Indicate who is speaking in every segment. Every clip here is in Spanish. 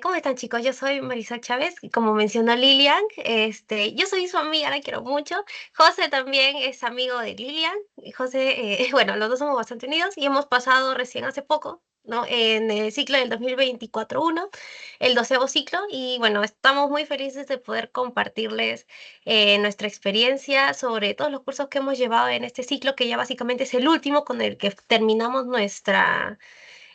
Speaker 1: ¿Cómo están, chicos? Yo soy Marisol Chávez, y como mencionó Lilian, yo soy su amiga, la quiero mucho. José también es amigo de Lilian. Y José, bueno, los dos somos bastante unidos y hemos pasado recién hace poco, ¿no? En el ciclo del 2024-1, el 12º ciclo, y bueno, estamos muy felices de poder compartirles nuestra experiencia sobre todos los cursos que hemos llevado en este ciclo, que ya básicamente es el último con el que terminamos nuestra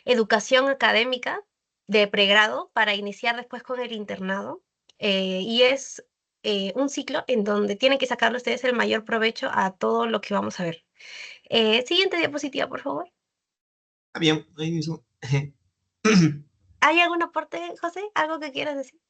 Speaker 1: educación académica de pregrado para iniciar después con el internado. Y es un ciclo en donde tienen que sacarle ustedes el mayor provecho a todo lo que vamos a ver. Siguiente diapositiva, por favor.
Speaker 2: Ah, bien, ahí mismo.
Speaker 1: ¿Hay algún aporte, José? ¿Algo que quieras decir?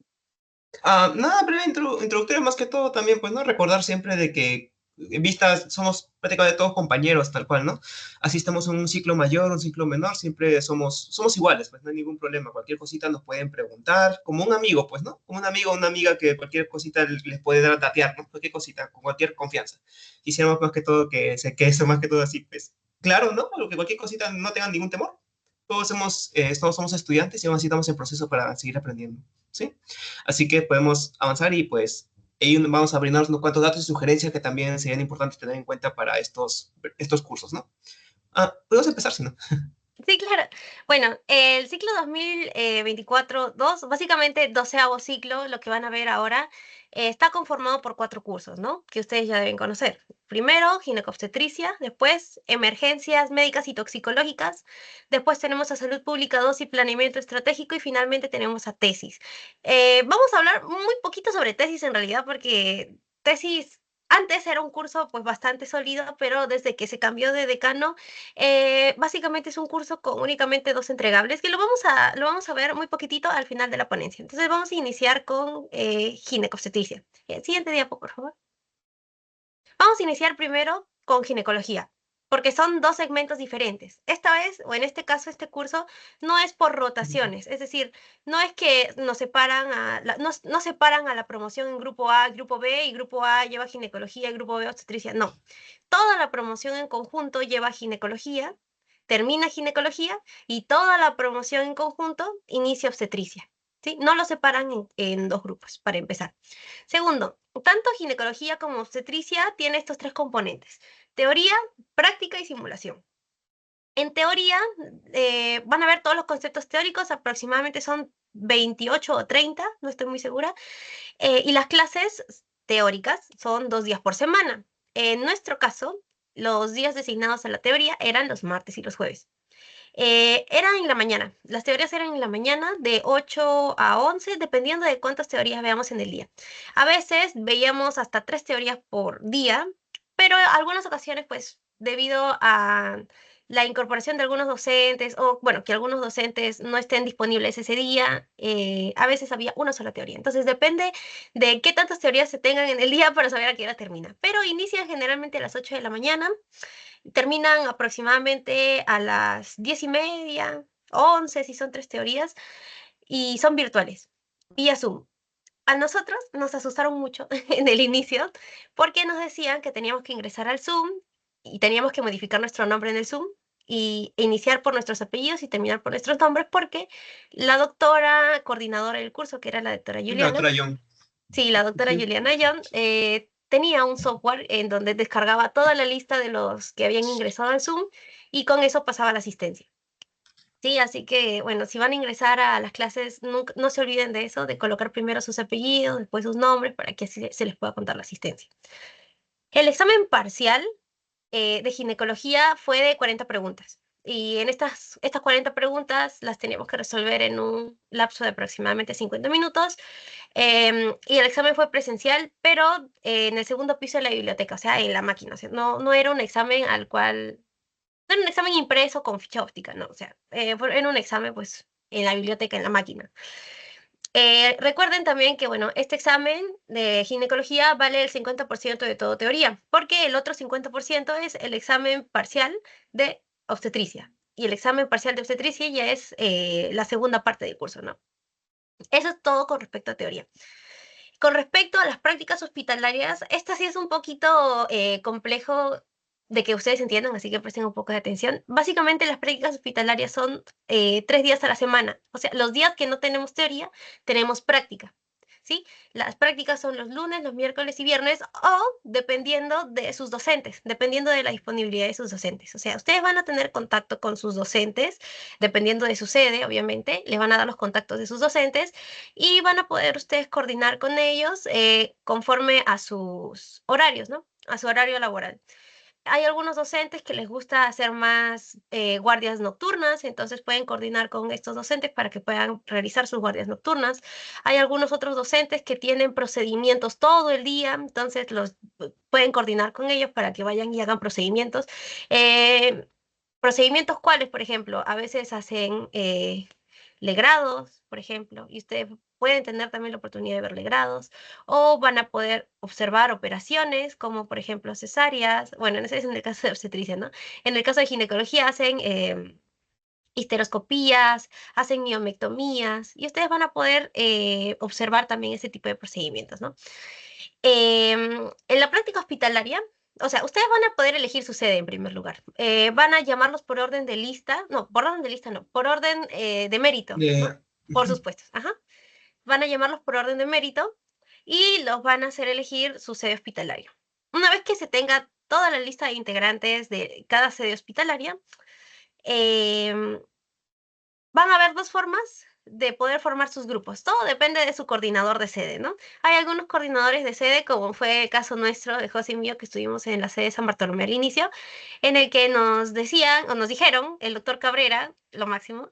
Speaker 2: Nada, breve introductorio más que todo también, pues, ¿no? Recordar siempre de que, en vistas, somos prácticamente todos compañeros, tal cual, ¿no? Así estamos en un ciclo mayor, un ciclo menor, siempre somos iguales, pues no hay ningún problema. Cualquier cosita nos pueden preguntar, como un amigo, pues, ¿no? Como un amigo o una amiga que cualquier cosita les puede dar a tatear, ¿no? Cualquier cosita, con cualquier confianza. Quisiéramos más que todo que eso más que todo así, pues, claro, ¿no? Que cualquier cosita no tengan ningún temor. Todos somos estudiantes y aún así estamos en proceso para seguir aprendiendo, ¿sí? Así que podemos avanzar y pues ahí vamos a brindarnos unos cuantos datos y sugerencias que también serían importantes tener en cuenta para estos cursos, ¿no? Podemos empezar, si no.
Speaker 1: Sí, claro. Bueno, el ciclo 2024-2, básicamente 12º ciclo, lo que van a ver ahora, está conformado por 4 cursos, ¿no? Que ustedes ya deben conocer. Primero, ginecobstetricia, después, emergencias médicas y toxicológicas, después tenemos a salud pública 2 y planeamiento estratégico, y finalmente tenemos a tesis. Vamos a hablar muy poquito sobre tesis en realidad, porque tesis antes era un curso pues bastante sólido, pero desde que se cambió de decano, básicamente es un curso con únicamente 2 entregables, que lo vamos a ver muy poquitito al final de la ponencia. Entonces vamos a iniciar con ginecobstetricia. Siguiente diapo, por favor. Vamos a iniciar primero con ginecología, porque son 2 segmentos diferentes. Esta vez, o en este caso, este curso no es por rotaciones, es decir, no es que nos separan no separan a la promoción en grupo A, grupo B, y grupo A lleva ginecología y grupo B obstetricia. No, toda la promoción en conjunto lleva ginecología, termina ginecología, y toda la promoción en conjunto inicia obstetricia. ¿Sí? No lo separan en 2 grupos, para empezar. Segundo, tanto ginecología como obstetricia tiene estos 3 componentes: teoría, práctica y simulación. En teoría, van a ver todos los conceptos teóricos, aproximadamente son 28 o 30, no estoy muy segura, y las clases teóricas son 2 días por semana. En nuestro caso, los días designados a la teoría eran los martes y los jueves. Era en la mañana. Las teorías eran en la mañana de 8 a 11, dependiendo de cuántas teorías veamos en el día. A veces veíamos hasta 3 teorías por día, pero en algunas ocasiones, pues, debido a la incorporación de algunos docentes, o bueno, que algunos docentes no estén disponibles ese día, a veces había una sola teoría. Entonces depende de qué tantas teorías se tengan en el día para saber a qué hora termina. Pero inicia generalmente a las 8 de la mañana. Terminan aproximadamente a las 10:30, 11, si son 3 teorías, y son virtuales, vía Zoom. A nosotros nos asustaron mucho en el inicio, porque nos decían que teníamos que ingresar al Zoom y teníamos que modificar nuestro nombre en el Zoom e iniciar por nuestros apellidos y terminar por nuestros nombres, porque la doctora coordinadora del curso, que era la doctora
Speaker 2: La
Speaker 1: Juliana,
Speaker 2: doctora Young.
Speaker 1: sí, la doctora
Speaker 2: Sí.
Speaker 1: Juliana Young, tenía un software en donde descargaba toda la lista de los que habían ingresado al Zoom, y con eso pasaba la asistencia. Sí, así que, bueno, si van a ingresar a las clases, no se olviden de eso, de colocar primero sus apellidos, después sus nombres, para que así se les pueda contar la asistencia. El examen parcial de ginecología fue de 40 preguntas. Y en estas 40 preguntas las teníamos que resolver en un lapso de aproximadamente 50 minutos. Y el examen fue presencial, pero en el segundo piso de la biblioteca, o sea, en la máquina. O sea, no era un examen no era un examen impreso con ficha óptica, no. O sea, era un examen, pues, en la biblioteca, en la máquina. Recuerden también que, bueno, este examen de ginecología vale el 50% de todo teoría, porque el otro 50% es el examen parcial de obstetricia. Y el examen parcial de obstetricia ya es la segunda parte del curso, ¿no? Eso es todo con respecto a teoría. Con respecto a las prácticas hospitalarias, esta sí es un poquito complejo, de que ustedes entiendan, así que presten un poco de atención. Básicamente las prácticas hospitalarias son 3 días a la semana. O sea, los días que no tenemos teoría, tenemos práctica. ¿Sí? Las prácticas son los lunes, los miércoles y viernes o dependiendo de sus docentes, dependiendo de la disponibilidad de sus docentes. O sea, ustedes van a tener contacto con sus docentes, dependiendo de su sede, obviamente, les van a dar los contactos de sus docentes y van a poder ustedes coordinar con ellos conforme a sus horarios, ¿no? A su horario laboral. Hay algunos docentes que les gusta hacer más guardias nocturnas, entonces pueden coordinar con estos docentes para que puedan realizar sus guardias nocturnas. Hay algunos otros docentes que tienen procedimientos todo el día, entonces los pueden coordinar con ellos para que vayan y hagan procedimientos. Eh, ¿Procedimientos cuáles, por ejemplo? A veces hacen legrados, por ejemplo, y ustedes pueden tener también la oportunidad de ver legrados, o van a poder observar operaciones, como por ejemplo cesáreas, bueno, ese es en el caso de obstetricia, ¿no? En el caso de ginecología hacen histeroscopías, hacen miomectomías, y ustedes van a poder observar también ese tipo de procedimientos, ¿no? En la práctica hospitalaria, o sea, ustedes van a poder elegir su sede en primer lugar. Van a llamarlos por orden de lista, no, por orden de lista no, por orden de mérito, ¿no?
Speaker 2: De-
Speaker 1: Por sus puestos, ajá. Van a llamarlos por orden de mérito y los van a hacer elegir su sede hospitalaria. Una vez que se tenga toda la lista de integrantes de cada sede hospitalaria, em, van a haber dos formas de poder formar sus grupos. Todo depende de su coordinador de sede, ¿no? Hay algunos coordinadores de sede, como fue el caso nuestro de José y mío, que estuvimos en la sede de San Bartolomé al inicio, en el que nos decían, o nos dijeron, el doctor Cabrera, lo máximo,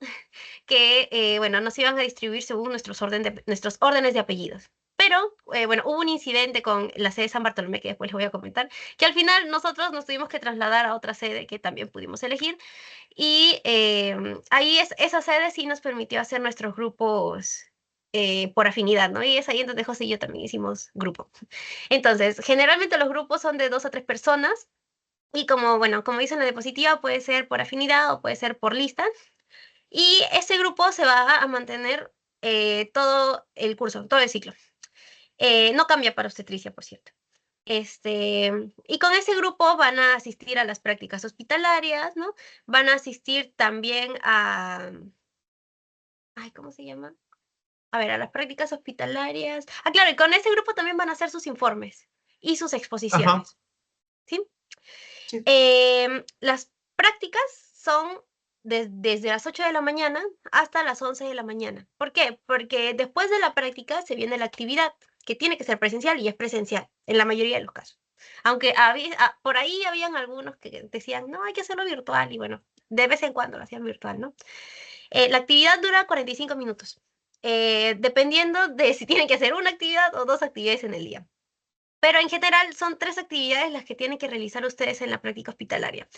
Speaker 1: que, bueno, nos iban a distribuir según nuestros órdenes de apellidos. Pero, bueno, hubo un incidente con la sede de San Bartolomé, que después les voy a comentar, que al final nosotros nos tuvimos que trasladar a otra sede que también pudimos elegir, y ahí esa sede sí nos permitió hacer nuestros grupos por afinidad, ¿no? Y es ahí en donde José y yo también hicimos grupo. Entonces, generalmente los grupos son de 2 a 3 personas, y como, bueno, como dice en la diapositiva, puede ser por afinidad o puede ser por lista. Y ese grupo se va a mantener todo el curso, todo el ciclo. No cambia para obstetricia, por cierto. Y con ese grupo van a asistir a las prácticas hospitalarias, ¿no? Van a asistir también a, ay, ¿cómo se llama? A ver, a las prácticas hospitalarias. Ah, claro, y con ese grupo también van a hacer sus informes y sus
Speaker 2: Ajá,
Speaker 1: exposiciones, ¿sí?
Speaker 2: sí.
Speaker 1: Las prácticas son desde las 8 de la mañana hasta las 11 de la mañana. ¿Por qué? Porque después de la práctica se viene la actividad, que tiene que ser presencial y es presencial en la mayoría de los casos. Aunque por ahí habían algunos que decían, no, hay que hacerlo virtual y bueno, de vez en cuando lo hacían virtual, ¿no? La actividad dura 45 minutos, dependiendo de si tienen que hacer una actividad o dos actividades en el día. Pero en general son 3 actividades las que tienen que realizar ustedes en la práctica hospitalaria.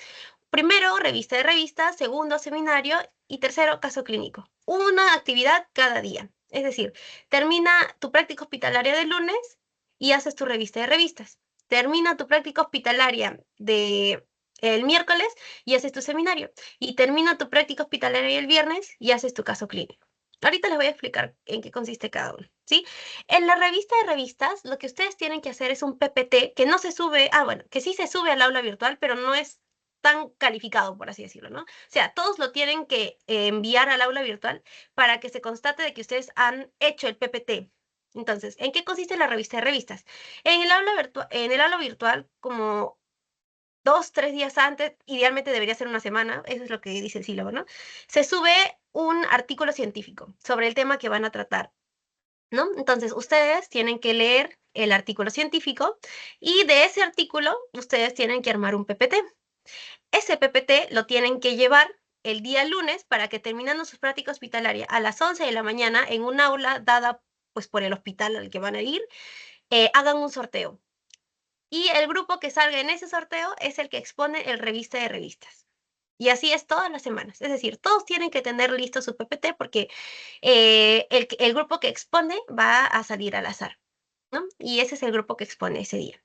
Speaker 1: Primero, revista de revista, segundo, seminario y tercero, caso clínico. Una actividad cada día. Es decir, termina tu práctica hospitalaria del lunes y haces tu revista de revistas. Termina tu práctica hospitalaria de el miércoles y haces tu seminario. Y termina tu práctica hospitalaria el viernes y haces tu caso clínico. Ahorita les voy a explicar en qué consiste cada uno, ¿sí? En la revista de revistas, lo que ustedes tienen que hacer es un PPT que no se sube, bueno, que sí se sube al aula virtual, pero no es tan calificado, por así decirlo, ¿no? O sea, todos lo tienen que enviar al aula virtual para que se constate de que ustedes han hecho el PPT. Entonces, ¿en qué consiste la revista de revistas? En el aula virtual, como 2, 3 días antes, idealmente debería ser una semana, eso es lo que dice el sílabo, ¿no? Se sube un artículo científico sobre el tema que van a tratar, ¿no? Entonces, ustedes tienen que leer el artículo científico y de ese artículo ustedes tienen que armar un PPT. Ese PPT lo tienen que llevar el día lunes para que terminando su práctica hospitalaria a las 11 de la mañana en un aula dada pues por el hospital al que van a ir, hagan un sorteo. Y el grupo que salga en ese sorteo es el que expone el revista de revistas. Y así es todas las semanas. Es decir, todos tienen que tener listo su PPT porque el grupo que expone va a salir al azar, ¿no? Y ese es el grupo que expone ese día.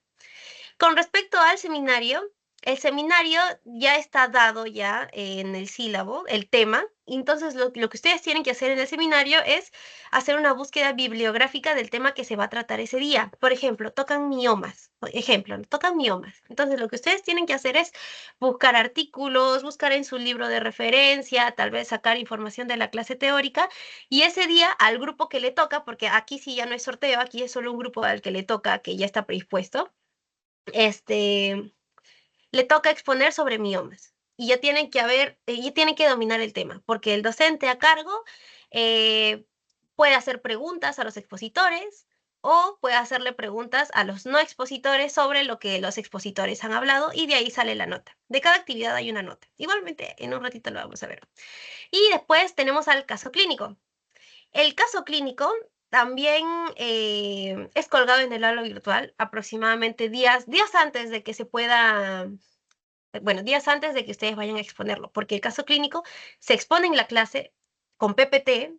Speaker 1: Con respecto al seminario, El seminario ya está dado ya en el sílabo, el tema. Entonces, lo que ustedes tienen que hacer en el seminario es hacer una búsqueda bibliográfica del tema que se va a tratar ese día. Por ejemplo, tocan miomas. Ejemplo, tocan miomas. Entonces, lo que ustedes tienen que hacer es buscar artículos, buscar en su libro de referencia, tal vez sacar información de la clase teórica y ese día al grupo que le toca, porque aquí sí ya no es sorteo, aquí es solo un grupo al que le toca, que ya está predispuesto, este, le toca exponer sobre miomas. Y ya tienen que dominar el tema, porque el docente a cargo eh, puede hacer preguntas a los expositores o puede hacerle preguntas a los no expositores sobre lo que los expositores han hablado y de ahí sale la nota. De cada actividad hay una nota. Igualmente, en un ratito lo vamos a ver. Y después tenemos al caso clínico. El caso clínico también es colgado en el aula virtual aproximadamente días antes de que se pueda, bueno, días antes de que ustedes vayan a exponerlo, porque el caso clínico se expone en la clase con PPT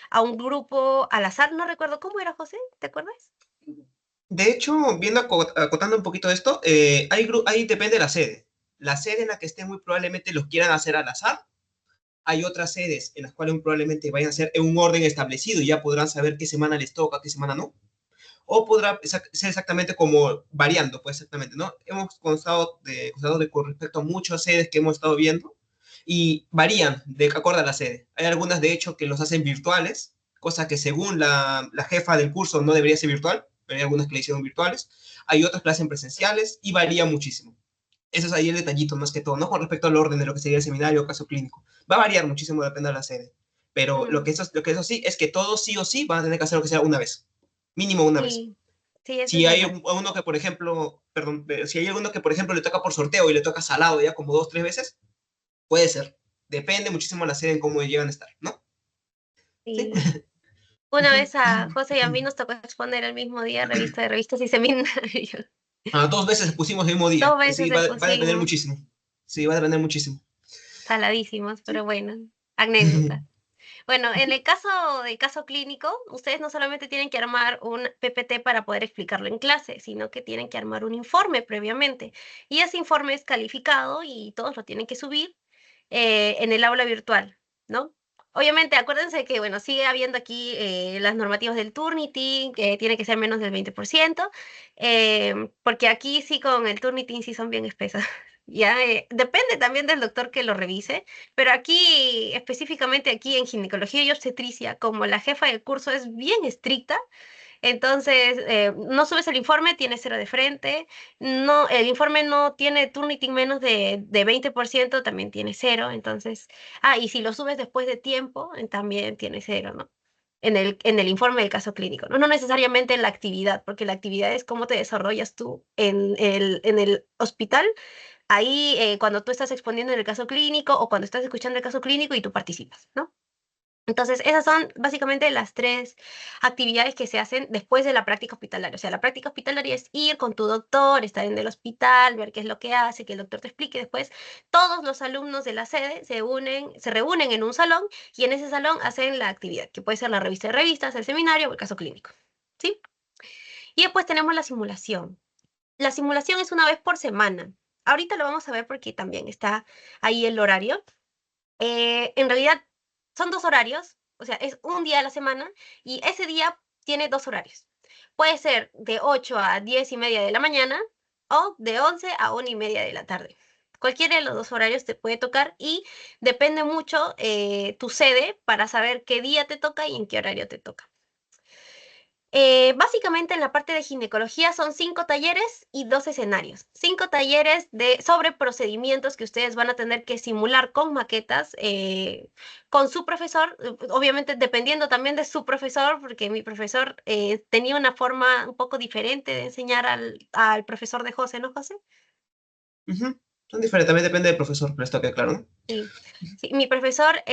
Speaker 1: a un grupo al azar, no recuerdo cómo era, José, ¿te acuerdas?
Speaker 2: De hecho, viendo acotando un poquito esto, ahí depende de la sede. La sede en la que esté muy probablemente los quieran hacer al azar. Hay otras sedes en las cuales muy probablemente vayan a ser en un orden establecido y ya podrán saber qué semana les toca, qué semana no. O podrá ser exactamente como variando, pues exactamente, ¿no? Hemos con respecto a muchas sedes que hemos estado viendo y varían de acuerdo a la sede. Hay algunas, de hecho, que los hacen virtuales, cosa que según la jefa del curso no debería ser virtual, pero hay algunas que le hicieron virtuales. Hay otras que las hacen presenciales y varía muchísimo. Ese es ahí el detallito más que todo, ¿no? Con respecto al orden de lo que sería el seminario o caso clínico. Va a variar muchísimo, depende de la sede. Pero
Speaker 1: Mm,
Speaker 2: lo que eso sí es que todos sí o sí van a tener que hacer lo que sea una vez. Mínimo una vez.
Speaker 1: sí, sí, eso es
Speaker 2: Si hay
Speaker 1: verdad.
Speaker 2: uno que, por ejemplo, perdón, si hay alguno que, por ejemplo, le toca por sorteo y le toca salado ya como 2, 3 veces, puede ser. Depende muchísimo de la sede en cómo llegan a estar, ¿no? Sí.
Speaker 1: Sí. Una vez a José y a mí nos tocó exponer el mismo día revista de revistas y seminarios.
Speaker 2: 2 veces pusimos el mismo día.
Speaker 1: Dos veces
Speaker 2: Sí,
Speaker 1: se
Speaker 2: va a depender
Speaker 1: pusimos,
Speaker 2: muchísimo. Sí, va a depender muchísimo.
Speaker 1: saladísimos, pero
Speaker 2: Sí.
Speaker 1: bueno, anécdota. Bueno, en el caso de caso clínico, ustedes no solamente tienen que armar un PPT para poder explicarlo en clase, sino que tienen que armar un informe previamente. Y ese informe es calificado y todos lo tienen que subir en el aula virtual, ¿no? Obviamente, acuérdense que, bueno, sigue habiendo aquí las normativas del Turnitin, que tiene que ser menos del 20%, porque aquí sí con el Turnitin sí son bien espesas. Ya, depende también del doctor que lo revise, pero aquí, específicamente aquí en ginecología y obstetricia, como la jefa del curso es bien estricta, entonces no subes el informe, tiene cero de frente, no, el informe no tiene Turnitin menos de 20%, también tiene cero, entonces, y si lo subes después de tiempo, también tiene cero, ¿no? En el informe del caso clínico, ¿no? No necesariamente en la actividad, porque la actividad es cómo te desarrollas tú en el hospital. Ahí, cuando tú estás exponiendo en el caso clínico o cuando estás escuchando el caso clínico y tú participas, ¿no? Entonces, esas son básicamente las tres actividades que se hacen después de la práctica hospitalaria. O sea, la práctica hospitalaria es ir con tu doctor, estar en el hospital, ver qué es lo que hace, que el doctor te explique. Después, todos los alumnos de la sede se reúnen en un salón y en ese salón hacen la actividad, que puede ser la revista de revistas, el seminario o el caso clínico. ¿Sí? Y después tenemos la simulación. La simulación es una vez por semana. Ahorita lo vamos a ver porque también está ahí el horario. En realidad son dos horarios, o sea, es un día a la semana y ese día tiene dos horarios. Puede ser de 8 a 10 y media de la mañana o de 11 a 1 y media de la tarde. Cualquiera de los dos horarios te puede tocar y depende mucho tu sede para saber qué día te toca y en qué horario te toca. Básicamente en la parte de ginecología son 5 talleres y 2 escenarios. 5 talleres sobre procedimientos que ustedes van a tener que simular con maquetas, con su profesor, obviamente dependiendo también de su profesor, porque mi profesor tenía una forma un poco diferente de enseñar al profesor de José, ¿no, José?
Speaker 2: Ujú. Son diferentes, también depende del profesor, pero esto queda claro, ¿no?
Speaker 1: Sí, sí, mi profesor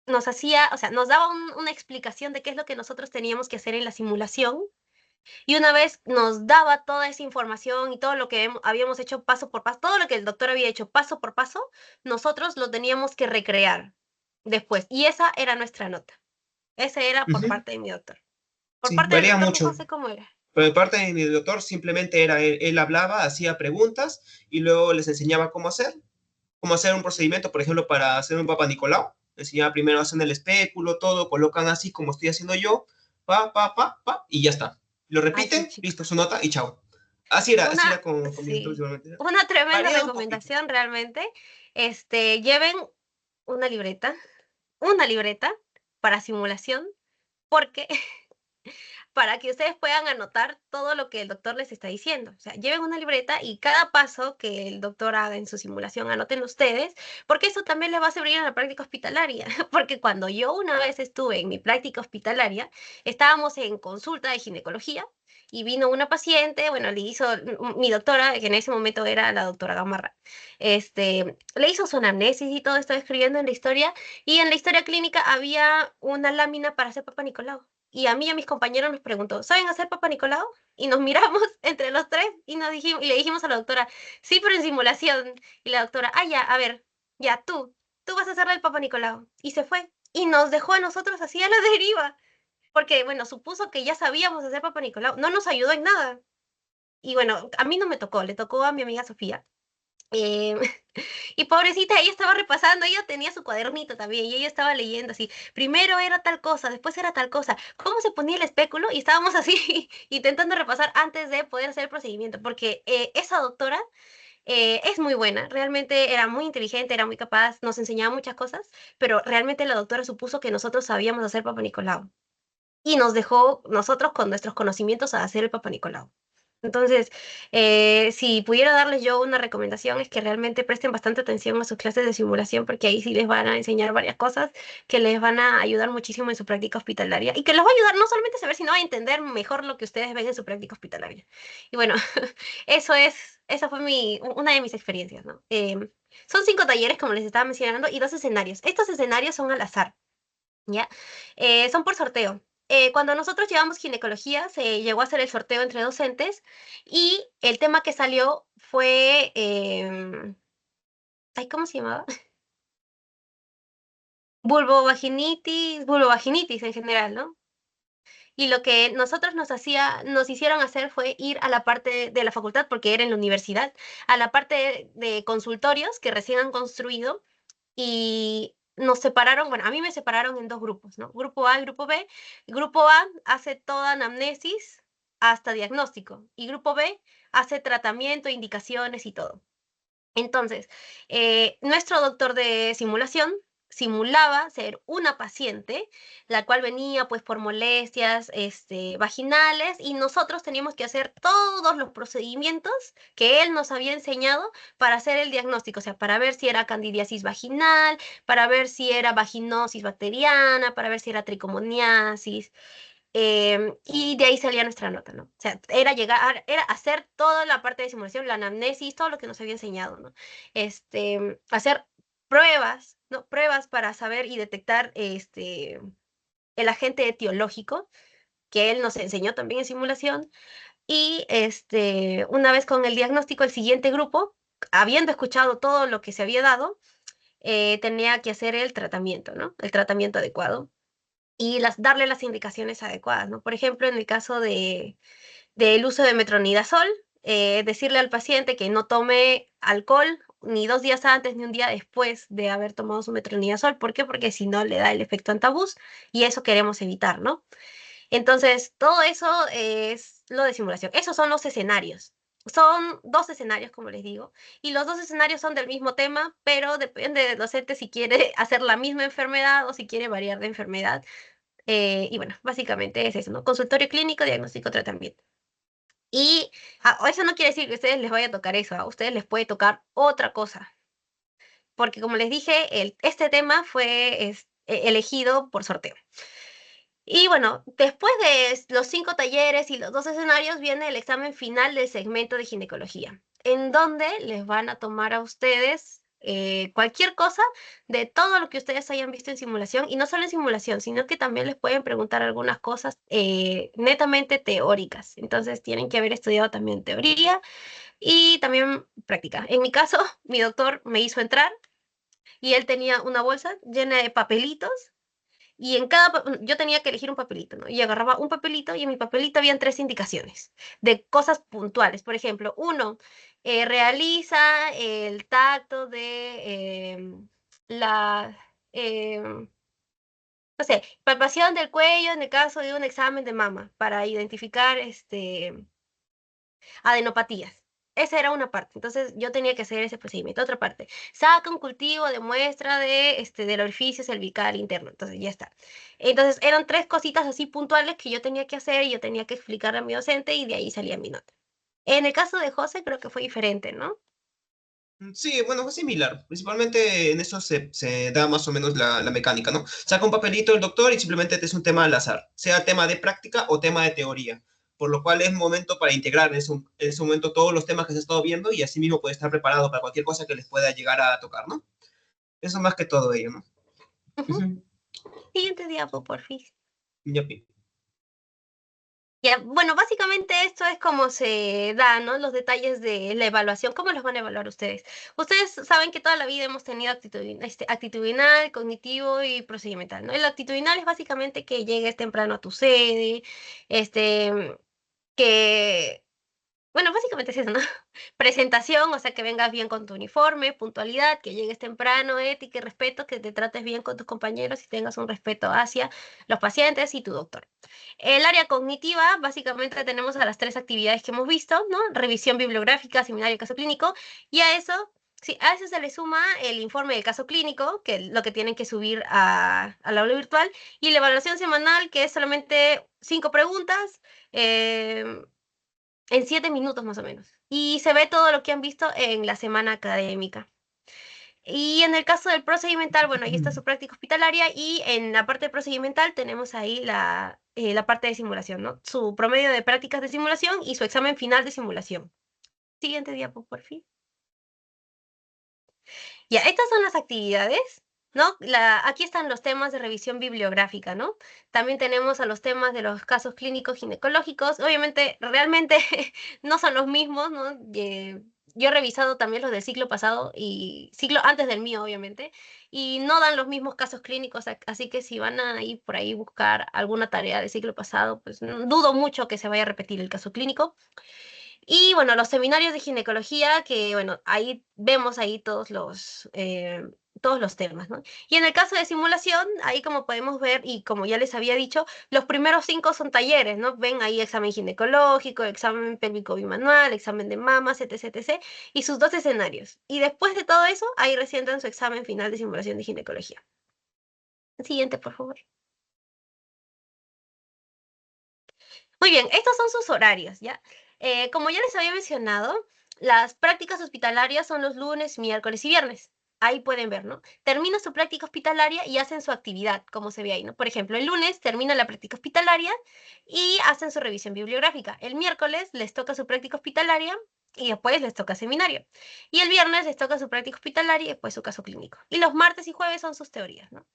Speaker 1: nos hacía, o sea, nos daba una explicación de qué es lo que nosotros teníamos que hacer en la simulación. Y una vez nos daba toda esa información y todo lo que habíamos hecho paso por paso, todo lo que el doctor había hecho paso por paso, nosotros lo teníamos que recrear después. Y esa era nuestra nota. Esa era por
Speaker 2: Ujú.
Speaker 1: parte de mi doctor. Por
Speaker 2: Sí,
Speaker 1: parte del
Speaker 2: varía
Speaker 1: doctor de
Speaker 2: mucho.
Speaker 1: José, ¿cómo era?
Speaker 2: Pero de parte de mi doctor simplemente era, él hablaba, hacía preguntas y luego les enseñaba cómo hacer un procedimiento, por ejemplo, para hacer un Papa Nicolau. Enseñaba primero, hacen el espéculo, todo, colocan así como estoy haciendo yo, y ya está. Lo
Speaker 1: Ay, qué
Speaker 2: repiten,
Speaker 1: chico.
Speaker 2: listo, su nota y chao. Así era
Speaker 1: Una,
Speaker 2: con mi doctor
Speaker 1: sí,
Speaker 2: últimamente.
Speaker 1: una tremenda
Speaker 2: Varía un poquito.
Speaker 1: recomendación realmente. Lleven una una libreta para simulación, porque para que ustedes puedan anotar todo lo que el doctor les está diciendo. O sea, lleven una libreta y cada paso que el doctor haga en su simulación, anoten ustedes, porque eso también les va a servir en la práctica hospitalaria. Porque cuando yo una vez estuve en mi práctica hospitalaria, estábamos en consulta de ginecología y vino una paciente, bueno, le hizo mi doctora, que en ese momento era la doctora Gamarra, le hizo su anamnesis y todo, estaba escribiendo en la historia, y en la historia clínica había una lámina para hacer Papa Nicolau. Y a mí y a mis compañeros nos preguntó, ¿saben hacer Papa Nicolau? Y nos miramos entre los tres y, y le dijimos a la doctora, sí, pero en simulación. Y la doctora, ah, ya, a ver, ya tú vas a hacerle el Papa Nicolau. Y se fue. Y nos dejó a nosotros así a la deriva. Porque, bueno, supuso que ya sabíamos hacer Papa Nicolau. No nos ayudó en nada. Y bueno, a mí no me tocó, le tocó a mi amiga Sofía. Eh, y pobrecita, ella estaba repasando, ella tenía su cuadernito también y ella estaba leyendo así, primero era tal cosa, después era tal cosa, cómo se ponía el espéculo y estábamos así intentando repasar antes de poder hacer el procedimiento, porque esa doctora es muy buena, realmente era muy inteligente, era muy capaz, nos enseñaba muchas cosas, pero realmente la doctora supuso que nosotros sabíamos hacer Papa Nicolau y nos dejó nosotros con nuestros conocimientos a hacer el Papa Nicolau. Entonces, si pudiera darles yo una recomendación es que realmente presten bastante atención a sus clases de simulación porque ahí sí les van a enseñar varias cosas que les van a ayudar muchísimo en su práctica hospitalaria y que los va a ayudar no solamente a saber, sino a entender mejor lo que ustedes ven en su práctica hospitalaria. Y bueno, esa fue una de mis experiencias, ¿no? Son 5 talleres, como les estaba mencionando, y 2 escenarios. Estos escenarios son al azar. ¿Ya? Son por sorteo. Cuando nosotros llevamos ginecología, se llegó a hacer el sorteo entre docentes y el tema que salió fue, ay, ¿cómo se llamaba? Vulvovaginitis en general, ¿no? Y lo que nosotros nos hicieron hacer fue ir a la parte de la facultad, porque era en la universidad, a la parte de consultorios que recién han construido y nos separaron, bueno, a mí me separaron en 2 grupos, ¿no? Grupo A y grupo B. Grupo A hace toda anamnesis hasta diagnóstico y grupo B hace tratamiento, indicaciones y todo. Entonces, nuestro doctor de simulación simulaba ser una paciente, la cual venía pues por molestias vaginales y nosotros teníamos que hacer todos los procedimientos que él nos había enseñado para hacer el diagnóstico, o sea, para ver si era candidiasis vaginal, para ver si era vaginosis bacteriana, para ver si era tricomoniasis, y de ahí salía nuestra nota, ¿no? O sea, era hacer toda la parte de simulación, la anamnesis, todo lo que nos había enseñado, ¿no? Hacer pruebas, ¿no? Pruebas para saber y detectar el agente etiológico que él nos enseñó también en simulación. Y una vez con el diagnóstico, el siguiente grupo, habiendo escuchado todo lo que se había dado, tenía que hacer el tratamiento, ¿no? El tratamiento adecuado y darle las indicaciones adecuadas, ¿no? Por ejemplo, en el caso del uso de metronidazol, decirle al paciente que no tome alcohol ni 2 días antes ni un día después de haber tomado su metronidazol. ¿Por qué? Porque si no le da el efecto antabús y eso queremos evitar, ¿no? Entonces, todo eso es lo de simulación. Esos son los escenarios. Son 2 escenarios, como les digo, y los 2 escenarios son del mismo tema, pero depende del docente si quiere hacer la misma enfermedad o si quiere variar de enfermedad. Y bueno, básicamente es eso, ¿no? Consultorio clínico, diagnóstico, tratamiento. Y eso no quiere decir que a ustedes les vaya a tocar eso, a ustedes les puede tocar otra cosa, porque como les dije, este tema fue elegido por sorteo. Y bueno, después de los 5 talleres y los 2 escenarios viene el examen final del segmento de ginecología, en donde les van a tomar a ustedes cualquier cosa de todo lo que ustedes hayan visto en simulación, y no solo en simulación, sino que también les pueden preguntar algunas cosas netamente teóricas. Entonces tienen que haber estudiado también teoría y también práctica. En mi caso, mi doctor me hizo entrar y él tenía una bolsa llena de papelitos Y en cada, yo tenía que elegir un papelito, ¿no? Y agarraba un papelito y en mi papelito habían tres indicaciones de cosas puntuales. Por ejemplo, uno, realiza el tacto de la, em, no sé, palpación del cuello en el caso de un examen de mama para identificar adenopatías. Esa era una parte. Entonces yo tenía que hacer ese procedimiento. Otra parte, saca un cultivo de muestra del orificio cervical interno. Entonces ya está. Entonces eran tres cositas así puntuales que yo tenía que hacer y yo tenía que explicarle a mi docente y de ahí salía mi nota. En el caso de José creo que fue diferente, ¿no?
Speaker 2: Sí, bueno, fue similar. Principalmente en eso se da más o menos la mecánica, ¿no? Saca un papelito el doctor y simplemente te es un tema al azar, sea tema de práctica o tema de teoría, por lo cual es momento para integrar en ese momento todos los temas que se ha estado viendo y así mismo puede estar preparado para cualquier cosa que les pueda llegar a tocar, ¿no? Eso más que todo ello, ¿no?
Speaker 1: Ujú.
Speaker 2: Ujú.
Speaker 1: Siguiente diapo, por fin.
Speaker 2: Yupi.
Speaker 1: Ya, bueno, básicamente esto es como se da, ¿no? Los detalles de la evaluación. ¿Cómo los van a evaluar ustedes? Ustedes saben que toda la vida hemos tenido actitudinal, cognitivo y procedimental, ¿no? El actitudinal es básicamente que llegues temprano a tu sede, este, que bueno, básicamente es eso, ¿no? Presentación, o sea, que vengas bien con tu uniforme, puntualidad, que llegues temprano, ética y respeto, que te trates bien con tus compañeros y tengas un respeto hacia los pacientes y tu doctor. El área cognitiva, básicamente tenemos a las tres actividades que hemos visto, ¿no? Revisión bibliográfica, seminario, caso clínico, y a eso, sí, a eso se le suma el informe del caso clínico, que es lo que tienen que subir al aula virtual, y la evaluación semanal, que es solamente 5 preguntas, eh, en 7 minutos más o menos. Y se ve todo lo que han visto en la semana académica. Y en el caso del procedimental, bueno, ahí está su práctica hospitalaria y en la parte procedimental tenemos ahí la parte de simulación, ¿no? Su promedio de prácticas de simulación y su examen final de simulación. Siguiente diapo, por fin. Ya, estas son las actividades, ¿no? Aquí están los temas de revisión bibliográfica, ¿no? También tenemos a los temas de los casos clínicos ginecológicos. Obviamente, realmente no son los mismos, ¿no? Yo he revisado también los del ciclo pasado y ciclo antes del mío, obviamente, y no dan los mismos casos clínicos, así que si van a ir por ahí buscar alguna tarea del ciclo pasado, pues dudo mucho que se vaya a repetir el caso clínico. Y bueno, los seminarios de ginecología, que bueno, ahí vemos ahí todos los temas, ¿no? Y en el caso de simulación, ahí como podemos ver, y como ya les había dicho, los primeros 5 son talleres, ¿no? Ven ahí examen ginecológico, examen pélvico bimanual, examen de mamas, etc, etc, y sus dos escenarios. Y después de todo eso, ahí recién dan su examen final de simulación de ginecología. Siguiente, por favor. Muy bien, estos son sus horarios, ¿ya? Como ya les había mencionado, las prácticas hospitalarias son los lunes, miércoles y viernes. Ahí pueden ver, ¿no? Termina su práctica hospitalaria y hacen su actividad, como se ve ahí, ¿no? Por ejemplo, el lunes termina la práctica hospitalaria y hacen su revisión bibliográfica. El miércoles les toca su práctica hospitalaria y después les toca seminario. Y el viernes les toca su práctica hospitalaria y después su caso clínico. Y los martes y jueves son sus teorías, ¿no?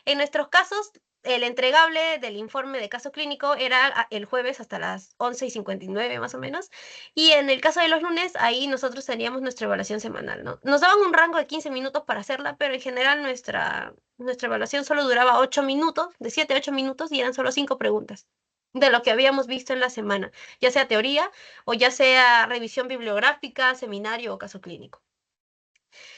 Speaker 1: En nuestros casos, el entregable del informe de caso clínico era el jueves hasta las 11:59 más o menos. Y en el caso de los lunes, ahí nosotros teníamos nuestra evaluación semanal, ¿no? Nos daban un rango de 15 minutos para hacerla, pero en general nuestra evaluación solo duraba 8 minutos, de 7 a 8 minutos, y eran solo 5 preguntas de lo que habíamos visto en la semana, ya sea teoría o ya sea revisión bibliográfica, seminario o caso clínico.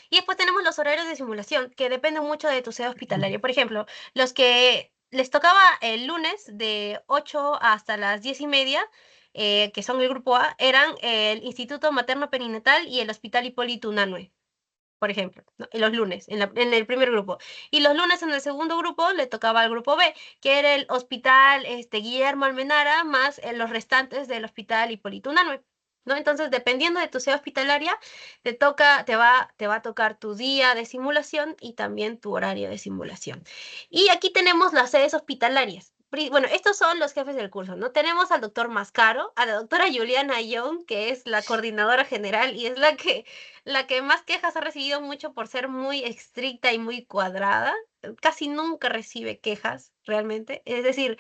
Speaker 1: Y después tenemos los horarios de simulación, que dependen mucho de tu sede hospitalaria. Por ejemplo, los que les tocaba el lunes de 8 hasta las 10:30, que son el grupo A, eran el Instituto Materno Perinatal y el Hospital Hipólito Unanue, por ejemplo, ¿no? En los lunes, en el primer grupo. Y los lunes en el segundo grupo le tocaba al grupo B, que era el Hospital Guillermo Almenara, más los restantes del Hospital Hipólito Unanue, ¿no? Entonces, dependiendo de tu sede hospitalaria, te va a tocar tu día de simulación y también tu horario de simulación. Y aquí tenemos las sedes hospitalarias. Bueno, estos son los jefes del curso, ¿no? Tenemos al doctor Mascaro, a la doctora Juliana Young, que es la coordinadora general y es la que más quejas ha recibido mucho por ser muy estricta y muy cuadrada. Casi nunca recibe quejas, realmente. Es decir,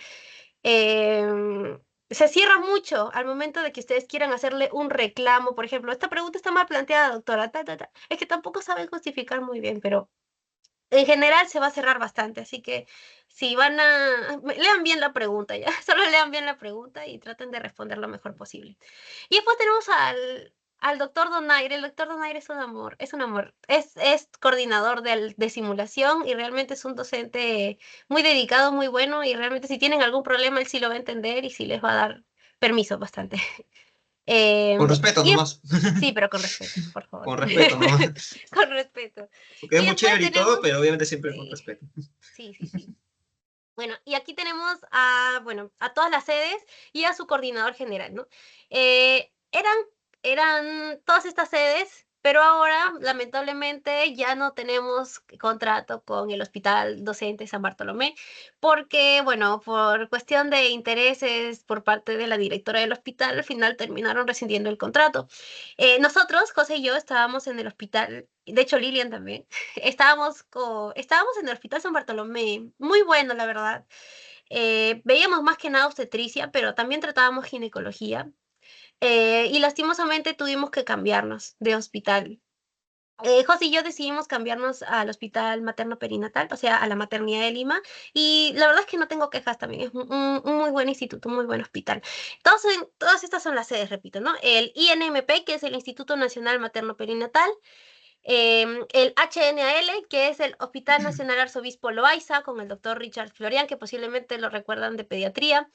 Speaker 1: se cierra mucho al momento de que ustedes quieran hacerle un reclamo. Por ejemplo, esta pregunta está mal planteada, doctora. Es que tampoco saben justificar muy bien, pero en general se va a cerrar bastante, así que si van a, lean bien la pregunta ya, solo lean bien la pregunta y traten de responder lo mejor posible. Y después tenemos al doctor Donaire. El doctor Donaire es un amor, es coordinador de simulación y realmente es un docente muy dedicado, muy bueno y realmente si tienen algún problema él sí lo va a entender y sí les va a dar permiso bastante.
Speaker 2: Con
Speaker 1: Em,
Speaker 2: respeto
Speaker 1: y
Speaker 2: nomás.
Speaker 1: sí, pero con respeto, por favor.
Speaker 2: Con respeto nomás.
Speaker 1: Con respeto.
Speaker 2: Porque es
Speaker 1: Y
Speaker 2: muy
Speaker 1: después
Speaker 2: chévere y todo,
Speaker 1: tenemos,
Speaker 2: pero obviamente siempre con
Speaker 1: sí,
Speaker 2: respeto.
Speaker 1: sí, sí, sí. Bueno, y aquí tenemos a, bueno, a todas las sedes y a su coordinador general, ¿no? Eran todas estas sedes, pero ahora, lamentablemente, ya no tenemos contrato con el Hospital Docente San Bartolomé, porque, bueno, por cuestión de intereses por parte de la directora del hospital, al final terminaron rescindiendo el contrato. Nosotros, José y yo, estábamos en el hospital, de hecho Lilian también, estábamos en el Hospital San Bartolomé, muy bueno, la verdad. Veíamos más que nada obstetricia, pero también tratábamos ginecología. Y lastimosamente tuvimos que cambiarnos de hospital. José y yo decidimos cambiarnos al hospital materno perinatal, o sea, a la maternidad de Lima, y la verdad es que no tengo quejas también, es un muy buen instituto, un muy buen hospital. Todas estas son las sedes, repito, ¿no? El INMP, que es el Instituto Nacional Materno Perinatal, el HNAL, que es el Hospital Nacional Arzobispo Loaiza, con el doctor Richard Florian, que posiblemente lo recuerdan de pediatría,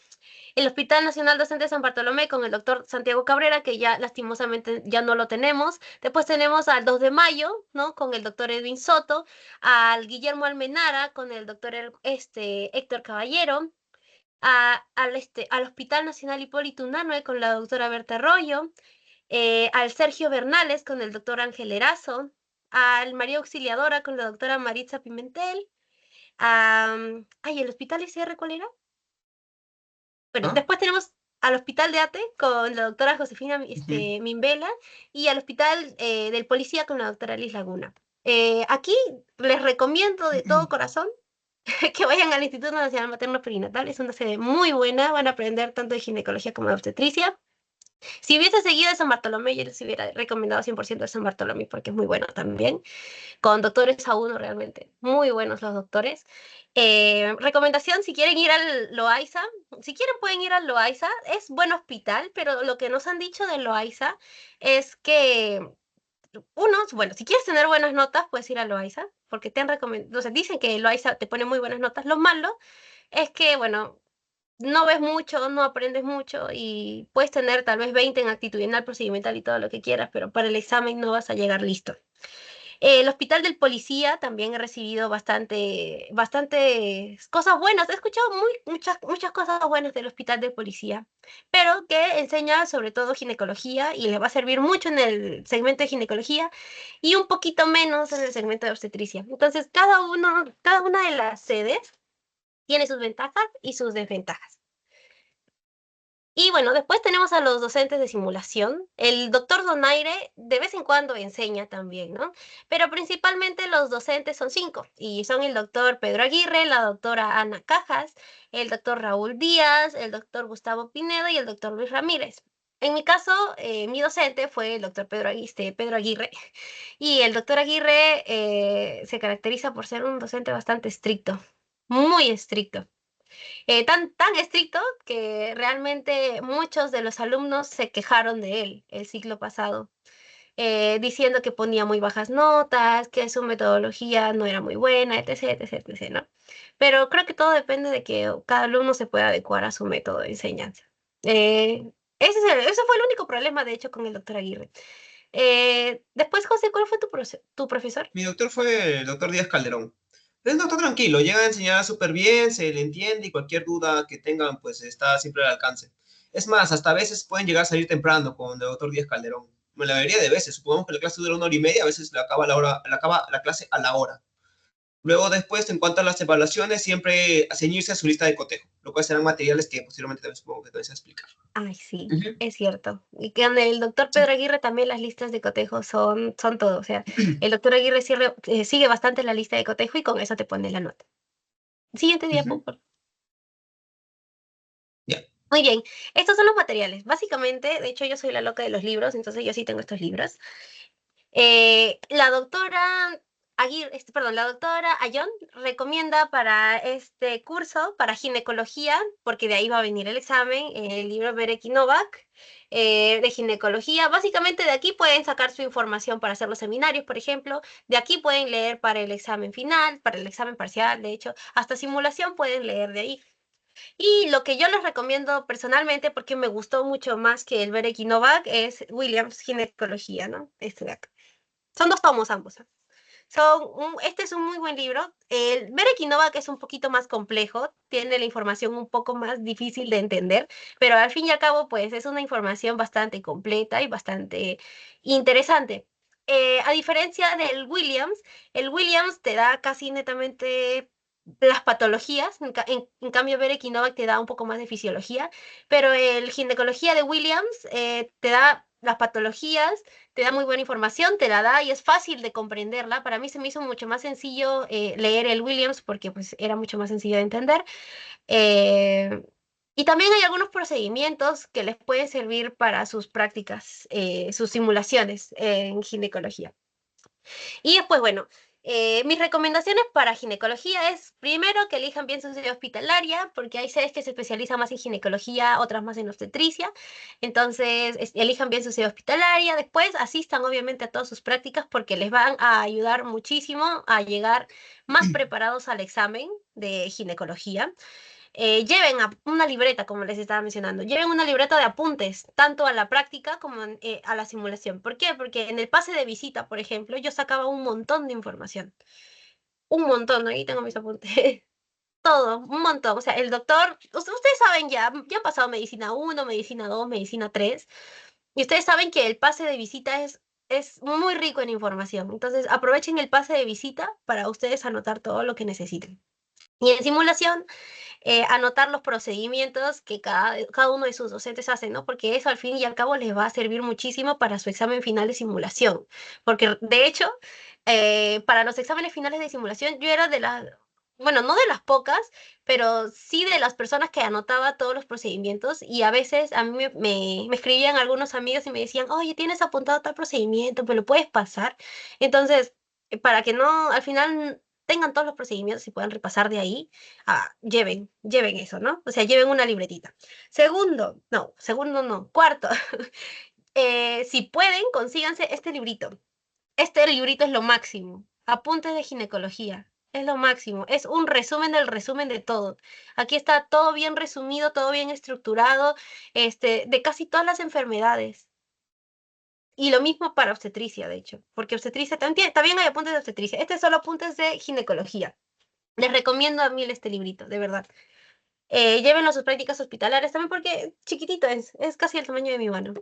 Speaker 1: el Hospital Nacional Docente San Bartolomé con el doctor Santiago Cabrera, que ya lastimosamente ya no lo tenemos. Después tenemos al 2 de mayo, ¿no? Con el doctor Edwin Soto, al Guillermo Almenara con el doctor Héctor Caballero, al Hospital Nacional Hipólito Unanue con la doctora Berta Arroyo, al Sergio Bernales con el doctor Ángel Erazo, al María Auxiliadora con la doctora Maritza Pimentel, ay, ¿el Hospital ICR cuál era? Bueno,
Speaker 2: ¿Ah?
Speaker 1: después tenemos al Hospital de Ate con la doctora Josefina
Speaker 2: Ujú.
Speaker 1: Mimbela y al Hospital del Policía con la doctora Liz Laguna. Aquí les recomiendo de todo corazón que vayan al Instituto Nacional Materno Perinatal. Es una sede muy buena, van a aprender tanto de ginecología como de obstetricia. Si hubiese seguido de San Bartolomé, yo les hubiera recomendado 100% de San Bartolomé porque es muy bueno también con doctores a uno realmente, muy buenos los doctores. Recomendación, si quieren ir al Loaiza, si quieren pueden ir al Loaiza, es buen hospital, pero lo que nos han dicho del Loaiza es que bueno, si quieres tener buenas notas, puedes ir al Loaiza, porque te han recomendado, o sea, dicen que el Loaiza te pone muy buenas notas. Lo malo es que, bueno, no ves mucho, no aprendes mucho y puedes tener tal vez 20 en actitudinal, procedimental y todo lo que quieras, pero para el examen no vas a llegar listo. El hospital del policía también he recibido bastantes cosas buenas. He escuchado muchas cosas buenas del hospital del policía, pero que enseña sobre todo ginecología y le va a servir mucho en el segmento de ginecología y un poquito menos en el segmento de obstetricia. Entonces, cada una de las sedes tiene sus ventajas y sus desventajas. Y bueno, después tenemos a los docentes de simulación. El doctor Donaire de vez en cuando enseña también, ¿no? Pero principalmente los docentes son cinco y son el doctor Pedro Aguirre, la doctora Ana Cajas, el doctor Raúl Díaz, el doctor Gustavo Pinedo y el doctor Luis Ramírez. En mi caso, mi docente fue el doctor Pedro Aguirre y el doctor Aguirre se caracteriza por ser un docente bastante estricto, muy estricto. Tan estricto que realmente muchos de los alumnos se quejaron de él el ciclo pasado, diciendo que ponía muy bajas notas, que su metodología no era muy buena, etc, etc, etc, ¿no? Pero creo que todo depende de que cada alumno se pueda adecuar a su método de enseñanza. Ese fue el único problema, de hecho, con el doctor Aguirre. Después, José, ¿cuál fue tu profesor?
Speaker 2: Mi doctor fue el doctor Díaz Calderón. Es un doctor tranquilo, llega a enseñar súper bien, se le entiende y cualquier duda que tengan, pues está siempre al alcance. Es más, hasta a veces pueden llegar a salir temprano con el doctor Díaz Calderón. La mayoría de veces, supongamos que la clase dura 1 hora y media, a veces le acaba le acaba la clase a la hora. Luego, después, en cuanto a las evaluaciones, siempre ceñirse a su lista de cotejo, lo cual serán materiales que posteriormente también supongo que te voy a explicar.
Speaker 1: Ay, sí,
Speaker 2: Ujú.
Speaker 1: es cierto. Y con el doctor
Speaker 2: Sí.
Speaker 1: Pedro Aguirre también las listas de cotejo son todo. O sea, el doctor Aguirre sigue bastante la lista de cotejo y con eso te pone la nota. Siguiente día, por
Speaker 2: Ujú.
Speaker 1: favor.
Speaker 2: Ya.
Speaker 1: Muy bien, estos son los materiales. Básicamente, de hecho, yo soy la loca de los libros, entonces yo sí tengo estos libros. La doctora perdón, la doctora Ayón recomienda para este curso, para ginecología, porque de ahí va a venir el examen, el libro Berek y Novak, de ginecología. Básicamente de aquí pueden sacar su información para hacer los seminarios, por ejemplo. De aquí pueden leer para el examen final, para el examen parcial, de hecho, hasta simulación pueden leer de ahí. Y lo que yo les recomiendo personalmente, porque me gustó mucho más que el Berek y Novak, es Williams Ginecología, ¿no? Este de acá. Son 2 tomos ambos. Este es un muy buen libro. El Berek y Novak es un poquito más complejo, tiene la información un poco más difícil de entender, pero al fin y al cabo, pues es una información bastante completa y bastante interesante. A diferencia del Williams, el Williams te da casi netamente las patologías, en cambio Berek y Novak te da un poco más de fisiología, pero el ginecología de Williams te da las patologías, te da muy buena información, te la da y es fácil de comprenderla. Para mí se me hizo mucho más sencillo leer el Williams porque pues era mucho más sencillo de entender. Eh, y también hay algunos procedimientos que les pueden servir para sus prácticas, sus simulaciones en ginecología. Y después, bueno, mis recomendaciones para ginecología es, primero, que elijan bien su sede hospitalaria, porque hay sedes que se especializan más en ginecología, otras más en obstetricia. Entonces, elijan bien su sede hospitalaria. Después, asistan obviamente a todas sus prácticas porque les van a ayudar muchísimo a llegar más preparados al examen de ginecología. Lleven una libreta, como les estaba mencionando, lleven una libreta de apuntes, tanto a la práctica como a la simulación. ¿Por qué? Porque en el pase de visita, por ejemplo, yo sacaba un montón de información, un montón, ahí tengo mis apuntes, todo, un montón. O sea, el doctor, ustedes saben ya han pasado medicina uno, medicina 2, medicina 3, y ustedes saben que el pase de visita es muy rico en información. Entonces, aprovechen el pase de visita para ustedes anotar todo lo que necesiten. Y en simulación, anotar los procedimientos que cada uno de sus docentes hace, ¿no? Porque eso al fin y al cabo les va a servir muchísimo para su examen final de simulación. Porque de hecho, para los exámenes finales de simulación, yo era de las, bueno, no de las pocas, pero sí de las personas que anotaba todos los procedimientos y a veces a mí me escribían algunos amigos y me decían, oye, tienes apuntado tal procedimiento, ¿me lo puedes pasar? Entonces, para que no, al final tengan todos los procedimientos y puedan repasar de ahí, lleven eso, ¿no? O sea, lleven una libretita. Segundo no, cuarto, si pueden, consíganse este librito. Este librito es lo máximo. Apuntes de ginecología. Es lo máximo. Es un resumen del resumen de todo. Aquí está todo bien resumido, todo bien estructurado, de casi todas las enfermedades. Y lo mismo para obstetricia, de hecho, porque obstetricia también hay apuntes de obstetricia. Este es solo apuntes de ginecología. Les recomiendo a mí este librito, de verdad. Llévenlo a sus prácticas hospitalarias también porque chiquitito es casi el tamaño de mi mano.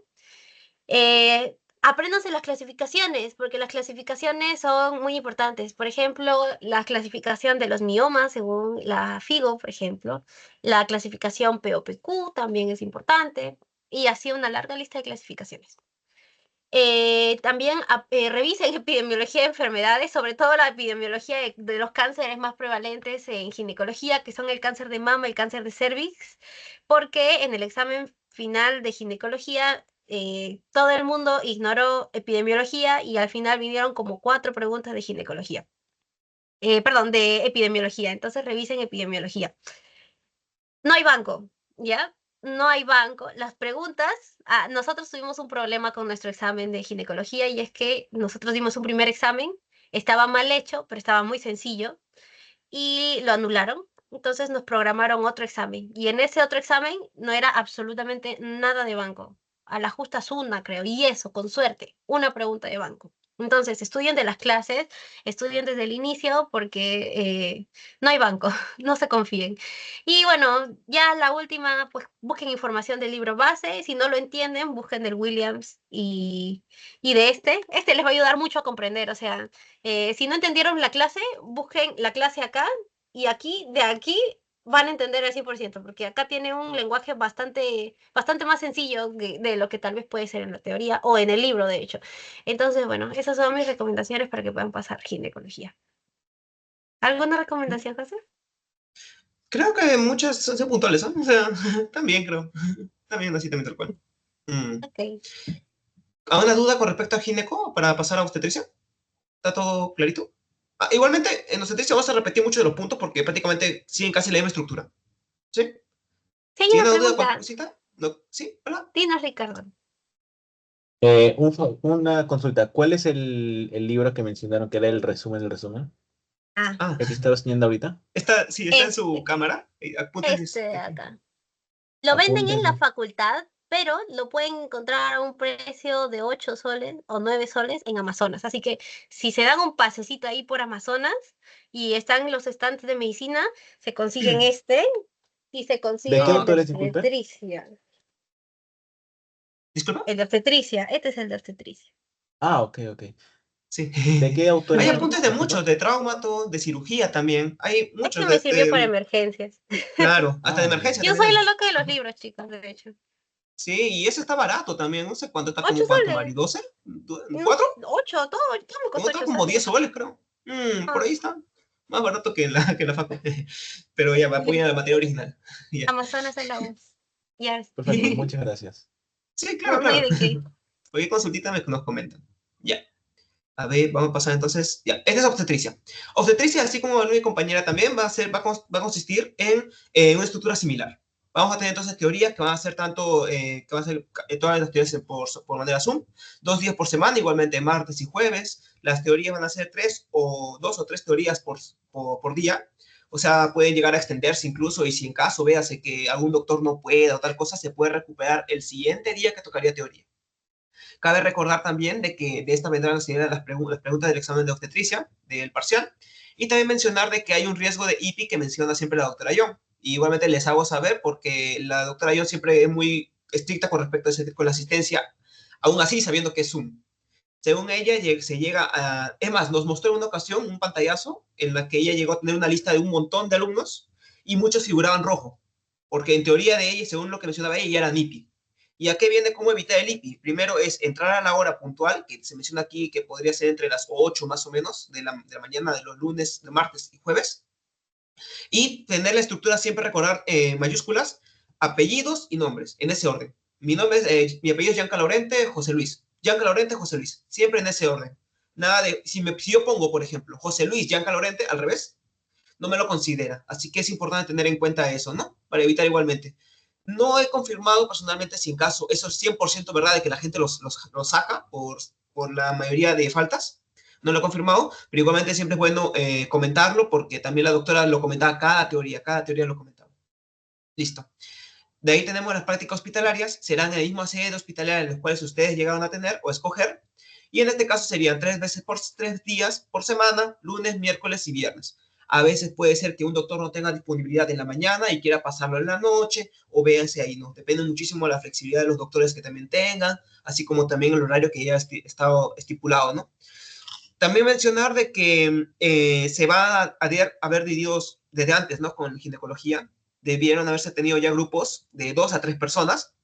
Speaker 1: Apréndanse las clasificaciones, porque las clasificaciones son muy importantes. Por ejemplo, la clasificación de los miomas según la FIGO, por ejemplo. La clasificación POPQ también es importante. Y así una larga lista de clasificaciones. También revisen epidemiología de enfermedades, sobre todo la epidemiología de los cánceres más prevalentes en ginecología, que son el cáncer de mama y el cáncer de cervix, porque en el examen final de ginecología todo el mundo ignoró epidemiología y al final vinieron como 4 preguntas de ginecología. Perdón, de epidemiología. Entonces revisen epidemiología. No hay banco, ¿ya? No hay banco. Las preguntas, nosotros tuvimos un problema con nuestro examen de ginecología y es que nosotros dimos un primer examen, estaba mal hecho, pero estaba muy sencillo y lo anularon. Entonces nos programaron otro examen y en ese otro examen no era absolutamente nada de banco. A la justas una, creo, y eso, con suerte, una pregunta de banco. Entonces, estudien de las clases, estudien desde el inicio porque no hay banco, no se confíen. Y bueno, ya la última, pues busquen información del libro base, si no lo entienden, busquen del Williams y de este les va a ayudar mucho a comprender, o sea, si no entendieron la clase, busquen la clase acá y de aquí van a entender al 100%, porque acá tiene un lenguaje bastante más sencillo de lo que tal vez puede ser en la teoría o en el libro, de hecho. Entonces, bueno, esas son mis recomendaciones para que puedan pasar ginecología. ¿Alguna recomendación, José?
Speaker 2: Creo que muchas son puntuales, ¿no? O sea, también creo. También así, también tal cual. Mm.
Speaker 1: Ok.
Speaker 2: ¿Alguna duda con respecto a gineco para pasar a obstetricia? ¿Está todo clarito? Igualmente, en obstetricia vamos a repetir mucho de los puntos porque prácticamente siguen casi la misma estructura. ¿Sí?
Speaker 1: Si hay una
Speaker 2: ¿Tiene duda cualquier
Speaker 1: pregunta,
Speaker 2: cosita? ¿No? ¿Sí? ¿Hola?
Speaker 1: dinos, Ricardo.
Speaker 3: Una consulta. ¿Cuál es el libro que mencionaron que era el resumen del resumen?
Speaker 1: Ah,
Speaker 2: Ah,
Speaker 3: ¿El que estabas teniendo ahorita?
Speaker 2: está, sí, está en su
Speaker 1: este,
Speaker 2: cámara.
Speaker 1: este
Speaker 2: Apúntenles
Speaker 1: de
Speaker 2: aquí.
Speaker 1: acá. Lo venden en la
Speaker 3: Apúntenlo.
Speaker 1: facultad, pero lo pueden encontrar a un precio de 8 soles o 9 soles en Amazonas. Así que si se dan un pasecito ahí por Amazonas y están los estantes de medicina, se consiguen este y se
Speaker 3: ¿De qué
Speaker 1: consiguen el de
Speaker 2: Ah,
Speaker 3: autores, disculpe?
Speaker 1: obstetricia.
Speaker 2: ¿disculpa?
Speaker 1: El de obstetricia, este es el de obstetricia.
Speaker 3: Ah, ok, ok.
Speaker 2: Sí.
Speaker 3: ¿De qué
Speaker 2: Hay
Speaker 3: autores son?
Speaker 2: apuntes de muchos,
Speaker 3: Disculpa.
Speaker 2: de traumato, de cirugía también. Hay
Speaker 1: Este
Speaker 2: muchos
Speaker 1: me sirvió para emergencias.
Speaker 2: claro, hasta de
Speaker 3: Ah,
Speaker 2: emergencia
Speaker 1: Yo
Speaker 2: también
Speaker 1: soy
Speaker 2: hay.
Speaker 1: la loca de los libros, chicos, de hecho.
Speaker 2: Sí, y eso está barato también. No sé cuánto está,
Speaker 1: Ocho
Speaker 2: como cuánto,
Speaker 1: soles.
Speaker 2: Mari, ¿12?
Speaker 1: No,
Speaker 2: ¿4?
Speaker 1: 8, todo me
Speaker 2: Como
Speaker 1: costó
Speaker 2: está
Speaker 1: 8
Speaker 2: como
Speaker 1: soles.
Speaker 2: 10 soles, creo. Por
Speaker 1: Ah,
Speaker 2: ahí está. Más barato que la facu. Pero ya, me apoyan a la materia original. Ya.
Speaker 1: Amazonas en la voz. Ya.
Speaker 3: perfecto, muchas gracias.
Speaker 2: Sí,
Speaker 1: No,
Speaker 2: claro,
Speaker 1: no hay
Speaker 2: claro.
Speaker 1: de qué.
Speaker 2: Cualquier consultita nos comentan. Ya. A ver, vamos a pasar entonces. Ya, esta es obstetricia. Obstetricia, así como mi compañera también, va a consistir en una estructura similar. Vamos a tener entonces teorías que van a ser tanto, que van a ser todas las teorías por manera Zoom, 2 días por semana, igualmente martes y jueves. Las teorías van a ser 2 o 3 teorías por día. O sea, pueden llegar a extenderse incluso, y si en caso véase que algún doctor no pueda o tal cosa, se puede recuperar el siguiente día que tocaría teoría. Cabe recordar también de que de esta vendrán a ser las preguntas del examen de obstetricia, del parcial, y también mencionar de que hay un riesgo de IPI que menciona siempre la doctora Young. Y igualmente les hago saber porque la doctora Young siempre es muy estricta con respecto a con la asistencia, aún así sabiendo que es Zoom. Según ella, se llega a... Es más, nos mostró en una ocasión un pantallazo en la que ella llegó a tener una lista de un montón de alumnos y muchos figuraban rojo, porque en teoría de ella, según lo que mencionaba ella, ya era NIPI. ¿Y a qué viene cómo evitar el IPI? Primero es entrar a la hora puntual, que se menciona aquí que podría ser entre las 8 más o menos de la mañana de los lunes, de martes y jueves, y tener la estructura siempre recordar mayúsculas, apellidos y nombres, en ese orden. Mi apellido es Gianca Laurente, José Luis. Gianca Laurente, José Luis. Siempre en ese orden. Nada de, si yo pongo, por ejemplo, José Luis, Gianca Laurente, al revés, no me lo considera. Así que es importante tener en cuenta eso, ¿no? Para evitar igualmente. No he confirmado personalmente si en caso eso es 100% verdad de que la gente los saca por la mayoría de faltas. No lo he confirmado, pero igualmente siempre es bueno comentarlo porque también la doctora lo comentaba cada teoría lo comentaba. Listo. De ahí tenemos las prácticas hospitalarias, serán el mismo sede hospitalaria en los cuales ustedes llegaron a tener o escoger, y en este caso serían 3 días por semana, lunes, miércoles y viernes. A veces puede ser que un doctor no tenga disponibilidad en la mañana y quiera pasarlo en la noche, o véanse ahí, ¿no? Depende muchísimo de la flexibilidad de los doctores que también tengan, así como también el horario que ya ha estado estipulado, ¿no? También mencionar de que se va a haber divididos desde antes, ¿no? Con ginecología, debieron haberse tenido ya grupos de 2 a 3 personas,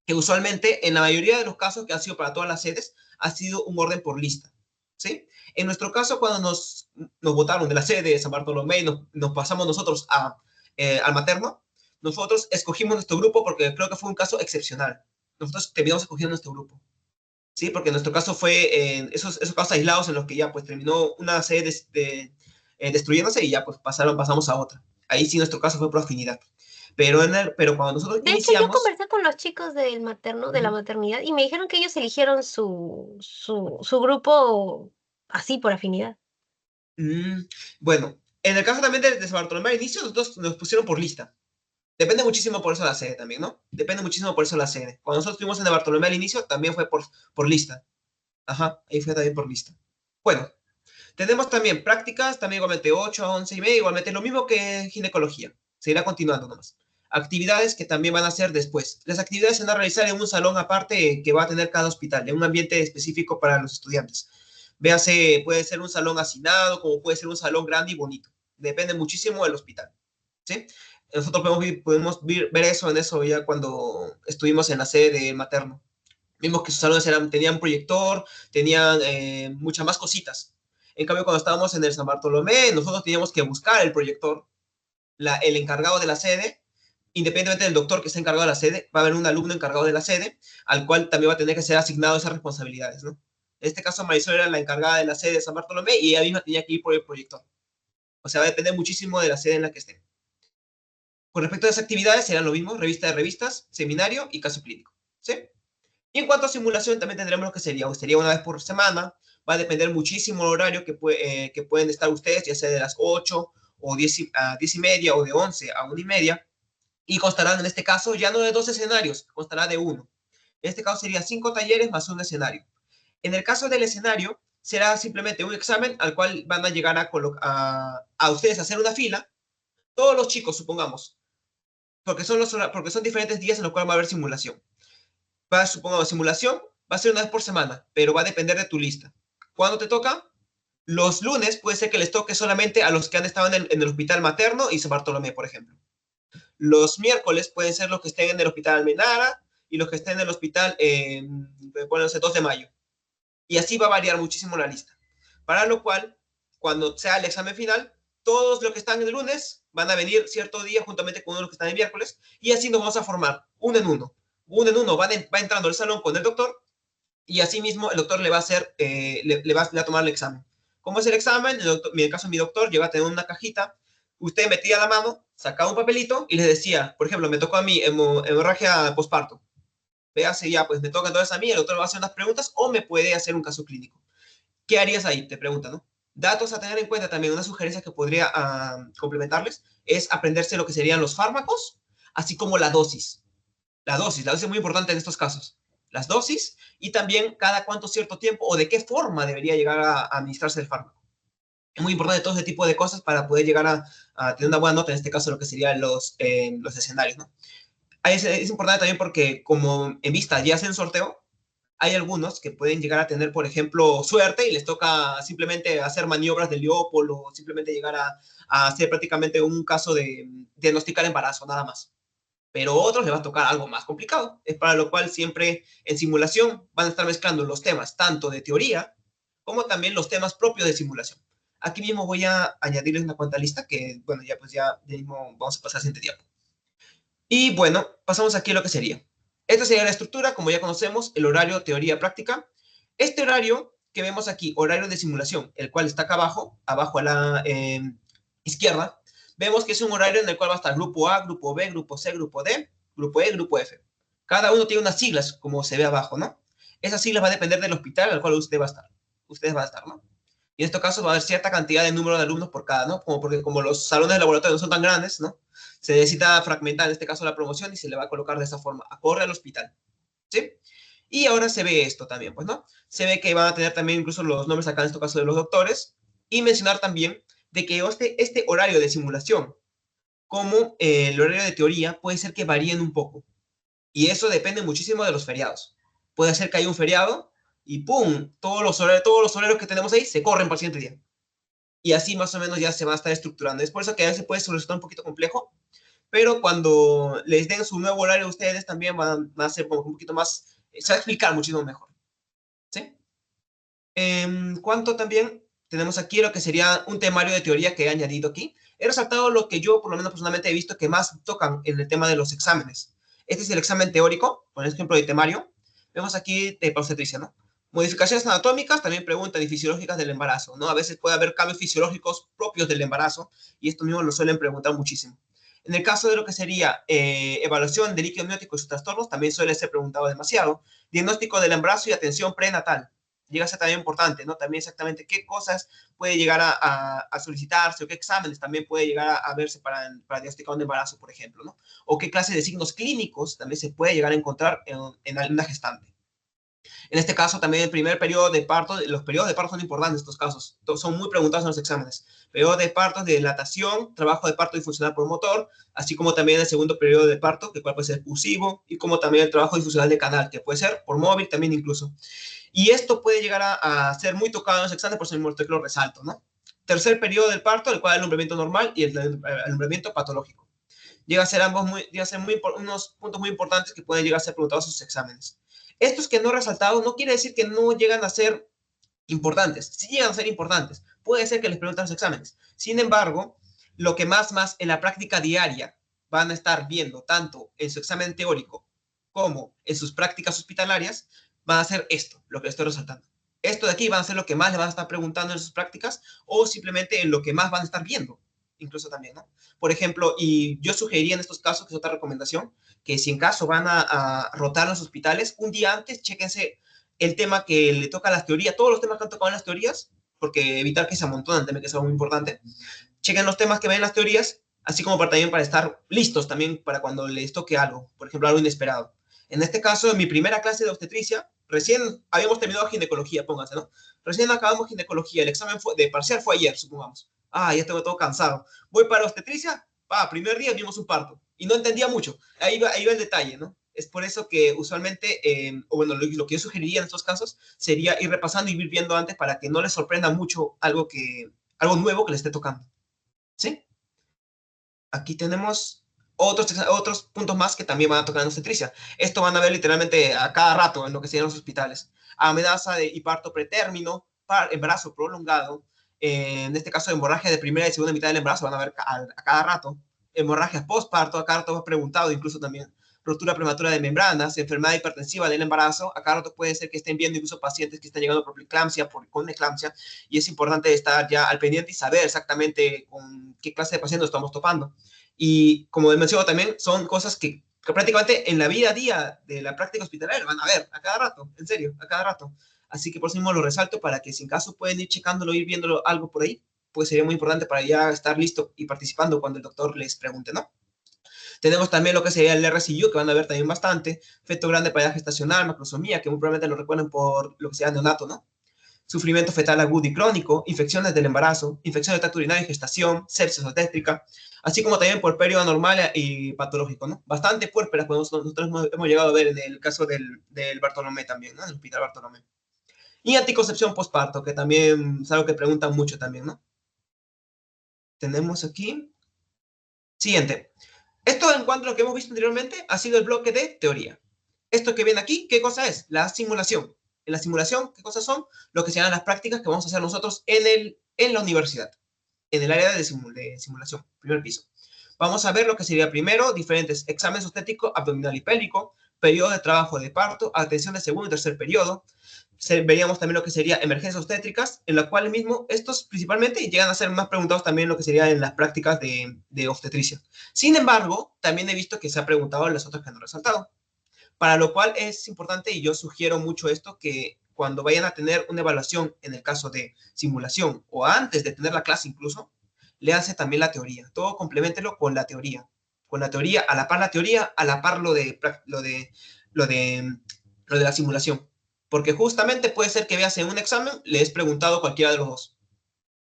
Speaker 2: que usualmente en la mayoría de los casos que ha sido para todas las sedes, ha sido un orden por lista, ¿sí? En nuestro caso, cuando nos votaron de la sede de San Bartolomé y nos pasamos nosotros al materno, nosotros escogimos nuestro grupo porque creo que fue un caso excepcional. Nosotros terminamos escogiendo nuestro grupo. Sí, porque en nuestro caso fue en esos casos aislados en los que ya pues terminó una sede destruyéndose y ya pues pasamos a otra. Ahí sí nuestro caso fue por afinidad. Pero cuando nosotros
Speaker 1: De hecho, yo
Speaker 2: iniciamos,
Speaker 1: conversé con los chicos del materno, de la
Speaker 2: ujú,
Speaker 1: maternidad, y me dijeron que ellos eligieron su grupo así por afinidad.
Speaker 2: mm, bueno, en el caso también de San Bartolomé al inicio, nosotros nos pusieron por lista. Depende muchísimo por eso la sede también, ¿no? Depende muchísimo por eso la sede. Cuando nosotros estuvimos en el Bartolomé al inicio, también fue por lista. Ajá, ahí fue también por lista. Bueno, tenemos también prácticas, también igualmente 8 a 11 y media, igualmente lo mismo que en ginecología. Se irá continuando nomás. Actividades que también van a hacer después. Las actividades se van a realizar en un salón aparte que va a tener cada hospital, en un ambiente específico para los estudiantes. Véase, puede ser un salón hacinado, como puede ser un salón grande y bonito. Depende muchísimo del hospital. ¿Sí? Nosotros podemos ver eso en eso ya cuando estuvimos en la sede de materno. Vimos que sus salones tenían proyector, tenían muchas más cositas. En cambio, cuando estábamos en el San Bartolomé, nosotros teníamos que buscar el proyector, el encargado de la sede, independientemente del doctor que esté encargado de la sede, va a haber un alumno encargado de la sede, al cual también va a tener que ser asignado esas responsabilidades, ¿no? En este caso, Marisol era la encargada de la sede de San Bartolomé y ella misma tenía que ir por el proyector. O sea, va a depender muchísimo de la sede en la que estén. Con respecto a las actividades, serán lo mismo, revista de revistas, seminario y caso clínico. ¿Sí? Y en cuanto a simulación, también tendremos lo que sería una vez por semana. Va a depender muchísimo el horario que pueden estar ustedes, ya sea de las 8 o 10 a 10 y media o de 11 a 1 y media. Y constarán en este caso ya no de 2 escenarios, constará de uno. En este caso serían 5 talleres más un escenario. En el caso del escenario, será simplemente un examen al cual van a llegar a ustedes a hacer una fila. Todos los chicos, supongamos, porque son diferentes días en los cuales va a haber simulación. Supongamos, simulación va a ser una vez por semana, pero va a depender de tu lista. ¿Cuándo te toca? Los lunes puede ser que les toque solamente a los que han estado en el hospital materno y San Bartolomé, por ejemplo. Los miércoles pueden ser los que estén en el hospital Almenara y los que estén en el hospital, bueno, 2 de mayo. Y así va a variar muchísimo la lista. Para lo cual, cuando sea el examen final, todos los que están el lunes van a venir cierto día juntamente con uno de los que están el miércoles y así nos vamos a formar uno en uno. Uno en uno va entrando al salón con el doctor y así mismo el doctor le va a hacer, le va a tomar el examen. ¿Cómo es el examen? En el caso de mi doctor, lleva a tener una cajita, usted metía la mano, sacaba un papelito y les decía, por ejemplo, me tocó a mí hemorragia postparto. Véase ya, pues me toca entonces a mí, el doctor va a hacer unas preguntas o me puede hacer un caso clínico. ¿Qué harías ahí? Te pregunta, ¿no? Datos a tener en cuenta también, una sugerencia que podría complementarles es aprenderse lo que serían los fármacos, así como la dosis. La dosis es muy importante en estos casos. Las dosis y también cada cuánto cierto tiempo o de qué forma debería llegar a administrarse el fármaco. Es muy importante todo ese tipo de cosas para poder llegar a tener una buena nota, en este caso lo que serían los escenarios, ¿no? Es importante también porque como en vista ya hacen sorteo, hay algunos que pueden llegar a tener, por ejemplo, suerte y les toca simplemente hacer maniobras de Leopold o simplemente llegar a hacer prácticamente un caso de diagnosticar embarazo, nada más. Pero a otros les va a tocar algo más complicado. Es para lo cual siempre en simulación van a estar mezclando los temas tanto de teoría como también los temas propios de simulación. Aquí mismo voy a añadirles una cuanta lista que, bueno, ya mismo vamos a pasar al siguiente tiempo. Y bueno, pasamos aquí a lo que sería. Esta sería la estructura, como ya conocemos, el horario, teoría, práctica. Este horario que vemos aquí, horario de simulación, el cual está acá abajo a la izquierda, vemos que es un horario en el cual va a estar grupo A, grupo B, grupo C, grupo D, grupo E, grupo F. Cada uno tiene unas siglas, como se ve abajo, ¿no? Esas siglas van a depender del hospital al cual usted va a estar. Ustedes van a estar, ¿no? Y en este caso va a haber cierta cantidad de número de alumnos por cada, ¿no? Porque como los salones de laboratorio no son tan grandes, ¿no? Se necesita fragmentar, en este caso, la promoción y se le va a colocar de esa forma, acorde al hospital, ¿sí? Y ahora se ve esto también, pues, ¿no? Se ve que van a tener también incluso los nombres acá, en este caso, de los doctores, y mencionar también de que este horario de simulación, como el horario de teoría, puede ser que varíen un poco. Y eso depende muchísimo de los feriados. Puede ser que haya un feriado y ¡pum! Todos los horarios que tenemos ahí se corren para el siguiente día. Y así más o menos ya se va a estar estructurando. Es por eso que a veces puede resultar un poquito complejo, pero cuando les den su nuevo horario, ustedes también van a ser como un poquito más, se va a explicar muchísimo mejor. ¿Sí? En cuanto también tenemos aquí lo que sería un temario de teoría que he añadido aquí. He resaltado lo que yo, por lo menos personalmente, he visto que más tocan en el tema de los exámenes. Este es el examen teórico, por ejemplo, de temario. Vemos aquí de obstetricia, ¿no? Modificaciones anatómicas, también preguntan y fisiológicas del embarazo, ¿no? A veces puede haber cambios fisiológicos propios del embarazo y esto mismo lo suelen preguntar muchísimo. En el caso de lo que sería evaluación de líquido amniótico y sus trastornos, también suele ser preguntado demasiado. Diagnóstico del embarazo y atención prenatal. Llega a ser también importante, ¿no? También exactamente qué cosas puede llegar a solicitarse o qué exámenes también puede llegar a verse para diagnosticar un embarazo, por ejemplo, ¿no? O qué clase de signos clínicos también se puede llegar a encontrar en una gestante. En este caso, también el primer periodo de parto, los periodos de parto son importantes en estos casos, son muy preguntados en los exámenes. Periodo de parto, de dilatación, trabajo de parto difusional por motor, así como también el segundo periodo de parto, que puede ser fusivo, y como también el trabajo difusional de canal, que puede ser por móvil también incluso. Y esto puede llegar a ser muy tocado en los exámenes, por eso mismo lo resalto, ¿no? Tercer periodo del parto, el cual es el alumbramiento normal y el alumbramiento patológico. Llega a ser unos puntos muy importantes que pueden llegar a ser preguntados en sus exámenes. Estos que no he resaltado no quiere decir que no llegan a ser importantes. Sí llegan a ser importantes. Puede ser que les pregunten los exámenes. Sin embargo, lo que más en la práctica diaria van a estar viendo, tanto en su examen teórico como en sus prácticas hospitalarias, van a ser esto, lo que estoy resaltando. Esto de aquí van a ser lo que más le van a estar preguntando en sus prácticas o simplemente en lo que más van a estar viendo, incluso también, ¿no? Por ejemplo, y yo sugeriría en estos casos, que es otra recomendación, que si en caso van a rotar los hospitales, un día antes, chéquense el tema que le toca a las teorías, todos los temas que han tocado en las teorías, porque evitar que se amontonen también, que es algo muy importante. Chequen los temas que ven en las teorías, así como también para estar listos también para cuando les toque algo, por ejemplo, algo inesperado. En este caso, en mi primera clase de obstetricia, recién habíamos terminado ginecología, pónganse, ¿no? Recién acabamos ginecología, el examen de parcial fue ayer, supongamos. Ya tengo todo cansado. Voy para obstetricia, primer día vimos un parto. Y no entendía mucho. Ahí va el detalle, ¿no? Es por eso que usualmente, o bueno, lo que yo sugeriría en estos casos sería ir repasando y ir viendo antes para que no les sorprenda mucho algo nuevo que les esté tocando. ¿Sí? Aquí tenemos otros puntos más que también van a tocar en obstetricia. Esto van a ver literalmente a cada rato en lo que serían los hospitales. Amenaza de parto pretérmino, embarazo prolongado, en este caso hemorragia de primera y segunda mitad del embarazo, van a ver a cada rato. Hemorragias postparto, a cada rato va preguntado, incluso también ruptura prematura de membranas, enfermedad hipertensiva del embarazo, a cada rato puede ser que estén viendo incluso pacientes que están llegando por eclampsia, con eclampsia, y es importante estar ya al pendiente y saber exactamente con qué clase de pacientes estamos topando. Y como menciono también, son cosas que prácticamente en la vida a día de la práctica hospitalaria van a ver a cada rato, en serio, a cada rato. Así que por eso mismo lo resalto para que si en caso pueden ir checándolo, ir viéndolo algo por ahí, pues sería muy importante para ya estar listo y participando cuando el doctor les pregunte, ¿no? Tenemos también lo que sería el RCU, que van a ver también bastante, feto grande para edad gestacional, macrosomía, que muy probablemente lo recuerden por lo que sea neonato, ¿no? Sufrimiento fetal agudo y crónico, infecciones del embarazo, infección del tracto urinario y gestación, sepsis obstétrica, así como también por periodo anormal y patológico, ¿no? Bastante puérperas nosotros hemos llegado a ver en el caso del Bartolomé también, ¿no? En el hospital Bartolomé. Y anticoncepción postparto, que también es algo que preguntan mucho también, ¿no? Tenemos aquí. Siguiente. Esto en cuanto a lo que hemos visto anteriormente ha sido el bloque de teoría. Esto que ven aquí, ¿qué cosa es? La simulación. En la simulación, ¿qué cosas son? Lo que se llaman las prácticas que vamos a hacer nosotros en la universidad, en el área de simulación, primer piso. Vamos a ver lo que sería primero diferentes exámenes obstétricos, abdominal y pélvico, periodo de trabajo de parto, atención de segundo y tercer periodo. Veríamos también lo que sería emergencias obstétricas, en la cual mismo estos principalmente llegan a ser más preguntados también lo que sería en las prácticas de obstetricia. Sin embargo, también he visto que se ha preguntado en las otras que han resaltado, para lo cual es importante, y yo sugiero mucho esto, que cuando vayan a tener una evaluación en el caso de simulación o antes de tener la clase incluso, léanse también la teoría. Todo compleméntelo con la teoría. Con la teoría, a la par la teoría, a la par lo de la simulación. Porque justamente puede ser que veas en un examen, le has preguntado cualquiera de los dos.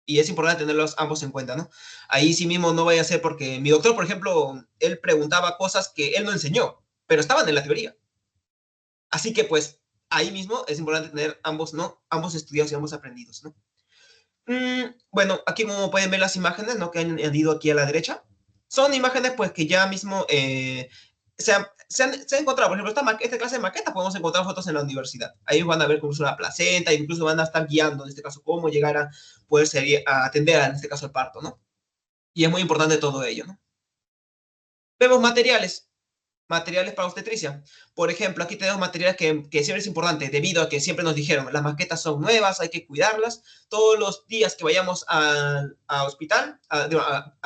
Speaker 2: Y es importante tenerlos ambos en cuenta, ¿no? Ahí sí mismo no vaya a ser porque mi doctor, por ejemplo, él preguntaba cosas que él no enseñó, pero estaban en la teoría. Así que pues ahí mismo es importante tener ambos, ¿no? Ambos estudiados y ambos aprendidos, ¿no? Bueno, aquí como pueden ver las imágenes, ¿no? Que han añadido aquí a la derecha. Son imágenes pues que ya mismo se han encontrado, por ejemplo, esta clase de maquetas podemos encontrar fotos en la universidad. Ahí van a ver cómo es una placenta, incluso van a estar guiando, en este caso, cómo llegar a poder a atender, en este caso, el parto, ¿no? Y es muy importante todo ello, ¿no? Vemos materiales para obstetricia. Por ejemplo, aquí tenemos materiales que siempre es importante, debido a que siempre nos dijeron, las maquetas son nuevas, hay que cuidarlas. Todos los días que vayamos a hospital,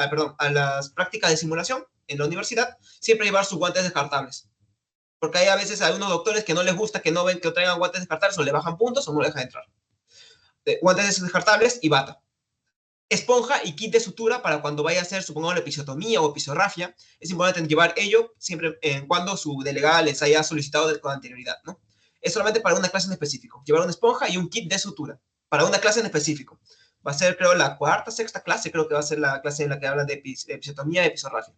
Speaker 2: perdón, a las prácticas de simulación en la universidad, siempre llevar sus guantes descartables. Porque hay a veces a unos doctores que no les gusta, que no ven que traigan guantes descartables, o le bajan puntos o no le dejan entrar. Guantes descartables y bata. Esponja y kit de sutura para cuando vaya a hacer, supongamos, la episiotomía o episorrafia. Es importante llevar ello siempre en cuando su delegada les haya solicitado con anterioridad, ¿no? Es solamente para una clase en específico. Llevar una esponja y un kit de sutura para una clase en específico. Va a ser, creo, la cuarta, sexta clase, creo que va a ser la clase en la que hablan de episiotomía y episorrafia.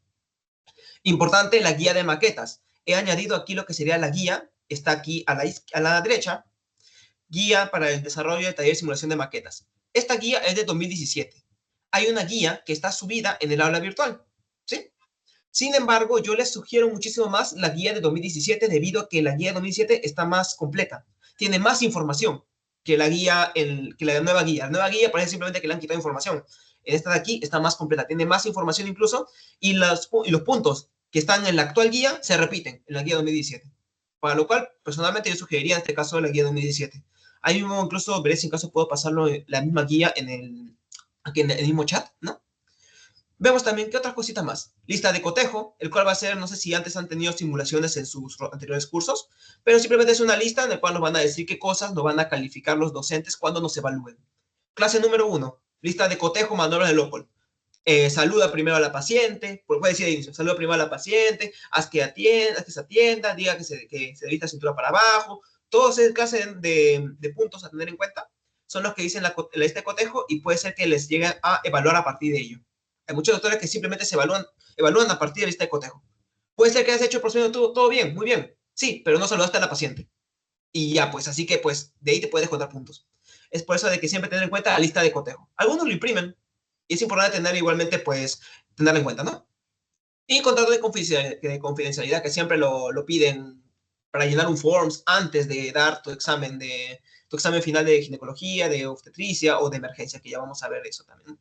Speaker 2: Importante, la guía de maquetas. He añadido aquí lo que sería la guía. Está aquí a la derecha. Guía para el desarrollo de taller de simulación de maquetas. Esta guía es de 2017. Hay una guía que está subida en el aula virtual, ¿sí? Sin embargo, yo les sugiero muchísimo más la guía de 2017 debido a que la guía de 2017 está más completa. Tiene más información que la nueva guía. La nueva guía parece simplemente que le han quitado información. En esta de aquí está más completa, tiene más información incluso, y los puntos que están en la actual guía se repiten en la guía 2017. Para lo cual, personalmente, yo sugeriría en este caso la guía 2017. Ahí mismo incluso veré si en caso puedo pasarlo la misma guía aquí en el mismo chat, ¿no? Vemos también qué otras cositas más. Lista de cotejo, el cual va a ser, no sé si antes han tenido simulaciones en sus anteriores cursos, pero simplemente es una lista en la cual nos van a decir qué cosas nos van a calificar los docentes cuando nos evalúen. Clase número 1, lista de cotejo, maniobras de Locol. Saluda primero a la paciente, puede decir de inicio, saluda primero a la paciente, haz que se atienda, diga que se vista cintura para abajo, todos esas clases de puntos a tener en cuenta son los que dicen la lista de cotejo y puede ser que les lleguen a evaluar a partir de ello. Hay muchos doctores que simplemente evalúan a partir de la lista de cotejo. Puede ser que hayas hecho el procedimiento todo bien, muy bien, sí, pero no saludaste a la paciente. Y ya, pues, así que, pues, de ahí te puedes contar puntos. Es por eso de que siempre tener en cuenta la lista de cotejo. Algunos lo imprimen, y es importante tener igualmente, pues, tenerlo en cuenta, ¿no? Y contrato de confidencialidad, que siempre lo piden para llenar un forms antes de dar tu examen final de ginecología, de obstetricia o de emergencia, que ya vamos a ver eso también.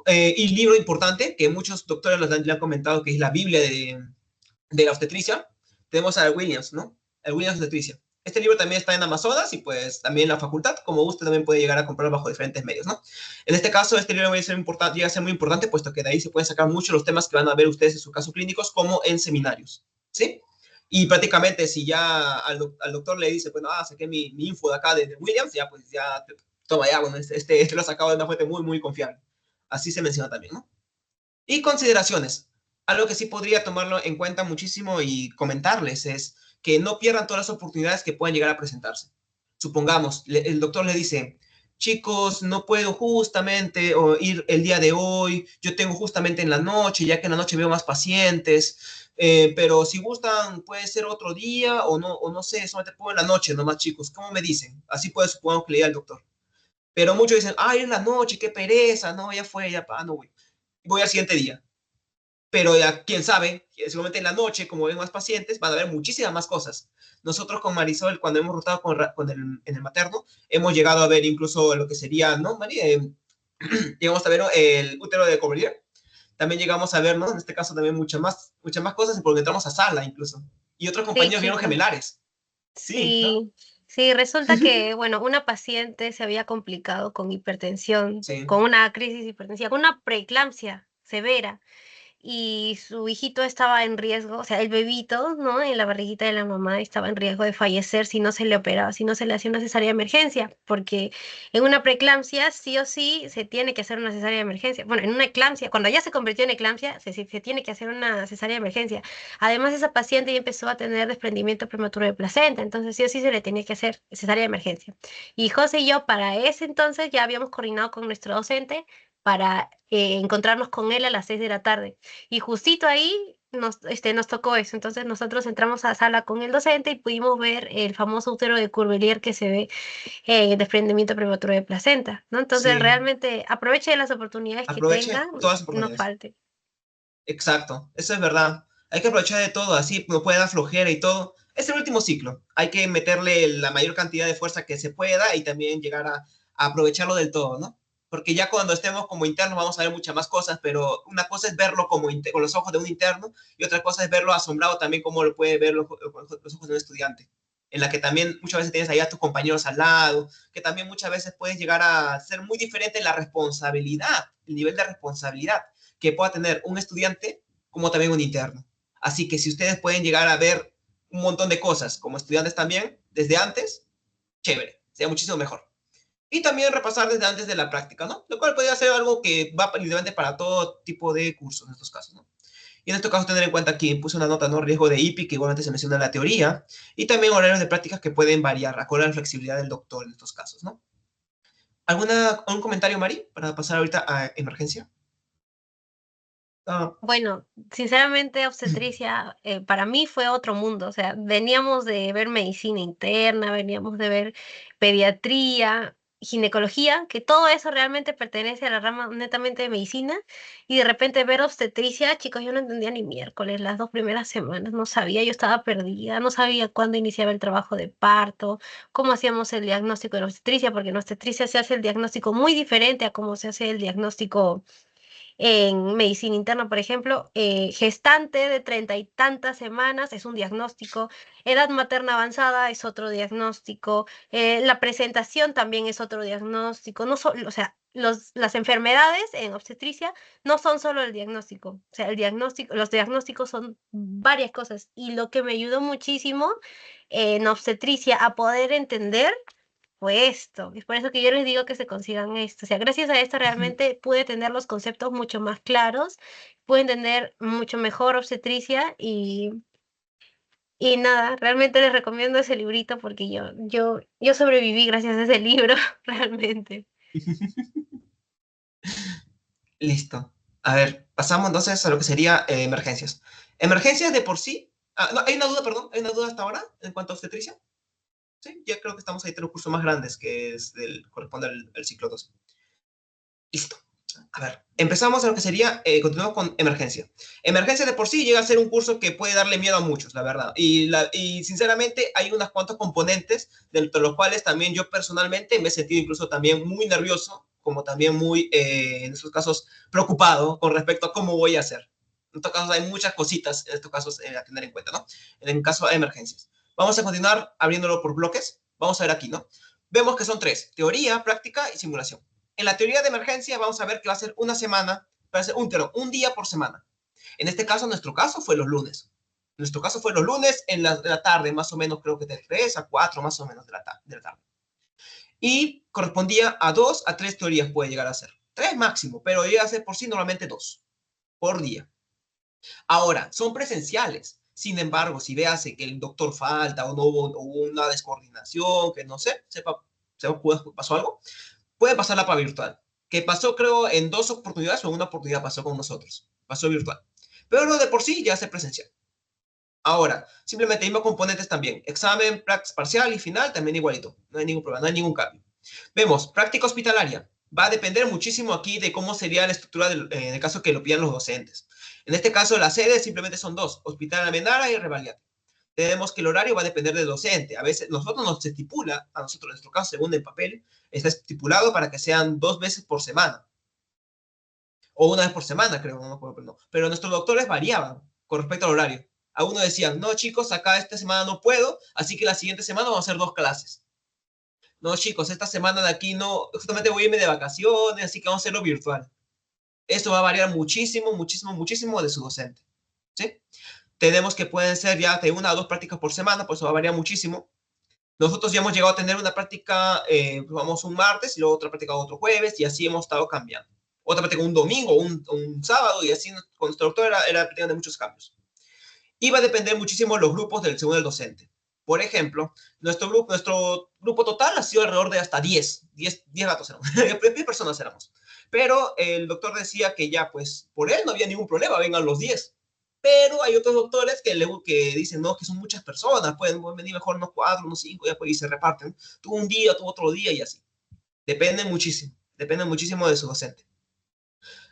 Speaker 2: Y libro importante, que muchos doctores le han comentado que es la Biblia de la obstetricia, tenemos a Williams, ¿no? El Williams Obstetricia. Este libro también está en Amazonas y pues también en la facultad, como usted también puede llegar a comprarlo bajo diferentes medios, ¿no? En este caso, este libro llega a ser muy importante, puesto que de ahí se pueden sacar muchos los temas que van a ver ustedes en sus casos clínicos, como en seminarios, ¿sí? Y prácticamente si ya al doctor le dice, bueno, saqué mi info de acá de Williams, ya pues ya, toma ya, bueno, este lo ha sacado de una fuente muy, muy confiable. Así se menciona también, ¿no? Y consideraciones. Algo que sí podría tomarlo en cuenta muchísimo y comentarles es que no pierdan todas las oportunidades que puedan llegar a presentarse. Supongamos, el doctor le dice, chicos, no puedo justamente ir el día de hoy, yo tengo justamente en la noche, ya que en la noche veo más pacientes, pero si gustan puede ser otro día o no sé, solamente puedo en la noche nomás, chicos, ¿cómo me dicen? Así puede suponer que le diga el doctor. Pero muchos dicen, ay, en la noche, qué pereza, no, ya fue, ya, no voy al siguiente día. Pero ya, quién sabe, seguramente en la noche, como ven más pacientes, van a haber muchísimas más cosas. Nosotros con Marisol, cuando hemos rotado en el materno, hemos llegado a ver incluso lo que sería, ¿no, María? Llegamos a ver el útero de Covelier. También llegamos a ver, ¿no? En este caso también muchas más cosas, porque entramos a sala incluso. Y otros
Speaker 1: Sí,
Speaker 2: compañeros vieron
Speaker 1: chicos.
Speaker 2: gemelares. Sí, ¿no?
Speaker 1: Sí, sí, resulta que, bueno, una paciente se había complicado con hipertensión,
Speaker 2: Sí.
Speaker 1: con una crisis hipertensiva, con una preeclampsia severa. Y su hijito estaba en riesgo, o sea, el bebito, ¿no? En la barriguita de la mamá estaba en riesgo de fallecer si no se le operaba, si no se le hacía una cesárea de emergencia, porque en una preeclampsia sí o sí se tiene que hacer una cesárea de emergencia. Bueno, en una eclampsia, cuando ya se convirtió en eclampsia, se tiene que hacer una cesárea de emergencia. Además, esa paciente ya empezó a tener desprendimiento prematuro de placenta, entonces sí o sí se le tenía que hacer cesárea de emergencia. Y José y yo para ese entonces ya habíamos coordinado con nuestro docente para encontrarnos con él a las 6 de la tarde. Y justito ahí nos tocó eso. Entonces nosotros entramos a la sala con el docente y pudimos ver el famoso útero de Curbelier que se ve en el desprendimiento prematuro de placenta, ¿no? Entonces
Speaker 2: Sí.
Speaker 1: realmente aproveche las oportunidades que tenga,
Speaker 2: Aproveche todas las
Speaker 1: no
Speaker 2: oportunidades.
Speaker 1: falte.
Speaker 2: Exacto, eso es verdad. Hay que aprovechar de todo, así no puede dar flojera y todo. Es el último ciclo. Hay que meterle la mayor cantidad de fuerza que se pueda y también llegar a aprovecharlo del todo, ¿no? Porque ya cuando estemos como internos vamos a ver muchas más cosas, pero una cosa es verlo con los ojos de un interno y otra cosa es verlo asombrado también como lo puede ver los ojos de un estudiante, en la que también muchas veces tienes ahí a tus compañeros al lado, que también muchas veces puedes llegar a ser muy diferente la responsabilidad, el nivel de responsabilidad que pueda tener un estudiante como también un interno. Así que si ustedes pueden llegar a ver un montón de cosas como estudiantes también desde antes, chévere, sería muchísimo mejor. Y también repasar desde antes de la práctica, ¿no? Lo cual podría ser algo que va literalmente para todo tipo de cursos en estos casos, ¿no? Y en este caso tener en cuenta que puse una nota, ¿no? Riesgo de IPI, que igualmente se menciona en la teoría, y también horarios de prácticas que pueden variar, acorde a la flexibilidad del doctor en estos casos, ¿no? ¿Algún comentario, Mari, para pasar ahorita a emergencia? Ah,
Speaker 1: Bueno, sinceramente, obstetricia para mí fue otro mundo. O sea, veníamos de ver medicina interna, veníamos de ver pediatría, ginecología, que todo eso realmente pertenece a la rama netamente de medicina. Y de repente ver obstetricia, chicos, yo no entendía ni miércoles, las 2 primeras semanas, no sabía, yo estaba perdida, no sabía cuándo iniciaba el trabajo de parto, cómo hacíamos el diagnóstico de obstetricia, porque en obstetricia se hace el diagnóstico muy diferente a cómo se hace el diagnóstico en medicina interna, por ejemplo, gestante de 30 y tantas semanas es un diagnóstico, edad materna avanzada es otro diagnóstico, la presentación también es otro diagnóstico, no solo, o sea, las enfermedades en obstetricia no son solo el diagnóstico, o sea, los diagnósticos son varias cosas y lo que me ayudó muchísimo en obstetricia a poder entender fue esto. Es por eso que yo les digo que se consigan esto. O sea, gracias a esto realmente pude tener los conceptos mucho más claros, pude entender mucho mejor obstetricia y nada, realmente les recomiendo ese librito porque yo sobreviví gracias a ese libro, realmente.
Speaker 2: Listo. A ver, pasamos entonces a lo que sería emergencias. Emergencias de por sí. Ah, no, hay una duda, perdón. Hay una duda hasta ahora en cuanto a obstetricia. Sí, ya creo que estamos ahí en los cursos más grandes que es corresponde al ciclo 2. Listo. A ver, empezamos en lo que sería, continuamos con emergencia. Emergencia de por sí llega a ser un curso que puede darle miedo a muchos, la verdad. Y sinceramente hay unas cuantas componentes, dentro de los cuales también yo personalmente me he sentido incluso también muy nervioso, como también muy, en estos casos, preocupado con respecto a cómo voy a hacer. En estos casos hay muchas cositas, en estos casos, a tener en cuenta, ¿no? En caso de emergencias. Vamos a continuar abriéndolo por bloques. Vamos a ver aquí, ¿no? Vemos que son tres: teoría, práctica y simulación. En la teoría de emergencia vamos a ver que va a ser una semana, va a ser un día por semana. En este caso, nuestro caso fue los lunes. Nuestro caso fue los lunes en la tarde, más o menos, creo que de 3 a 4, más o menos, de la tarde. Y correspondía a 2 a 3 teorías, puede llegar a ser. 3 máximo, pero llega a ser por sí normalmente 2 por día. Ahora, son presenciales. Sin embargo, si vease que el doctor falta o no hubo una descoordinación, que no sé, pasó algo, puede pasarla para virtual. Que pasó, creo, en 2 oportunidades o en una oportunidad pasó con nosotros. Pasó virtual. Pero de por sí ya hace presencial. Ahora, simplemente mismos componentes también. Examen, parcial y final también igualito. No hay ningún problema, no hay ningún cambio. Vemos, práctica hospitalaria. Va a depender muchísimo aquí de cómo sería la estructura en el caso que lo pidan los docentes. En este caso, las sedes simplemente son dos: Hospital Almenara y Revaliate. Tenemos que el horario va a depender del docente. A veces nosotros nos estipula, a nosotros en nuestro caso, según el papel, está estipulado para que sean 2 veces por semana. O una vez por semana, creo, no me acuerdo, no. Pero nuestros doctores variaban con respecto al horario. A uno decían, no chicos, acá esta semana no puedo, así que la siguiente semana vamos a hacer 2 clases. No chicos, esta semana de aquí no, justamente voy a irme de vacaciones, así que vamos a hacerlo virtual. Esto va a variar muchísimo, muchísimo, muchísimo de su docente. ¿Sí? Tenemos que pueden ser ya de 1 a 2 prácticas por semana, pues eso va a variar muchísimo. Nosotros ya hemos llegado a tener una práctica, vamos un martes y luego otra práctica otro jueves y así hemos estado cambiando. Otra práctica un domingo, un sábado y así con nuestro doctor era de muchos cambios. Y va a depender muchísimo de los grupos según el docente. Por ejemplo, nuestro grupo total ha sido alrededor de hasta 10 gatos éramos, 10 personas éramos. Pero el doctor decía que ya, pues, por él no había ningún problema, vengan los 10. Pero hay otros doctores que dicen, no, que son muchas personas, pueden venir mejor unos 4, unos 5, ya pues, y se reparten. Tú un día, tú otro día y así. Depende muchísimo de su docente.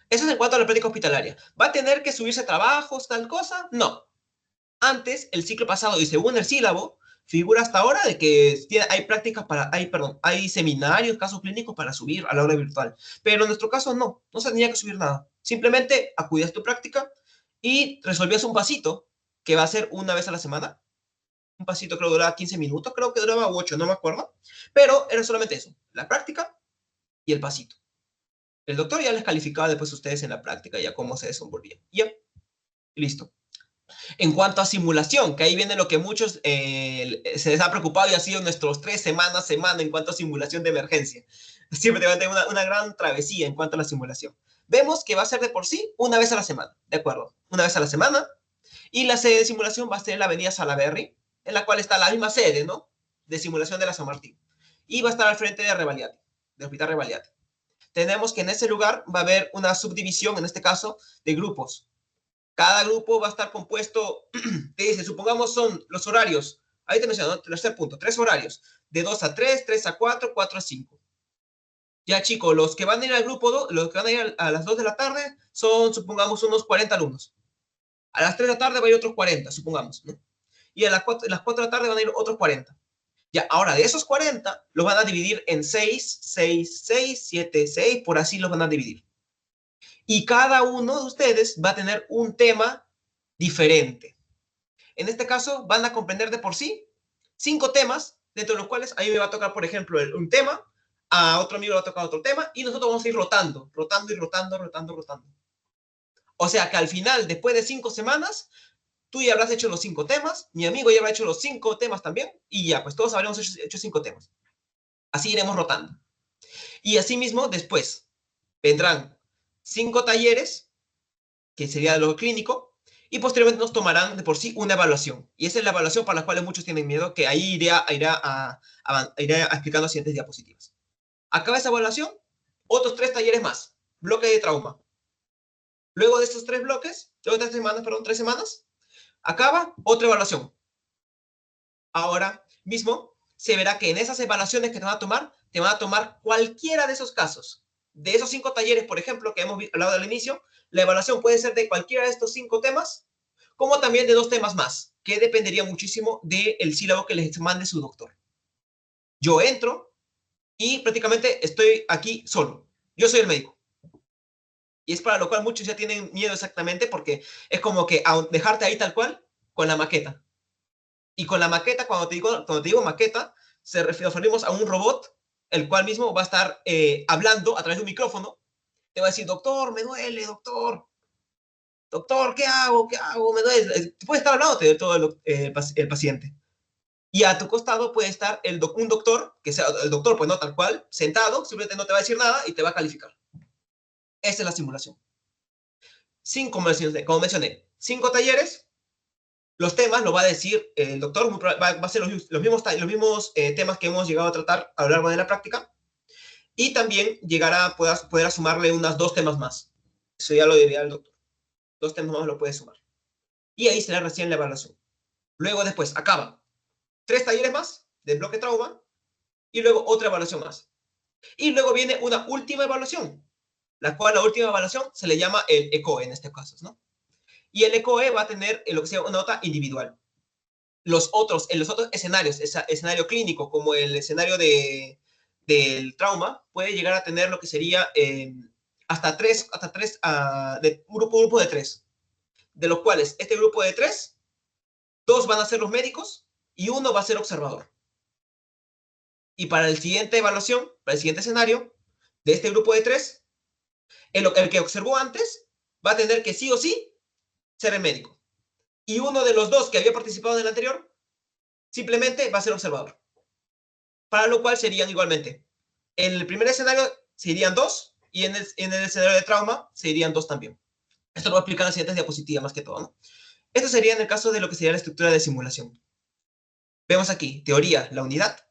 Speaker 2: Eso es en cuanto a la práctica hospitalaria. ¿Va a tener que subirse trabajos, tal cosa? No. Antes, el ciclo pasado, y según el sílabo, figura hasta ahora de que hay prácticas hay seminarios, casos clínicos para subir a la hora virtual. Pero en nuestro caso no se tenía que subir nada. Simplemente acudías a tu práctica y resolvías un pasito que va a ser una vez a la semana. Un pasito creo que duraba 15 minutos, creo que duraba 8, no me acuerdo. Pero era solamente eso, la práctica y el pasito. El doctor ya les calificaba después a ustedes en la práctica, ya cómo se desenvolvían. Y ya, listo. En cuanto a simulación, que ahí viene lo que muchos se les ha preocupado y ha sido nuestros 3 semanas en cuanto a simulación de emergencia. Siempre te va a tener una gran travesía en cuanto a la simulación. Vemos que va a ser de por sí una vez a la semana, ¿de acuerdo? Una vez a la semana. Y la sede de simulación va a ser en la avenida Salaberry, en la cual está la misma sede, ¿no? De simulación de la San Martín. Y va a estar al frente de Revaliate, del Hospital Revaliate. Tenemos que en ese lugar va a haber una subdivisión, en este caso, de grupos. Cada grupo va a estar compuesto, te dice, supongamos son los horarios, ahí te menciono, tercer punto, 3 horarios, de 2 a 3, 3 a 4, 4 a 5. Ya chicos, los que van a ir al grupo 2, los que van a ir a las 2 de la tarde, son, supongamos, unos 40 alumnos. A las 3 de la tarde va a ir otros 40, supongamos, ¿no? Y a las 4 de la tarde van a ir otros 40. Ya, ahora de esos 40, los van a dividir en 6, 6, 6, 7, 6, por así los van a dividir. Y cada uno de ustedes va a tener un tema diferente. En este caso, van a comprender de por sí 5 temas, dentro de los cuales a mí me va a tocar, por ejemplo, un tema, a otro amigo le va a tocar otro tema, y nosotros vamos a ir rotando, rotando y rotando, rotando, rotando. O sea que al final, después de 5 semanas, tú ya habrás hecho los 5 temas, mi amigo ya habrá hecho los 5 temas también, y ya, pues todos habremos hecho 5 temas. Así iremos rotando. Y asimismo, después vendrán 5 talleres, que sería lo clínico, y posteriormente nos tomarán de por sí una evaluación. Y esa es la evaluación para la cual muchos tienen miedo, que ahí iré explicando las siguientes diapositivas. Acaba esa evaluación, otros 3 talleres más, bloque de trauma. Luego de estos 3 bloques, luego de 3 semanas, acaba otra evaluación. Ahora mismo se verá que en esas evaluaciones que te van a tomar cualquiera de esos casos. De esos 5 talleres, por ejemplo, que hemos hablado al inicio, la evaluación puede ser de cualquiera de estos 5 temas, como también de 2 temas más, que dependería muchísimo del sílabo que les mande su doctor. Yo entro y prácticamente estoy aquí solo. Yo soy el médico. Y es para lo cual muchos ya tienen miedo exactamente, porque es como que dejarte ahí tal cual con la maqueta. Y con la maqueta, cuando te digo maqueta, nos referimos a un robot, el cual mismo va a estar hablando a través de un micrófono. Te va a decir, doctor, me duele, doctor. Doctor, ¿qué hago? ¿Qué hago? Me duele. Puede estar hablando de todo el paciente. Y a tu costado puede estar un doctor, que sea el doctor, pues no tal cual, sentado, simplemente no te va a decir nada y te va a calificar. Esa es la simulación. Como mencioné, 5 talleres. Los temas lo va a decir el doctor, va a ser los mismos temas que hemos llegado a tratar a lo largo de la práctica, y también poder sumarle unas 2 temas más. Eso ya lo diría el doctor. 2 temas más lo puede sumar. Y ahí será recién la evaluación. Luego después acaba 3 talleres más del bloque trauma, y luego otra evaluación más. Y luego viene una última evaluación, la última evaluación se le llama el ECOE en este caso, ¿no? Y el ECOE va a tener lo que sea una nota individual. En los otros escenarios, escenario clínico como el escenario del trauma, puede llegar a tener lo que sería hasta tres de un grupo de 3, de los cuales este grupo de 3, 2 van a ser los médicos y 1 va a ser observador. Y para la siguiente evaluación, para el siguiente escenario, de este grupo de 3, el que observó antes va a tener que sí o sí ser el médico. Y uno de los 2 que había participado en el anterior simplemente va a ser observador. Para lo cual serían igualmente. En el primer escenario se irían 2 y en el escenario de trauma se irían 2 también. Esto lo voy a explicar en las siguientes diapositivas más que todo, ¿no? Esto sería en el caso de lo que sería la estructura de simulación. Vemos aquí teoría, la unidad,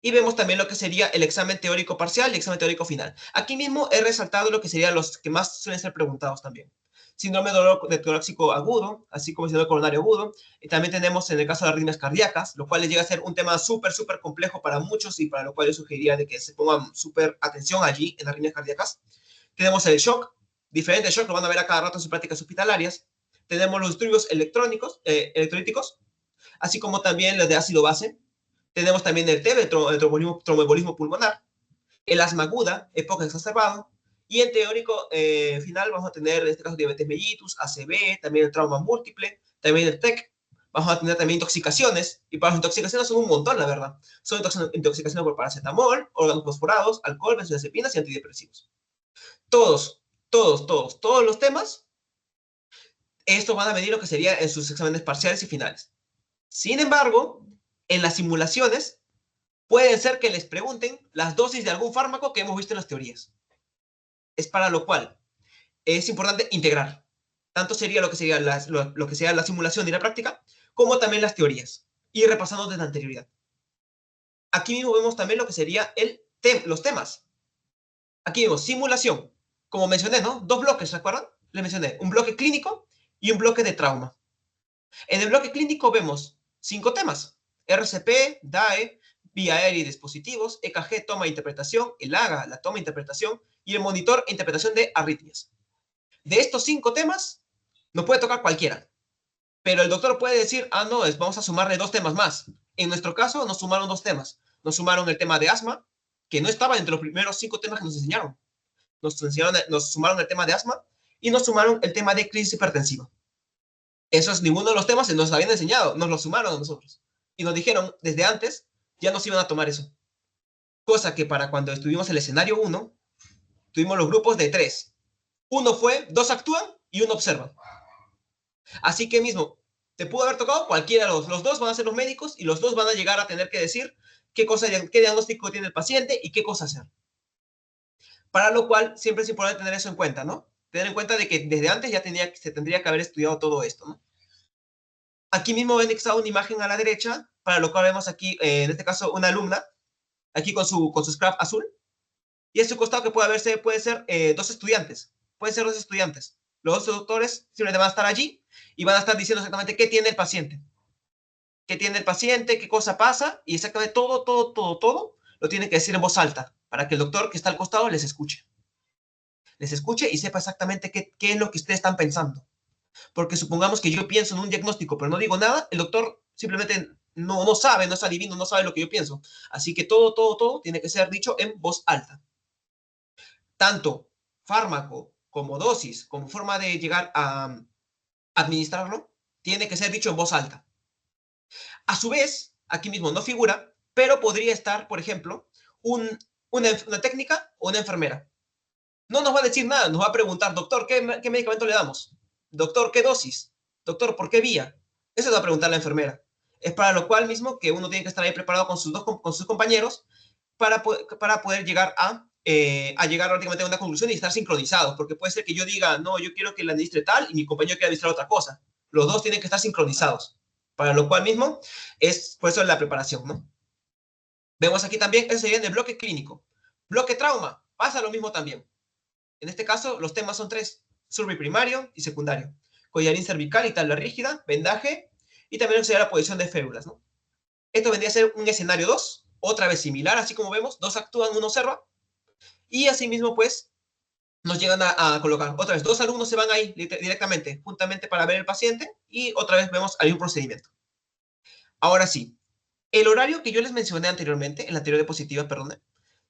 Speaker 2: y vemos también lo que sería el examen teórico parcial y el examen teórico final. Aquí mismo he resaltado lo que serían los que más suelen ser preguntados también. Síndrome de torácico agudo, así como síndrome coronario agudo. Y también tenemos en el caso de arritmias cardíacas, lo cual llega a ser un tema súper complejo para muchos, y para lo cual yo sugeriría de que se pongan súper atención allí en arritmias cardíacas. Tenemos el shock, diferentes shocks, lo van a ver a cada rato en sus prácticas hospitalarias. Tenemos los disturbios electrolíticos, así como también los de ácido base. Tenemos también el TB, el tromboembolismo pulmonar, el asma aguda, época exacerbado, y en teórico final vamos a tener en este caso diabetes mellitus, ACV, también el trauma múltiple, también el TEC. Vamos a tener también intoxicaciones, y para las intoxicaciones son un montón, la verdad. Son intoxicaciones por paracetamol, órganos fosforados, alcohol, benzodiazepinas y antidepresivos. Todos los temas, estos van a venir lo que sería en sus exámenes parciales y finales. Sin embargo, en las simulaciones, pueden ser que les pregunten las dosis de algún fármaco que hemos visto en las teorías. Es para lo cual es importante integrar. Tanto sería lo que sería la simulación y la práctica, como también las teorías. Y repasando desde la anterioridad. Aquí mismo vemos también lo que sería los temas. Aquí vemos simulación. Como mencioné, ¿no? 2 bloques, ¿se acuerdan? Les mencioné un bloque clínico y un bloque de trauma. En el bloque clínico vemos 5 temas. RCP, DAE, vía aérea y dispositivos, EKG, toma e interpretación, el AGA, la toma e interpretación, y el monitor e interpretación de arritmias. De estos 5 temas, nos puede tocar cualquiera. Pero el doctor puede decir, no, vamos a sumarle 2 temas más. En nuestro caso, nos sumaron 2 temas. Nos sumaron el tema de asma, que no estaba entre los primeros 5 temas que nos enseñaron. nos sumaron el tema de asma y nos sumaron el tema de crisis hipertensiva. Esos, ninguno de los temas se nos habían enseñado, nos lo sumaron a nosotros. Y nos dijeron, desde antes, ya nos iban a tomar eso. Cosa que para cuando estuvimos en el escenario 1, tuvimos los grupos de 3. Uno fue, 2 actúan y 1 observa. Así que mismo, te pudo haber tocado cualquiera de los 2 van a ser los médicos y los 2 van a llegar a tener que decir qué diagnóstico tiene el paciente y qué cosa hacer. Para lo cual, siempre es importante tener eso en cuenta, ¿no? Tener en cuenta de que desde antes ya se tendría que haber estudiado todo esto, ¿no? Aquí mismo ven que está una imagen a la derecha, para lo cual vemos aquí, en este caso, una alumna, aquí con su scrap azul, y a su costado que puede ser 2 estudiantes, pueden ser 2 estudiantes. Los 2 doctores simplemente van a estar allí y van a estar diciendo exactamente qué tiene el paciente, qué cosa pasa, y exactamente todo lo tienen que decir en voz alta, para que el doctor que está al costado les escuche y sepa exactamente qué es lo que ustedes están pensando. Porque supongamos que yo pienso en un diagnóstico, pero no digo nada, el doctor simplemente no sabe, no es adivino, no sabe lo que yo pienso. Así que todo tiene que ser dicho en voz alta. Tanto fármaco como dosis, como forma de llegar a administrarlo, tiene que ser dicho en voz alta. A su vez, aquí mismo no figura, pero podría estar, por ejemplo, una técnica o una enfermera. No nos va a decir nada, nos va a preguntar, doctor, ¿qué medicamento le damos? Doctor, ¿qué dosis? Doctor, ¿por qué vía? Eso va a preguntar la enfermera. Es para lo cual mismo que uno tiene que estar ahí preparado con sus compañeros para poder llegar a llegar prácticamente a una conclusión y estar sincronizados, porque puede ser que yo diga, no, yo quiero que le administre tal y mi compañero quiera administrar otra cosa. Los dos tienen que estar sincronizados, para lo cual mismo es por eso la preparación, ¿no? Vemos aquí también, eso sería en el bloque clínico. Bloque trauma, pasa lo mismo también. En este caso, los temas son 3, survey primario y secundario. Collarín cervical y tabla rígida, vendaje, y también sería la posición de férulas, ¿no? Esto vendría a ser un escenario 2, otra vez similar, así como vemos, 2 actúan, 1 observa, y asimismo, pues, nos llegan a colocar. Otra vez, 2 alumnos se van ahí directamente, juntamente para ver el paciente, y otra vez vemos ahí un procedimiento. Ahora sí, el horario que yo les mencioné anteriormente, en la anterior diapositiva, perdón,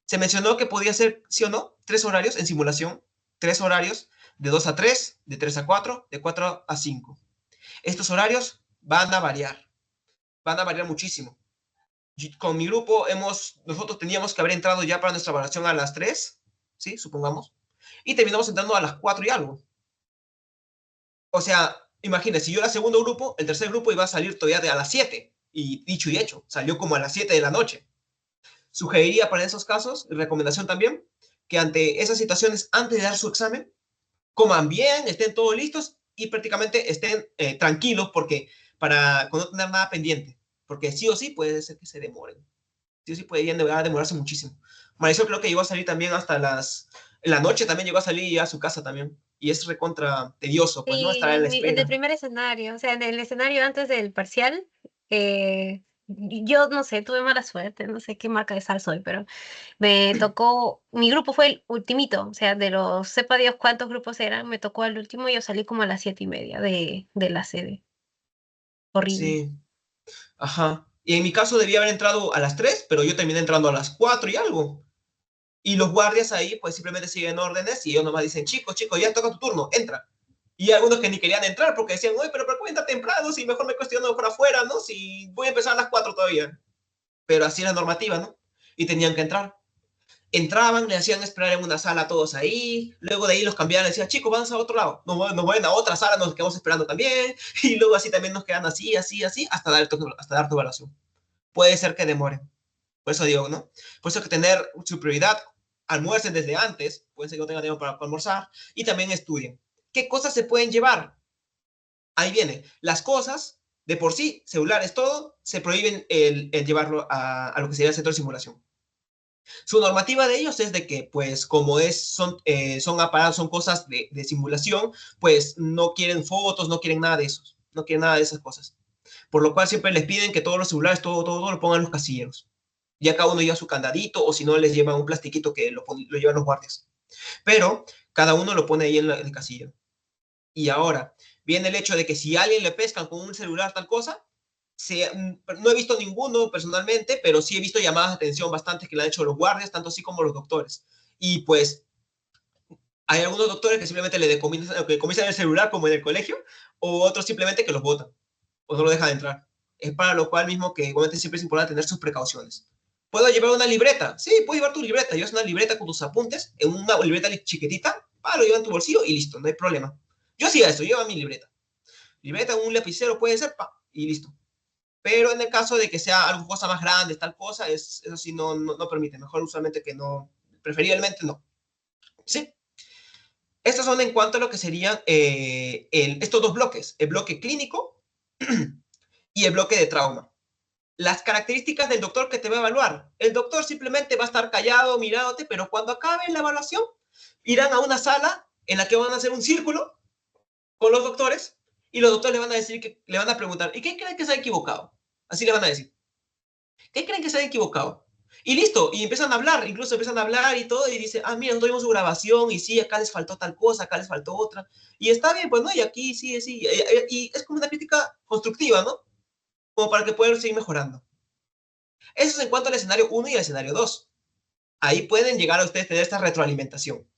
Speaker 2: se mencionó que podía ser, sí o no, 3 horarios en simulación, 3 horarios de 2 a 3, de 3 a 4, de 4 a 5. Estos horarios van a variar muchísimo. Con mi grupo nosotros teníamos que haber entrado ya para nuestra evaluación a las 3, ¿sí? Supongamos, y terminamos entrando a las 4 y algo. O sea, imagínense, si yo era segundo grupo, el tercer grupo iba a salir todavía a las 7, y dicho y hecho, salió como a las 7 de la noche. Sugeriría para esos casos, recomendación también, que ante esas situaciones, antes de dar su examen, coman bien, estén todos listos y prácticamente estén tranquilos porque para no tener nada pendiente, porque sí o sí puede ser que se demoren, sí o sí podrían demorarse muchísimo. Marisol creo que llegó a salir también en la noche también llegó a salir ya a su casa también, y es recontra tedioso, pues, ¿no? Estar
Speaker 1: Sí,
Speaker 2: en la
Speaker 1: en el
Speaker 2: espera.
Speaker 1: primer escenario, o sea, en el escenario antes del parcial, yo no sé, tuve mala suerte, no sé qué marca de sal soy, pero me tocó, mi grupo fue el ultimito, o sea, de los, sepa Dios cuántos grupos eran, me tocó al último y yo salí como a las 7:30 de la sede. Horrible.
Speaker 2: Sí, ajá. Y en mi caso debía haber entrado a las 3, pero yo terminé entrando a las 4 y algo. Y los guardias ahí pues simplemente siguen órdenes y ellos nomás dicen, chicos, ya toca tu turno, entra. Y algunos que ni querían entrar porque decían, oye, pero ¿por qué entra temprano? Si mejor me cuestiono por afuera, ¿no? Si voy a empezar a las 4 todavía. Pero así era la normativa, ¿no? Y tenían que entrar. Entraban, le hacían esperar en una sala a todos ahí, luego de ahí los cambiaban, le decían, chicos, vamos a otro lado, nos vayan a otra sala, nos quedamos esperando también, y luego así también nos quedan así, hasta dar tu evaluación. Puede ser que demore. Por eso digo, ¿no? Por eso hay que tener su prioridad, almuercen desde antes, pueden ser que no tengan tiempo para almorzar, y también estudien. ¿Qué cosas se pueden llevar? Ahí viene. Las cosas, de por sí, celulares, todo, se prohíben el llevarlo a lo que sería el centro de simulación. Su normativa de ellos es de que, pues, como son aparatos, son cosas de simulación, pues no quieren fotos, no quieren nada de eso, no quieren nada de esas cosas. Por lo cual siempre les piden que todos los celulares, todo lo pongan en los casilleros. Ya cada uno lleva su candadito o si no les lleva un plastiquito que lo llevan los guardias. Pero cada uno lo pone ahí en el casillero. Y ahora viene el hecho de que si a alguien le pescan con un celular tal cosa, no he visto ninguno personalmente, pero sí he visto llamadas de atención bastante que le han hecho los guardias, tanto así como los doctores. Y pues Hay algunos doctores que simplemente le decomisan el celular como en el colegio, o otros simplemente que los botan o no lo dejan entrar. Es para lo cual mismo que igualmente siempre es importante tener sus precauciones. ¿Puedo llevar una libreta? Sí, puedes llevar tu libreta. Llevas una libreta con tus apuntes, en una libreta chiquitita, lo llevas en tu bolsillo y listo, no hay problema. Yo hacía eso, lleva mi libreta. Libreta, un lapicero puede ser, y listo. Pero en el caso de que sea algo cosa más grande, tal cosa, eso sí no permite. Mejor usualmente que no, preferiblemente no. Sí. Estos son en cuanto a lo que serían estos dos bloques, el bloque clínico y el bloque de trauma. Las características del doctor que te va a evaluar. El doctor simplemente va a estar callado mirándote, pero cuando acabe la evaluación, irán a una sala en la que van a hacer un círculo con los doctores y los doctores le van a decir que le van a preguntar, ¿y qué creen que se ha equivocado? Así le van a decir. ¿Qué creen que se ha equivocado? Y listo, y empiezan a hablar, incluso empiezan a hablar y todo, y dicen, mira, nosotros vimos su grabación, y sí, acá les faltó tal cosa, acá les faltó otra, y está bien, pues, ¿no? Y aquí sí, y es como una crítica constructiva, ¿no? Como para que puedan seguir mejorando. Eso es en cuanto al escenario 1 y al escenario 2. Ahí pueden llegar a ustedes a tener esta retroalimentación.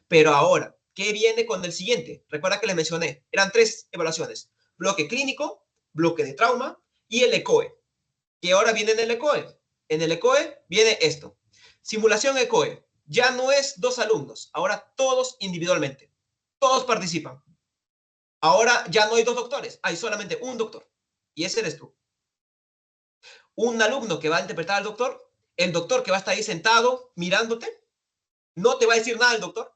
Speaker 2: Pero ahora, ¿qué viene con el siguiente? Recuerda que les mencioné, eran 3 evaluaciones. Bloque clínico, bloque de trauma y el ECOE. Que ahora viene en el ECOE. En el ECOE viene esto. Simulación ECOE. Ya no es 2 alumnos, ahora todos individualmente. Todos participan. Ahora ya no hay 2 doctores, hay solamente un doctor. Y ese eres tú. Un alumno que va a interpretar al doctor, el doctor que va a estar ahí sentado mirándote, no te va a decir nada el doctor,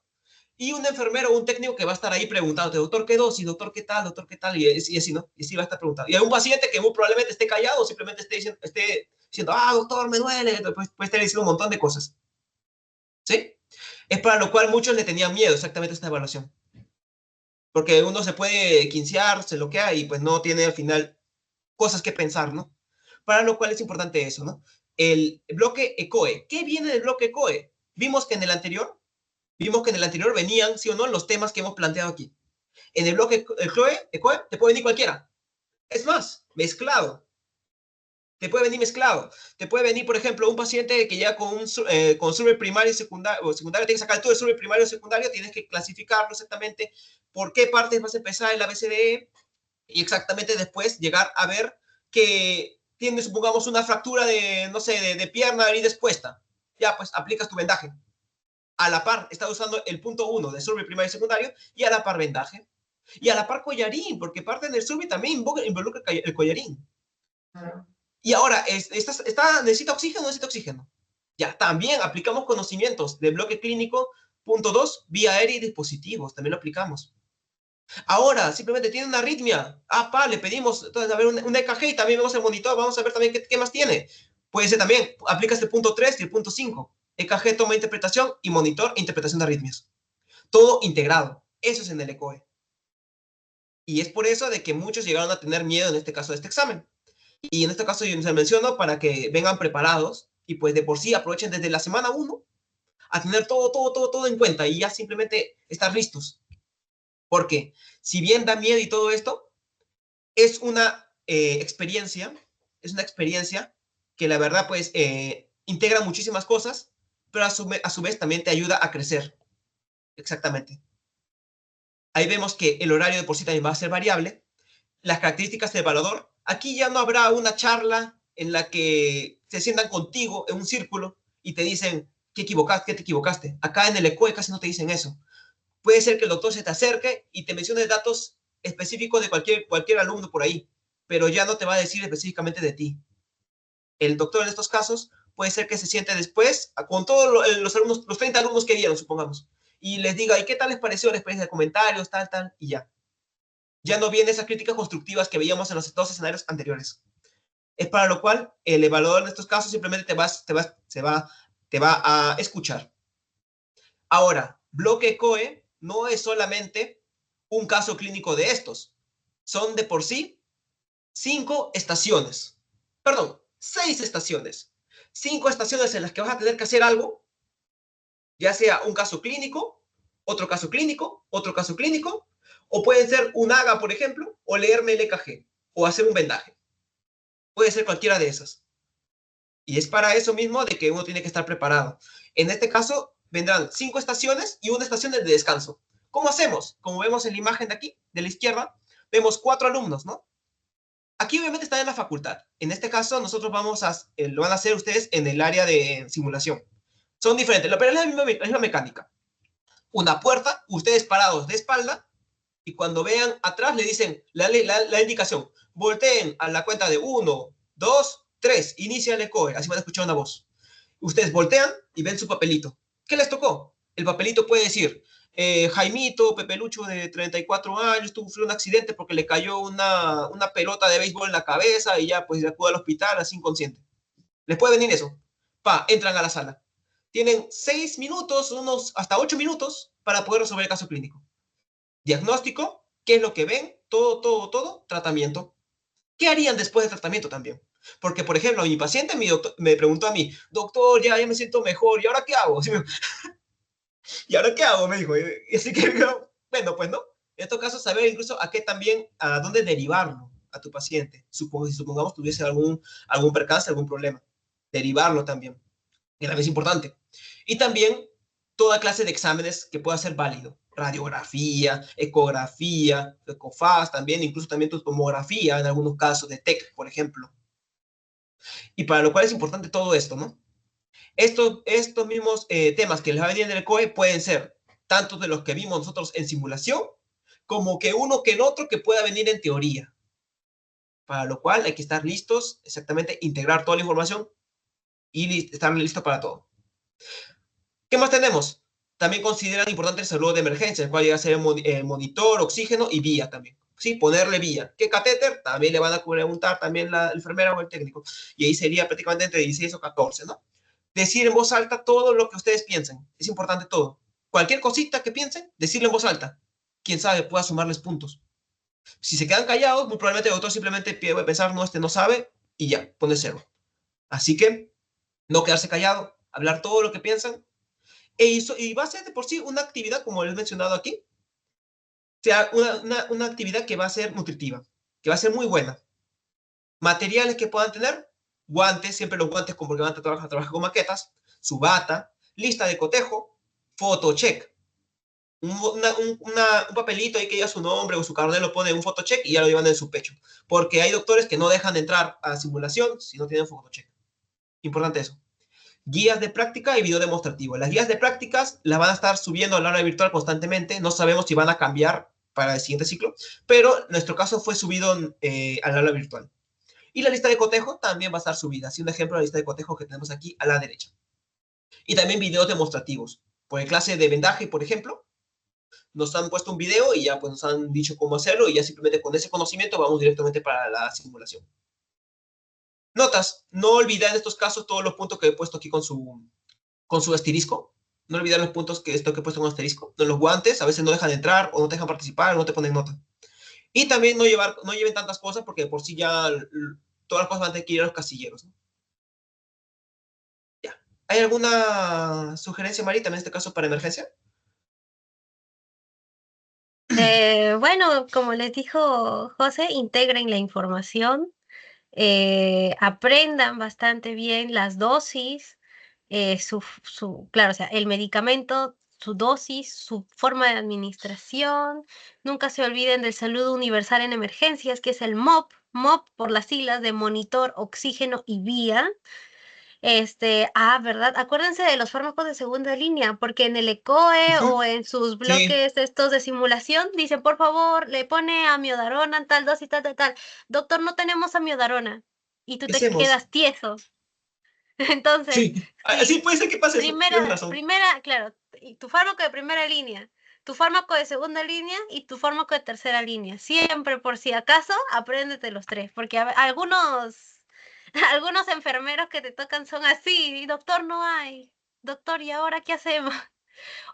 Speaker 2: y un enfermero o un técnico que va a estar ahí preguntándote, doctor, ¿qué dosis? Doctor, ¿qué tal? Doctor, ¿qué tal? Y así, ¿no? Y así va a estar preguntando. Y hay un paciente que muy probablemente esté callado o simplemente esté diciendo, doctor, me duele. Puede estar diciendo un montón de cosas. ¿Sí? Es para lo cual muchos le tenían miedo exactamente a esta evaluación. Porque uno se puede quincear, se bloquea y pues no tiene al final cosas que pensar, ¿no? Para lo cual es importante eso, ¿no? El bloque ECOE. ¿Qué viene del bloque ECOE? Vimos que en el anterior venían, sí o no, los temas que hemos planteado aquí. En el bloque ECOE te puede venir cualquiera. Es más, mezclado. Te puede venir mezclado. Te puede venir, por ejemplo, un paciente que ya con survey primario y secundario, o secundario, tienes que sacar todo el survey primario y secundario, tienes que clasificarlo exactamente por qué partes vas a empezar el ABCDE y exactamente después llegar a ver que tienes, supongamos, una fractura de, no sé, de pierna herida expuesta. Ya, pues aplicas tu vendaje. A la par, estás usando el punto 1 de survey primario y secundario y a la par vendaje. Y a la par collarín, porque parte del survey también involucra el collarín. Y ahora, ¿necesita oxígeno o necesita oxígeno? Ya, también aplicamos conocimientos del bloque clínico, punto 2, vía aérea y dispositivos, también lo aplicamos. Ahora, simplemente tiene una arritmia. Le pedimos, entonces, a ver, un EKG y también vemos el monitor, vamos a ver también qué más tiene. Puede ser también, aplicas el punto 3 y el punto 5. EKG, toma de interpretación y monitor, interpretación de arritmias. Todo integrado. Eso es en el ECOE. Y es por eso de que muchos llegaron a tener miedo en este caso de este examen. Y en este caso yo se menciono para que vengan preparados y pues de por sí aprovechen desde la semana 1 a tener todo en cuenta y ya simplemente estar listos. Porque si bien da miedo y todo esto, es una experiencia que la verdad pues integra muchísimas cosas, pero a su vez también te ayuda a crecer. Exactamente. Ahí vemos que el horario de por sí también va a ser variable. Las características del evaluador. Aquí ya no habrá una charla en la que se sientan contigo en un círculo y te dicen qué te equivocaste. Acá en el ECOE casi no te dicen eso. Puede ser que el doctor se te acerque y te mencione datos específicos de cualquier alumno por ahí, pero ya no te va a decir específicamente de ti. El doctor en estos casos puede ser que se siente después con todos los alumnos, los 30 alumnos que dieron, supongamos, y les diga, ¿y qué tal les pareció la experiencia de comentarios, tal, y ya? Ya no vienen esas críticas constructivas que veíamos en los 2 escenarios anteriores. Es para lo cual el evaluador en estos casos simplemente te va a escuchar. Ahora, bloque COE no es solamente un caso clínico de estos. Son de por sí 5 estaciones. Perdón, 6 estaciones. 5 estaciones en las que vas a tener que hacer algo, ya sea un caso clínico, otro caso clínico, otro caso clínico, o pueden ser un AGA, por ejemplo, o leerme el EKG, o hacer un vendaje. Puede ser cualquiera de esas. Y es para eso mismo de que uno tiene que estar preparado. En este caso, vendrán 5 estaciones y una estación de descanso. ¿Cómo hacemos? Como vemos en la imagen de aquí, de la izquierda, vemos 4 alumnos, ¿no? Aquí obviamente están en la facultad. En este caso, nosotros lo van a hacer ustedes en el área de simulación. Son diferentes, pero es la misma mecánica. Una puerta, ustedes parados de espalda, y cuando vean atrás le dicen la indicación. Volteen a la cuenta de 1, 2, 3, inicia el ECOE, así van a escuchar una voz. Ustedes voltean y ven su papelito. ¿Qué les tocó? El papelito puede decir, Jaimito, Pepelucho de 34 años, sufrió un accidente porque le cayó una pelota de béisbol en la cabeza y ya pues acude al hospital así inconsciente. Les puede venir eso. Entran a la sala. Tienen 6 minutos, unos hasta 8 minutos para poder resolver el caso clínico. Diagnóstico, qué es lo que ven, todo, tratamiento. ¿Qué harían después del tratamiento también? Porque, por ejemplo, mi paciente me preguntó a mí, doctor, ya me siento mejor, ¿y ahora qué hago? ¿Y ahora qué hago? Me dijo. Y así que, bueno, pues no. En estos casos, saber incluso a dónde derivarlo a tu paciente. Si supongamos tuviese algún percance, algún problema. Derivarlo también. Que también es importante. Y también toda clase de exámenes que pueda ser válido. Radiografía, ecografía, ecofaz también, incluso también tu tomografía en algunos casos de TEC, por ejemplo. Y para lo cual es importante todo esto, ¿no? Estos mismos temas que les va a venir en el COE pueden ser tanto de los que vimos nosotros en simulación, como que uno que el otro que pueda venir en teoría. Para lo cual hay que estar listos, exactamente, integrar toda la información y estar listos para todo. ¿Qué más tenemos? También consideran importante el saludo de emergencia, el cual llega a ser monitor, oxígeno y vía también. Sí, ponerle vía. ¿Qué catéter? También le van a preguntar también la enfermera o el técnico. Y ahí sería prácticamente entre 16 o 14, ¿no? Decir en voz alta todo lo que ustedes piensen. Es importante todo. Cualquier cosita que piensen, decirlo en voz alta. Quién sabe, pueda sumarles puntos. Si se quedan callados, muy probablemente el doctor simplemente puede pensar, no, este no sabe, y ya, pone cero. Así que, no quedarse callado, hablar todo lo que piensan, y va a ser de por sí una actividad, como les he mencionado aquí, o sea, una actividad que va a ser nutritiva, que va a ser muy buena. Materiales que puedan tener, guantes, siempre los guantes porque van a trabajar con maquetas, su bata, lista de cotejo, photocheck. Un papelito ahí que diga su nombre o su carnet lo pone un photocheck y ya lo llevan en su pecho. Porque hay doctores que no dejan de entrar a simulación si no tienen photocheck. Importante eso. Guías de práctica y video demostrativo. Las guías de prácticas las van a estar subiendo al aula virtual constantemente. No sabemos si van a cambiar para el siguiente ciclo, pero en nuestro caso fue subido al aula virtual. Y la lista de cotejo también va a estar subida. Así un ejemplo de la lista de cotejo que tenemos aquí a la derecha. Y también videos demostrativos. Por el clase de vendaje, por ejemplo, nos han puesto un video y ya pues nos han dicho cómo hacerlo y ya simplemente con ese conocimiento vamos directamente para la simulación. Notas, no olvidar en estos casos todos los puntos que he puesto aquí con su asterisco. No olvidar los puntos que he puesto con asterisco. Los guantes a veces no dejan entrar o no te dejan participar o no te ponen nota. Y también no lleven tantas cosas porque por sí ya todas las cosas van a tener que ir a los casilleros, ¿no? Ya. ¿Hay alguna sugerencia, Marita, en este caso para emergencia?
Speaker 1: Bueno, como les dijo José, integren la información, aprendan bastante bien las dosis, claro, o sea, el medicamento, su dosis, su forma de administración. Nunca se olviden del saludo universal en emergencias, que es el MOP por las siglas de monitor, oxígeno y vía. ¿Verdad? Acuérdense de los fármacos de segunda línea, porque en el ECOE o en sus
Speaker 2: Sí,
Speaker 1: bloques estos de simulación dicen, por favor, le pone amiodarona en tal dosis, tal, tal, tal. Doctor, no tenemos amiodarona. Y tú
Speaker 2: ¿qué
Speaker 1: te
Speaker 2: hacemos?
Speaker 1: quedas tieso. Entonces,
Speaker 2: Sí,
Speaker 1: sí,
Speaker 2: sí puede ser que pase eso, tienes razón.
Speaker 1: claro, y tu fármaco de primera línea, tu fármaco de segunda línea y tu fármaco de tercera línea. Siempre, por si acaso, apréndete los tres, porque algunos enfermeros que te tocan son así, y doctor, no hay. Doctor, ¿y ahora qué hacemos?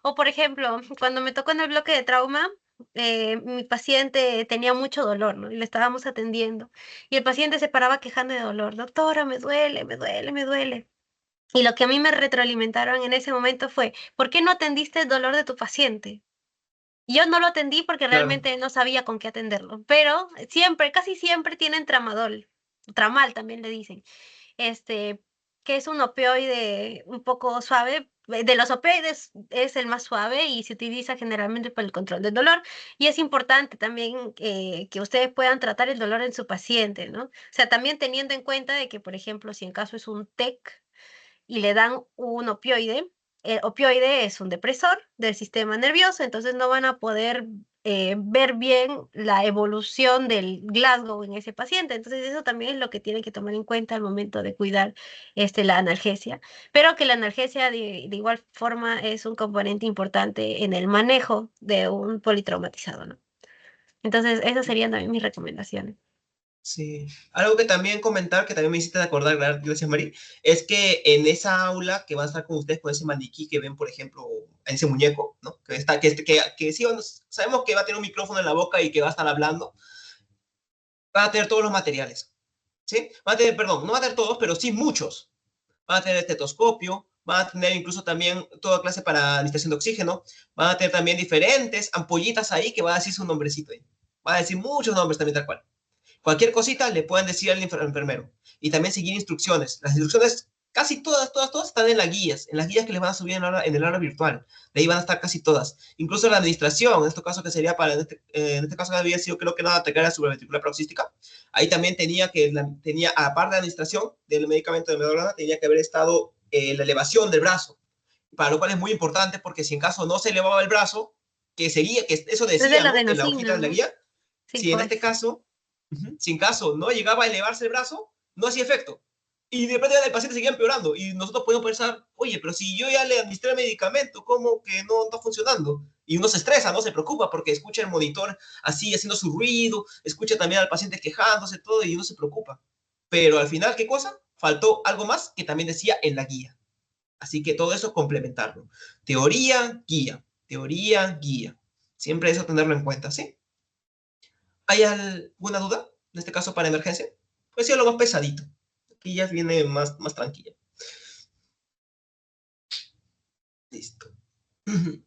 Speaker 1: O por ejemplo, cuando me tocó en el bloque de trauma, mi paciente tenía mucho dolor, ¿no? Y le estábamos atendiendo. Y el paciente se paraba quejando de dolor. Doctora, me duele, me duele, me duele. Y lo que a mí me retroalimentaron en ese momento fue, ¿por qué no atendiste el dolor de tu paciente? Y yo no lo atendí porque
Speaker 2: Claro,
Speaker 1: realmente no sabía con qué atenderlo. Pero siempre, casi siempre tienen tramadol. Tramal también le dicen, este, que es un opioide un poco suave, de los opioides es el más suave y se utiliza generalmente para el control del dolor. Y es importante también que ustedes puedan tratar el dolor en su paciente, ¿no? O sea, también teniendo en cuenta de que, por ejemplo, si en caso es un TEC y le dan un opioide, el opioide es un depresor del sistema nervioso, entonces no van a poder ver bien la evolución del Glasgow en ese paciente. Entonces eso también es lo que tienen que tomar en cuenta al momento de cuidar la analgesia. Pero que la analgesia de igual forma es un componente importante en el manejo de un politraumatizado, ¿no? Entonces esas serían también mis recomendaciones.
Speaker 2: Sí. Algo que también comentar, que también me hiciste acordar, gracias Mari, es que en esa aula que va a estar con ustedes, con ese maniquí que ven, por ejemplo, en ese muñeco, ¿no? Que, está, que sí, sabemos que va a tener un micrófono en la boca y que va a estar hablando, va a tener todos los materiales, ¿sí? Va a tener, perdón, no va a tener todos, pero sí muchos. Va a tener estetoscopio, va a tener incluso también toda clase para administración de oxígeno, va a tener también diferentes ampollitas ahí que va a decir su nombrecito ahí. Va a decir muchos nombres también tal cual. Cualquier cosita le pueden decir al enfermero. Y también seguir instrucciones. Las instrucciones, casi todas están en las guías que les van a subir en el aula virtual. De ahí van a estar casi todas. Incluso la administración, en este caso que sería para, en este caso había sido creo que nada, atacar a supraventricular paroxística. Ahí también tenía, aparte de administración del medicamento de Medorana, tenía que haber estado la elevación del brazo. Para lo cual es muy importante porque si en caso no se elevaba el brazo, que seguía, que eso
Speaker 1: Es el
Speaker 2: decía, ¿no? En la hojita
Speaker 1: adenosina,
Speaker 2: de la
Speaker 1: ¿no?
Speaker 2: guía,
Speaker 1: Sí,
Speaker 2: si en este
Speaker 1: pues.
Speaker 2: caso si en caso no llegaba a elevarse el brazo, no hacía efecto. Y de repente el paciente seguía empeorando. Y nosotros podemos pensar, oye, pero si yo ya le administré el medicamento, ¿cómo que no está funcionando? Y uno se estresa, no se preocupa porque escucha el monitor así haciendo su ruido, escucha también al paciente quejándose, todo, y uno se preocupa. Pero al final, ¿qué cosa? Faltó algo más que también decía en la guía. Así que todo eso complementarlo. Teoría, guía. Teoría, guía. Siempre eso tenerlo en cuenta, ¿sí? ¿Hay alguna duda? En este caso para emergencia. Pues sí, lo más pesadito. Aquí ya viene más tranquila. Listo. Bien,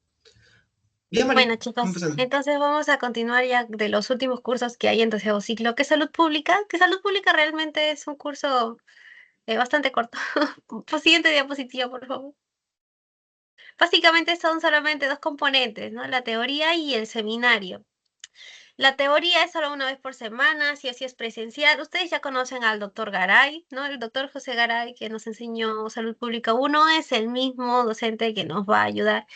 Speaker 1: Bueno,
Speaker 2: Mari.
Speaker 1: chicos,
Speaker 2: Empezando.
Speaker 1: entonces vamos a continuar ya de los últimos cursos que hay en 12º ciclo, que es salud pública, que salud pública realmente es un curso bastante corto. Pues, siguiente diapositiva, por favor. Básicamente son solamente dos componentes, ¿no? La teoría y el seminario. La teoría es solo una vez por semana, si así es presencial. Ustedes ya conocen al doctor Garay, ¿no? El doctor José Garay, que nos enseñó Salud Pública 1, es el mismo docente que nos va a ayudar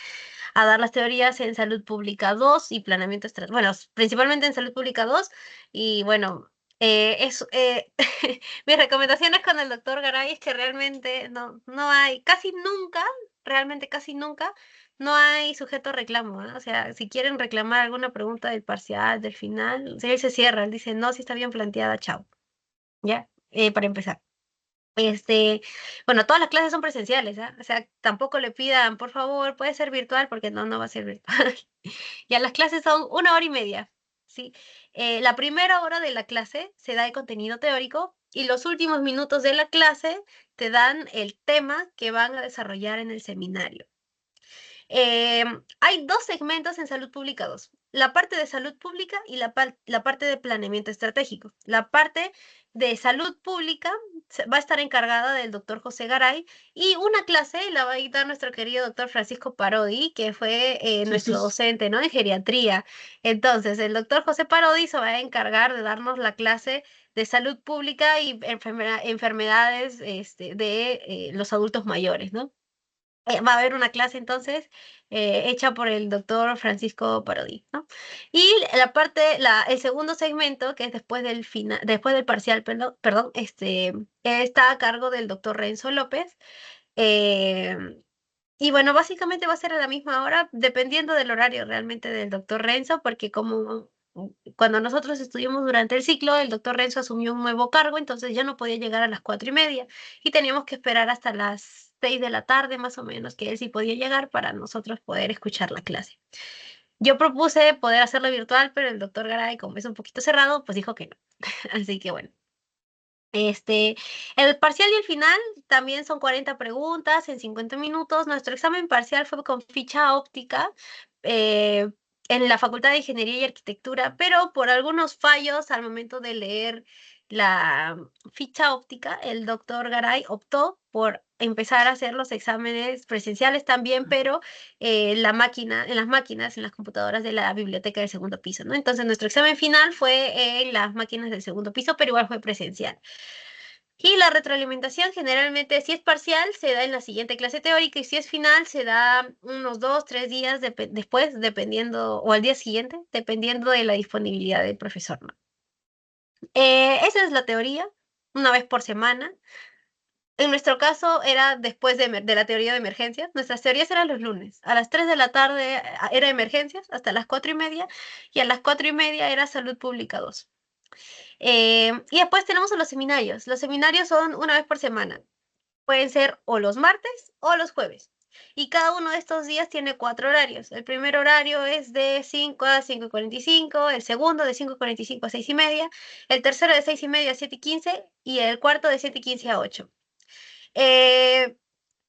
Speaker 1: a dar las teorías en Salud Pública 2 y planeamiento estratégico. Bueno, principalmente en Salud Pública 2. Y bueno, mis recomendaciones con el doctor Garay es que realmente no hay, casi nunca, realmente casi nunca, no hay sujeto a reclamo, ¿ah? O sea, si quieren reclamar alguna pregunta del parcial, del final, o sea, él se cierra, él dice, no, si está bien planteada, chao. ¿Ya? Para empezar. Bueno, todas las clases son presenciales, ¿ah? O sea, tampoco le pidan, por favor, puede ser virtual, porque no va a ser virtual. Ya las clases son 1 hora y media, ¿sí? La primera hora de la clase se da el contenido teórico y los últimos minutos de la clase te dan el tema que van a desarrollar en el seminario. Hay dos segmentos en Salud Pública 2, la parte de salud pública y la parte de planeamiento estratégico. La parte de salud pública va a estar encargada del doctor José Garay y una clase la va a dictar nuestro querido doctor Francisco Parodi, que fue nuestro docente, ¿no? En geriatría. Entonces, el doctor José Parodi se va a encargar de darnos la clase de salud pública y enfermedades de los adultos mayores, ¿no? Va a haber una clase entonces hecha por el doctor Francisco Parodi, ¿no? Y el segundo segmento, que es después del parcial, perdón, está a cargo del doctor Renzo López. eh, y bueno, básicamente va a ser a la misma hora, dependiendo del horario realmente del doctor Renzo, porque como cuando nosotros estuvimos durante el ciclo, el doctor Renzo asumió un nuevo cargo, entonces ya no podía llegar a las 4:30 y teníamos que esperar hasta las 6 de la tarde más o menos, que él sí podía llegar para nosotros poder escuchar la clase. Yo propuse poder hacerlo virtual, pero el doctor Garay, como es un poquito cerrado, pues dijo que no. Así que bueno. El parcial y el final también son 40 preguntas en 50 minutos. Nuestro examen parcial fue con ficha óptica eh, en la Facultad de Ingeniería y Arquitectura, pero por algunos fallos al momento de leer la ficha óptica, el doctor Garay optó por empezar a hacer los exámenes presenciales también, pero en las máquinas, en las computadoras de la biblioteca del segundo piso, ¿no? Entonces nuestro examen final fue en las máquinas del segundo piso, pero igual fue presencial. Y la retroalimentación generalmente, si es parcial, se da en la siguiente clase teórica y si es final, se da unos 2, 3 días después, dependiendo, o al día siguiente, dependiendo de la disponibilidad del profesor, ¿no? Esa es la teoría, una vez por semana. En nuestro caso era después de la teoría de emergencias. Nuestras teorías eran los lunes. A las 3 de la tarde era emergencias, hasta las 4:30, y a las 4:30 era salud pública 2. Y después tenemos los seminarios. Los seminarios son una vez por semana. Pueden ser o los martes o los jueves. Y cada uno de estos días tiene 4 horarios. El primer horario es de 5 a 5:45, el segundo de 5:45 a 6:30, el tercero de 6:30 a 7:15 y el cuarto de 7:15 a 8.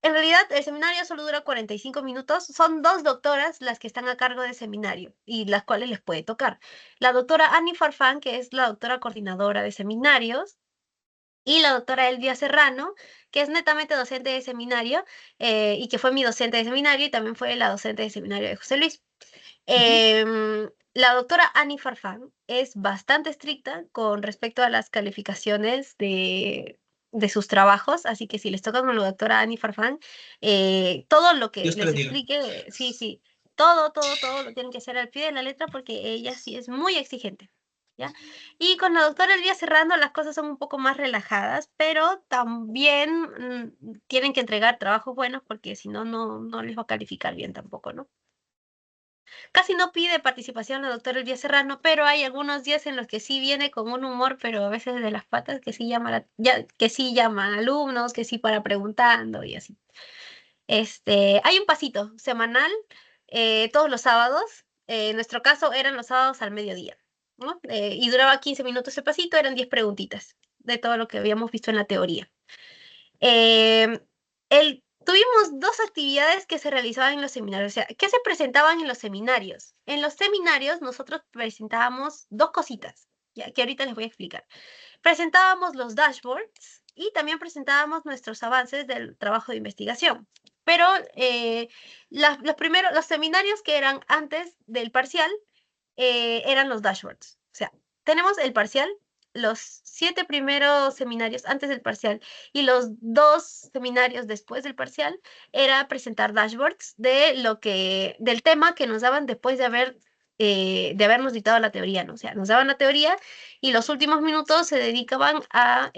Speaker 1: En realidad, el seminario solo dura 45 minutos. Son 2 doctoras las que están a cargo del seminario y las cuales les puede tocar. La doctora Annie Farfán, que es la doctora coordinadora de seminarios, y la doctora Elvia Serrano, que es netamente docente de seminario y que fue mi docente de seminario y también fue la docente de seminario de José Luis. La doctora Annie Farfán es bastante estricta con respecto a las calificaciones de sus trabajos, así que si les toca con la doctora Annie Farfán, todo lo que
Speaker 2: Dios te
Speaker 1: les
Speaker 2: bendiga.
Speaker 1: explique, sí, sí, todo lo tienen que hacer al pie de la letra porque ella sí es muy exigente, ¿ya? Y con la doctora Elvia Serrano las cosas son un poco más relajadas, pero también tienen que entregar trabajos buenos porque si no, no les va a calificar bien tampoco, ¿no? Casi no pide participación la doctora Elvia Serrano, pero hay algunos días en los que sí viene con un humor, pero a veces de las patas, que sí que sí llama a alumnos, que sí para preguntando y así. Hay un pasito semanal todos los sábados. En nuestro caso eran los sábados al mediodía, ¿no? Y duraba 15 minutos el pasito, eran 10 preguntitas de todo lo que habíamos visto en la teoría. Em, Tuvimos 2 actividades que se realizaban en los seminarios. O sea, ¿qué se presentaban en los seminarios? En los seminarios nosotros presentábamos 2 cositas, ya, que ahorita les voy a explicar. Presentábamos los dashboards y también presentábamos nuestros avances del trabajo de investigación. Pero los seminarios que eran antes del parcial eran los dashboards. O sea, tenemos el parcial, los 7 primeros seminarios antes del parcial y los 2 seminarios después del parcial era presentar dashboards del tema que nos daban después de habernos dictado la teoría, ¿no? O sea, nos daban la teoría y los últimos minutos se dedicaban a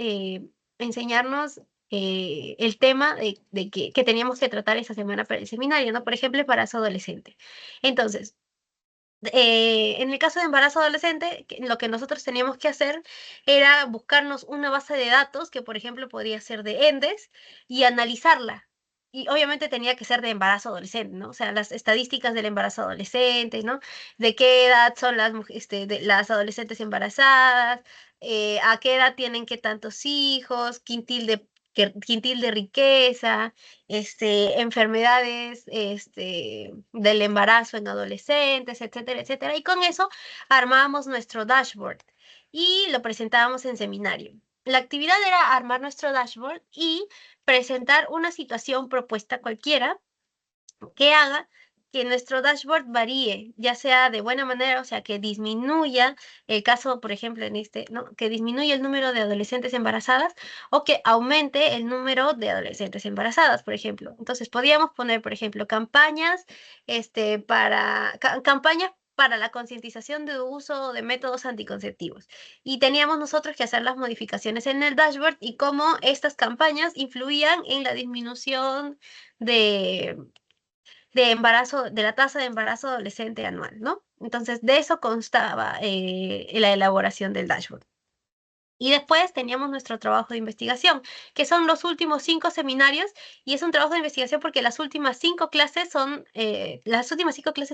Speaker 1: enseñarnos el tema que teníamos que tratar esa semana para el seminario, ¿no? Por ejemplo, embarazo adolescente. Entonces, en el caso de embarazo adolescente, lo que nosotros teníamos que hacer era buscarnos una base de datos que, por ejemplo, podría ser de ENDES y analizarla. Y obviamente tenía que ser de embarazo adolescente, ¿no? O sea, las estadísticas del embarazo adolescente, ¿no? De qué edad son las adolescentes embarazadas, a qué edad tienen qué tantos hijos, quintil de riqueza, enfermedades del embarazo en adolescentes, etcétera, etcétera. Y con eso armábamos nuestro dashboard y lo presentábamos en seminario. La actividad era armar nuestro dashboard y presentar una situación propuesta cualquiera que haga que nuestro dashboard varíe, ya sea de buena manera, o sea, que disminuya el caso, por ejemplo, ¿no? Que disminuya el número de adolescentes embarazadas o que aumente el número de adolescentes embarazadas, por ejemplo. Entonces, podíamos poner, por ejemplo, campañas para la concientización de uso de métodos anticonceptivos. Y teníamos nosotros que hacer las modificaciones en el dashboard y cómo estas campañas influían en la disminución de la tasa de embarazo adolescente anual, ¿no? Entonces, de eso constaba la elaboración del dashboard. Y después teníamos nuestro trabajo de investigación, que son los últimos 5 seminarios, y es un trabajo de investigación porque las últimas 5 clases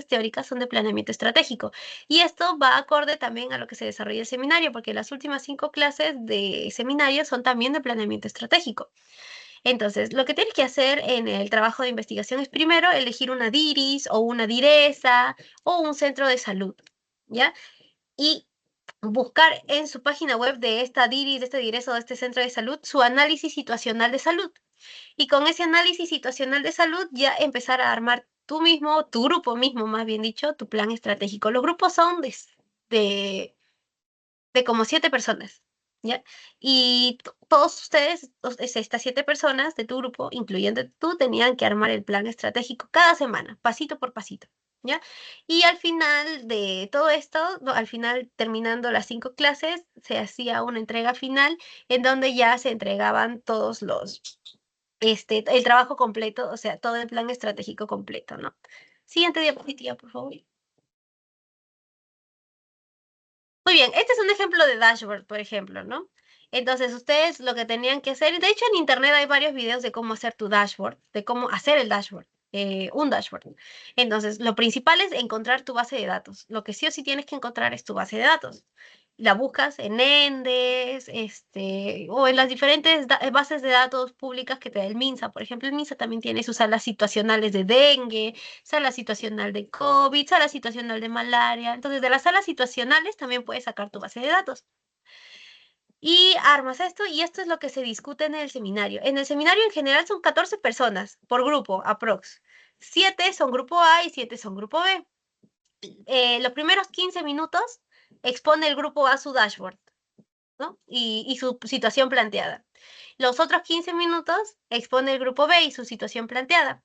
Speaker 1: teóricas son de planeamiento estratégico. Y esto va acorde también a lo que se desarrolla el seminario, porque las últimas 5 clases de seminario son también de planeamiento estratégico. Entonces, lo que tienes que hacer en el trabajo de investigación es primero elegir una DIRIS o una DIRESA o un centro de salud, ¿ya? Y buscar en su página web de esta DIRIS, de esta DIRESA o de este centro de salud su análisis situacional de salud. Y con ese análisis situacional de salud ya empezar a armar tú mismo, tu grupo mismo, más bien dicho, tu plan estratégico. Los grupos son de, de como 7 personas, ¿ya? Y todos ustedes, estas 7 personas de tu grupo, incluyendo tú, tenían que armar el plan estratégico cada semana, pasito por pasito, ¿ya? Y al final de todo esto, al final terminando las 5 clases, se hacía una entrega final en donde ya se entregaban todos el trabajo completo, o sea, todo el plan estratégico completo, ¿no? Siguiente diapositiva, por favor. Muy bien, este es un ejemplo de dashboard, por ejemplo, ¿no? Entonces, ustedes lo que tenían que hacer, de hecho en internet hay varios videos de cómo hacer tu dashboard, de cómo hacer el dashboard, un dashboard. Entonces, lo principal es encontrar tu base de datos. Lo que sí o sí tienes que encontrar es tu base de datos. La buscas en Endes, o en las diferentes bases de datos públicas que te da el MINSA. Por ejemplo, el MINSA también tiene sus salas situacionales de dengue, sala situacional de COVID, sala situacional de malaria. Entonces, de las salas situacionales también puedes sacar tu base de datos. Y armas esto, y esto es lo que se discute en el seminario. En el seminario en general son 14 personas por grupo, aprox. 7 son grupo A y 7 son grupo B. Los primeros 15 minutos expone el grupo A su dashboard, ¿no? Y su situación planteada. Los otros 15 minutos expone el grupo B y su situación planteada.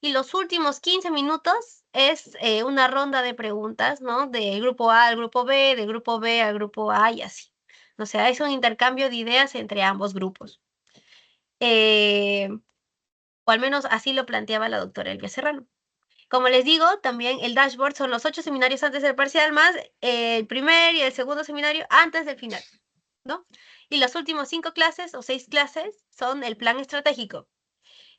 Speaker 1: Y los últimos 15 minutos es una ronda de preguntas, ¿no? Del grupo A al grupo B, del grupo B al grupo A y así. O sea, es un intercambio de ideas entre ambos grupos. O al menos así lo planteaba la doctora Elvia Serrano. Como les digo, también el dashboard son los 8 seminarios antes del parcial más el primer y el segundo seminario antes del final, ¿no? Y las últimas 5 clases o 6 clases son el plan estratégico,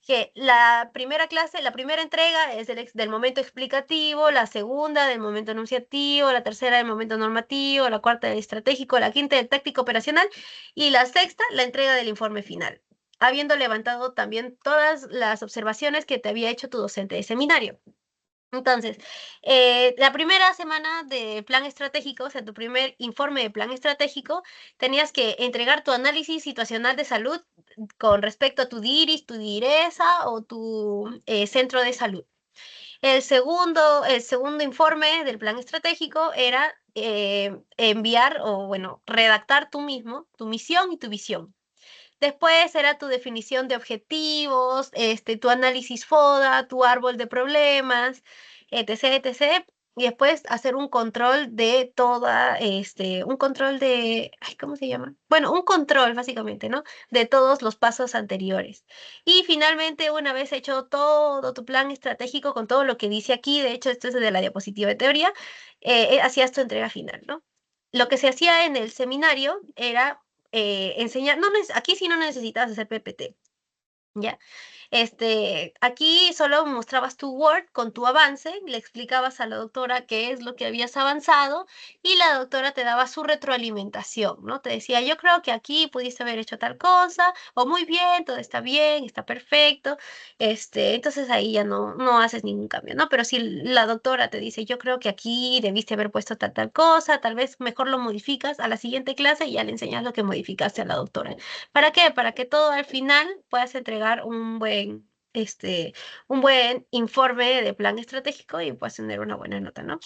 Speaker 1: que la primera clase, la primera entrega es del momento explicativo, la segunda del momento enunciativo, la tercera del momento normativo, la cuarta del estratégico, la quinta del táctico operacional y la sexta la entrega del informe final, habiendo levantado también todas las observaciones que te había hecho tu docente de seminario. Entonces, la primera semana de plan estratégico, o sea, tu primer informe de plan estratégico, tenías que entregar tu análisis situacional de salud con respecto a tu DIRIS, tu DIRESA o tu centro de salud. El segundo informe del plan estratégico era enviar o, bueno, redactar tú mismo tu misión y tu visión. Después era tu definición de objetivos, tu análisis FODA, tu árbol de problemas, etc, etc. Y después hacer un control de un control de, ay, ¿cómo se llama? Bueno, un control básicamente, ¿no? De todos los pasos anteriores. Y finalmente, una vez hecho todo tu plan estratégico con todo lo que dice aquí, de hecho, esto es de la diapositiva de teoría, hacías tu entrega final, ¿no? Lo que se hacía en el seminario era enseñar, no, aquí sí no necesitas hacer PPT, ¿ya? Aquí solo mostrabas tu Word con tu avance, le explicabas a la doctora qué es lo que habías avanzado y la doctora te daba su retroalimentación, ¿no? Te decía, yo creo que aquí pudiste haber hecho tal cosa, o muy bien, todo está bien, está perfecto, entonces ahí ya no haces ningún cambio, ¿no? Pero si la doctora te dice, yo creo que aquí debiste haber puesto tal cosa, tal vez mejor lo modificas a la siguiente clase y ya le enseñas lo que modificaste a la doctora. ¿Para qué? Para que todo al final puedas entregar un buen informe de plan estratégico y puedas tener una buena nota, ¿no?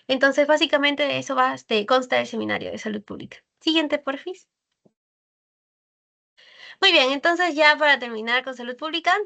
Speaker 1: Entonces, básicamente de eso consta el seminario de salud pública. Siguiente, porfis. Muy bien, entonces ya para terminar con salud pública,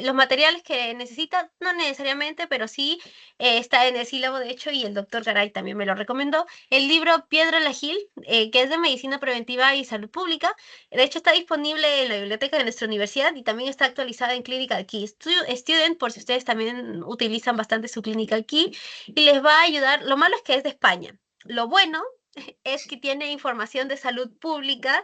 Speaker 1: los materiales que necesitas, no necesariamente, pero sí está en el sílabo, de hecho, y el doctor Garay también me lo recomendó, el libro Piedra la Gil, que es de medicina preventiva y salud pública. De hecho, está disponible en la biblioteca de nuestra universidad y también está actualizada en Clinical Key Student, por si ustedes también utilizan bastante su Clinical Key, y les va a ayudar. Lo malo es que es de España. Lo bueno es que tiene información de salud pública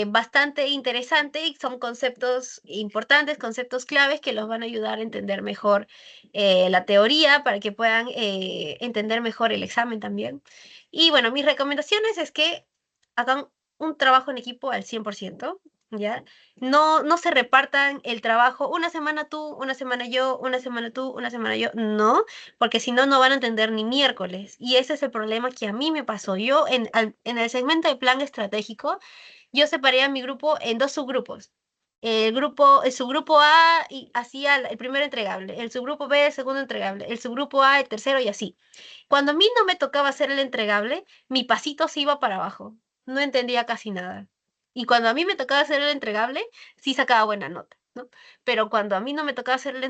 Speaker 1: bastante interesante y son conceptos importantes, conceptos claves que los van a ayudar a entender mejor la teoría para que puedan entender mejor el examen también. Y bueno, mis recomendaciones es que hagan un trabajo en equipo al 100%, ¿ya? No se repartan el trabajo una semana tú, una semana yo, una semana tú, una semana yo, no, porque si no, no van a entender ni miércoles. Y ese es el problema que a mí me pasó. Yo en el segmento de plan estratégico, yo separé a mi grupo en 2 subgrupos. el subgrupo A hacía el primer entregable, el subgrupo B el segundo entregable, el subgrupo A el tercero y así. Cuando a mí no me tocaba hacer el entregable, mi pasito se iba para abajo. No entendía casi nada. Y cuando a mí me tocaba hacer el entregable, sí sacaba buena nota, ¿no? Pero cuando a mí no me tocaba hacer el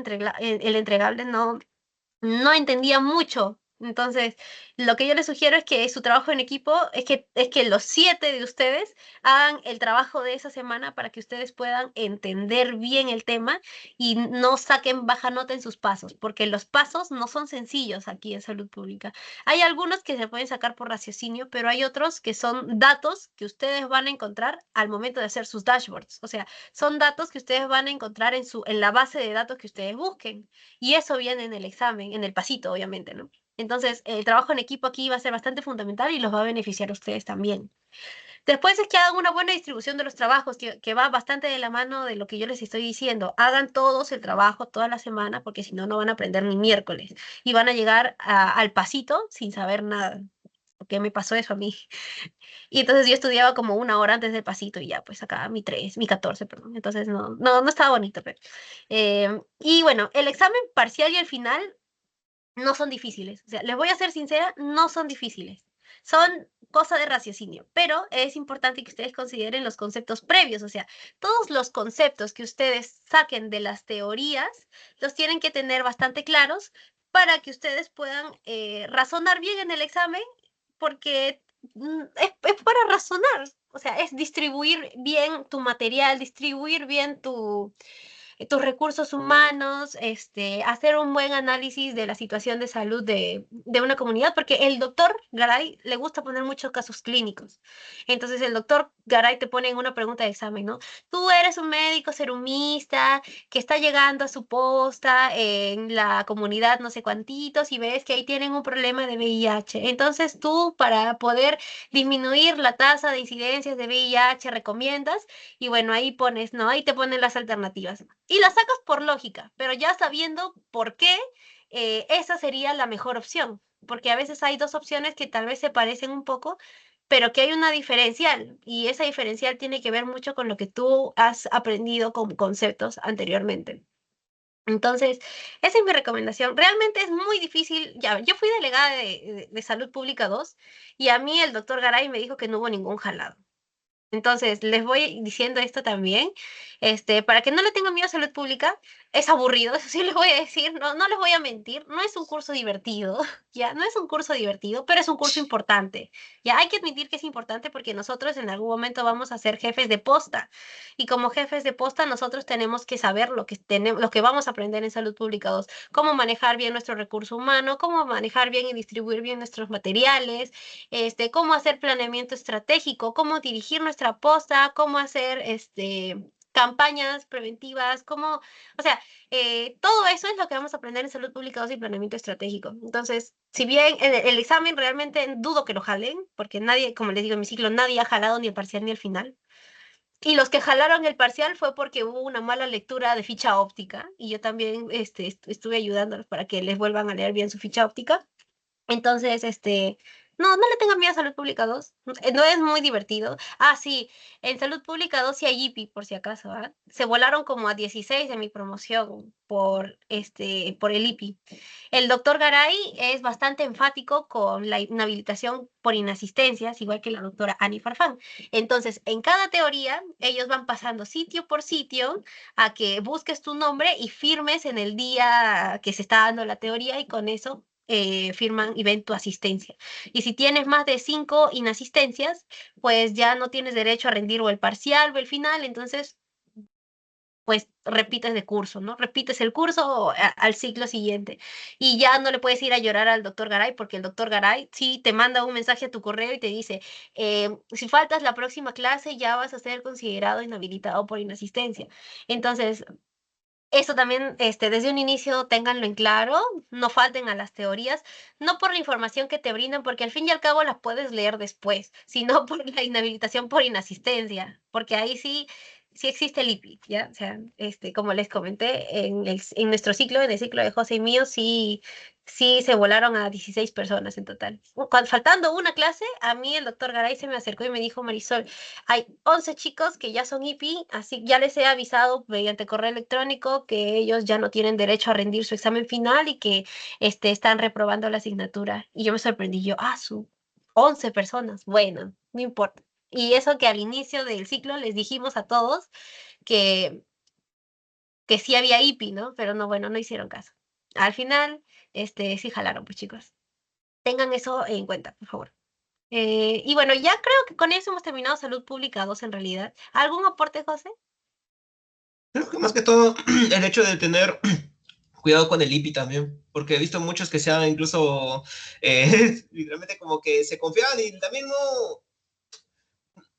Speaker 1: entregable, no entendía mucho. Entonces, lo que yo les sugiero es que su trabajo en equipo es que los 7 de ustedes hagan el trabajo de esa semana para que ustedes puedan entender bien el tema y no saquen baja nota en sus pasos, porque los pasos no son sencillos aquí en salud pública. Hay algunos que se pueden sacar por raciocinio, pero hay otros que son datos que ustedes van a encontrar al momento de hacer sus dashboards. O sea, son datos que ustedes van a encontrar en la base de datos que ustedes busquen. Y eso viene en el examen, en el pasito, obviamente, ¿no? Entonces, el trabajo en equipo aquí va a ser bastante fundamental y los va a beneficiar a ustedes también. Después es que hagan una buena distribución de los trabajos, que va bastante de la mano de lo que yo les estoy diciendo. Hagan todos el trabajo toda la semana, porque si no, no van a aprender ni miércoles. Y van a llegar al pasito sin saber nada. Porque me pasó eso a mí. Y entonces yo estudiaba como 1 hora antes del pasito y ya, pues sacaba mi 14, perdón. Entonces no estaba bonito, pero. Y bueno, el examen parcial y el final no son difíciles. O sea, les voy a ser sincera, no son difíciles. Son cosa de raciocinio, pero es importante que ustedes consideren los conceptos previos. O sea, todos los conceptos que ustedes saquen de las teorías los tienen que tener bastante claros para que ustedes puedan razonar bien en el examen, porque es para razonar. O sea, es distribuir bien tu material, distribuir bien tus recursos humanos, hacer un buen análisis de la situación de salud de una comunidad, porque el doctor Garay le gusta poner muchos casos clínicos. Entonces el doctor Garay te pone en una pregunta de examen, ¿no? Tú eres un médico serumista que está llegando a su posta en la comunidad no sé cuantitos y ves que ahí tienen un problema de VIH. Entonces tú, para poder disminuir la tasa de incidencias de VIH, recomiendas, y bueno, ahí pones, ¿no? Ahí te ponen las alternativas. Y la sacas por lógica, pero ya sabiendo por qué esa sería la mejor opción, porque a veces hay dos opciones que tal vez se parecen un poco, pero que hay una diferencial, y esa diferencial tiene que ver mucho con lo que tú has aprendido con conceptos anteriormente. Entonces, esa es mi recomendación. Realmente es muy difícil. Ya, yo fui delegada de Salud Pública 2 y a mí el doctor Garay me dijo que no hubo ningún jalado. Entonces, les voy diciendo esto también, para que no le tengan miedo a salud pública. Es aburrido, eso sí les voy a decir, no les voy a mentir, no es un curso divertido, ya, no es un curso divertido, pero es un curso importante. Ya hay que admitir que es importante porque nosotros en algún momento vamos a ser jefes de posta, y como jefes de posta nosotros tenemos que saber lo que vamos a aprender en salud pública 2, cómo manejar bien nuestro recurso humano, cómo manejar bien y distribuir bien nuestros materiales, cómo hacer planeamiento estratégico, cómo dirigir nuestra posta, cómo hacer campañas preventivas, o sea, todo eso es lo que vamos a aprender en salud pública 2 y planeamiento estratégico. Entonces, si bien el examen realmente dudo que lo jalen, porque nadie, como les digo en mi ciclo, nadie ha jalado ni el parcial ni el final. Y los que jalaron el parcial fue porque hubo una mala lectura de ficha óptica, y yo también estuve ayudándolos para que les vuelvan a leer bien su ficha óptica. Entonces, no le tengan miedo a Salud Pública 2. No es muy divertido. Ah, sí, en Salud Pública 2 sí hay IPI, por si acaso, ¿ah? Se volaron como a 16 de mi promoción por el IPI. El doctor Garay es bastante enfático con la inhabilitación por inasistencias, igual que la doctora Ani Farfán. Entonces, en cada teoría, ellos van pasando sitio por sitio a que busques tu nombre y firmes en el día que se está dando la teoría, y con eso firman y ven tu asistencia. Y si tienes más de 5 inasistencias, pues ya no tienes derecho a rendir o el parcial o el final. Entonces, pues repites de curso, ¿no? Repites el curso al ciclo siguiente. Y ya no le puedes ir a llorar al doctor Garay, porque el doctor Garay sí te manda un mensaje a tu correo y te dice, si faltas la próxima clase ya vas a ser considerado inhabilitado por inasistencia. Entonces, eso también, desde un inicio ténganlo en claro, no falten a las teorías, no por la información que te brindan, porque al fin y al cabo las puedes leer después, sino por la inhabilitación por inasistencia, porque ahí sí existe el IPI, ¿ya? O sea, como les comenté, en nuestro ciclo, en el ciclo de José y mío, sí sí se volaron a 16 personas en total. Faltando una clase, a mí el doctor Garay se me acercó y me dijo, Marisol, hay 11 chicos que ya son IPI, así ya les he avisado mediante correo electrónico que ellos ya no tienen derecho a rendir su examen final y que están reprobando la asignatura. Y yo me sorprendí, yo, 11 personas, bueno, no importa. Y eso que al inicio del ciclo les dijimos a todos que, que sí había IPI, ¿no? Pero no, bueno, no hicieron caso. Al final, sí jalaron, pues chicos. Tengan eso en cuenta, por favor. Y bueno, ya creo que con eso hemos terminado Salud Pública 2 en realidad. ¿Algún aporte, José?
Speaker 2: Creo que más que todo el hecho de tener cuidado con el IPI también, porque he visto muchos que se han incluso literalmente como que se confían y también no,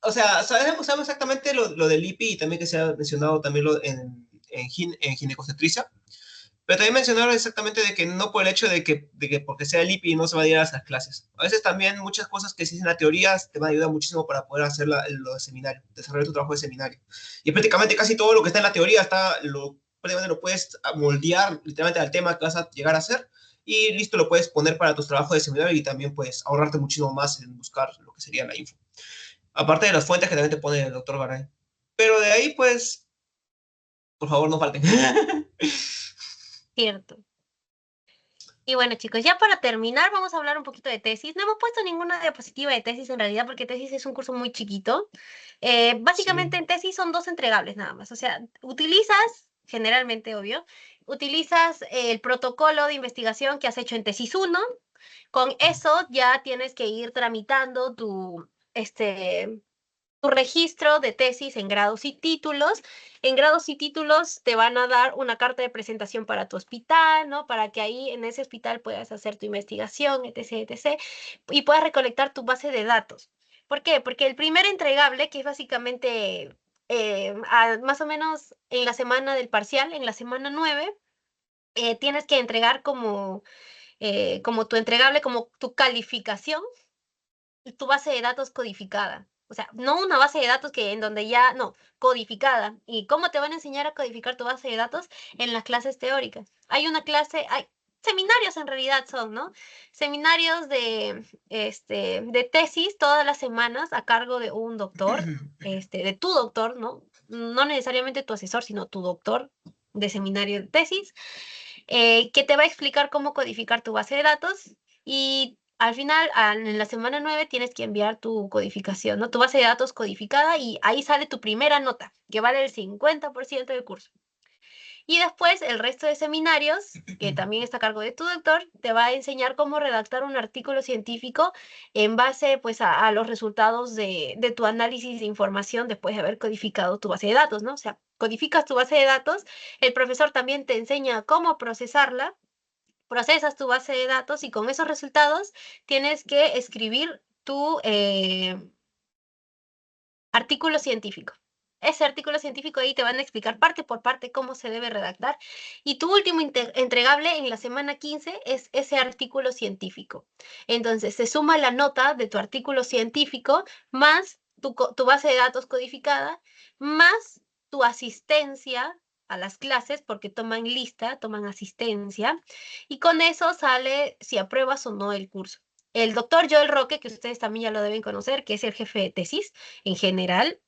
Speaker 2: o sea, sabemos exactamente lo del IPI y también que se ha mencionado también en ginecostetricia, pero también mencionaron exactamente de que no por el hecho de que porque sea el IPI no se va a ir a las clases. A veces también muchas cosas que se dicen en la teoría te van a ayudar muchísimo para poder hacer lo de seminario, desarrollar tu trabajo de seminario. Y prácticamente casi todo lo que está en la teoría prácticamente lo puedes moldear literalmente al tema que vas a llegar a hacer y listo, lo puedes poner para tus trabajos de seminario y también puedes ahorrarte muchísimo más en buscar lo que sería la info. Aparte de las fuentes que también te pone el doctor Garay. Pero de ahí, pues, por favor, no falten.
Speaker 1: Cierto. Y bueno, chicos, ya para terminar, vamos a hablar un poquito de tesis. No hemos puesto ninguna diapositiva de tesis en realidad, porque tesis es un curso muy chiquito. Básicamente
Speaker 2: Sí.
Speaker 1: en tesis son 2 entregables nada más. O sea, utilizas, generalmente, obvio, utilizas el protocolo de investigación que has hecho en tesis 1. Con eso ya tienes que ir tramitando tu registro de tesis en grados y títulos. En grados y títulos te van a dar una carta de presentación para tu hospital, ¿no? Para que ahí en ese hospital puedas hacer tu investigación, etc., etc., y puedas recolectar tu base de datos. ¿Por qué? Porque el primer entregable, que es básicamente más o menos en la semana del parcial, en la semana 9, tienes que entregar como tu entregable, como tu calificación tu base de datos codificada. O sea, no una base de datos que en donde ya, no, codificada. ¿Y cómo te van a enseñar a codificar tu base de datos? En las clases teóricas. Hay seminarios en realidad son, ¿no? Seminarios de tesis todas las semanas a cargo de un doctor, de tu doctor, ¿no? No necesariamente tu asesor, sino tu doctor de seminario de tesis, que te va a explicar cómo codificar tu base de datos y al final, en la semana 9 tienes que enviar tu codificación, ¿no? Tu base de datos codificada y ahí sale tu primera nota, que vale el 50% del curso. Y después el resto de seminarios, que también está a cargo de tu doctor, te va a enseñar cómo redactar un artículo científico en base pues a los resultados de tu análisis de información después de haber codificado tu base de datos, ¿no? O sea, codificas tu base de datos, el profesor también te enseña cómo procesarla, procesas tu base de datos y con esos resultados tienes que escribir tu artículo científico. Ese artículo científico ahí te van a explicar parte por parte cómo se debe redactar. Y tu último entregable en la semana 15 es ese artículo científico. Entonces, se suma la nota de tu artículo científico más tu base de datos codificada, más tu asistencia a las clases, porque toman lista, toman asistencia, y con eso sale si apruebas o no el curso. El doctor Joel Roque, que ustedes también ya lo deben conocer, que es el jefe de tesis, en general,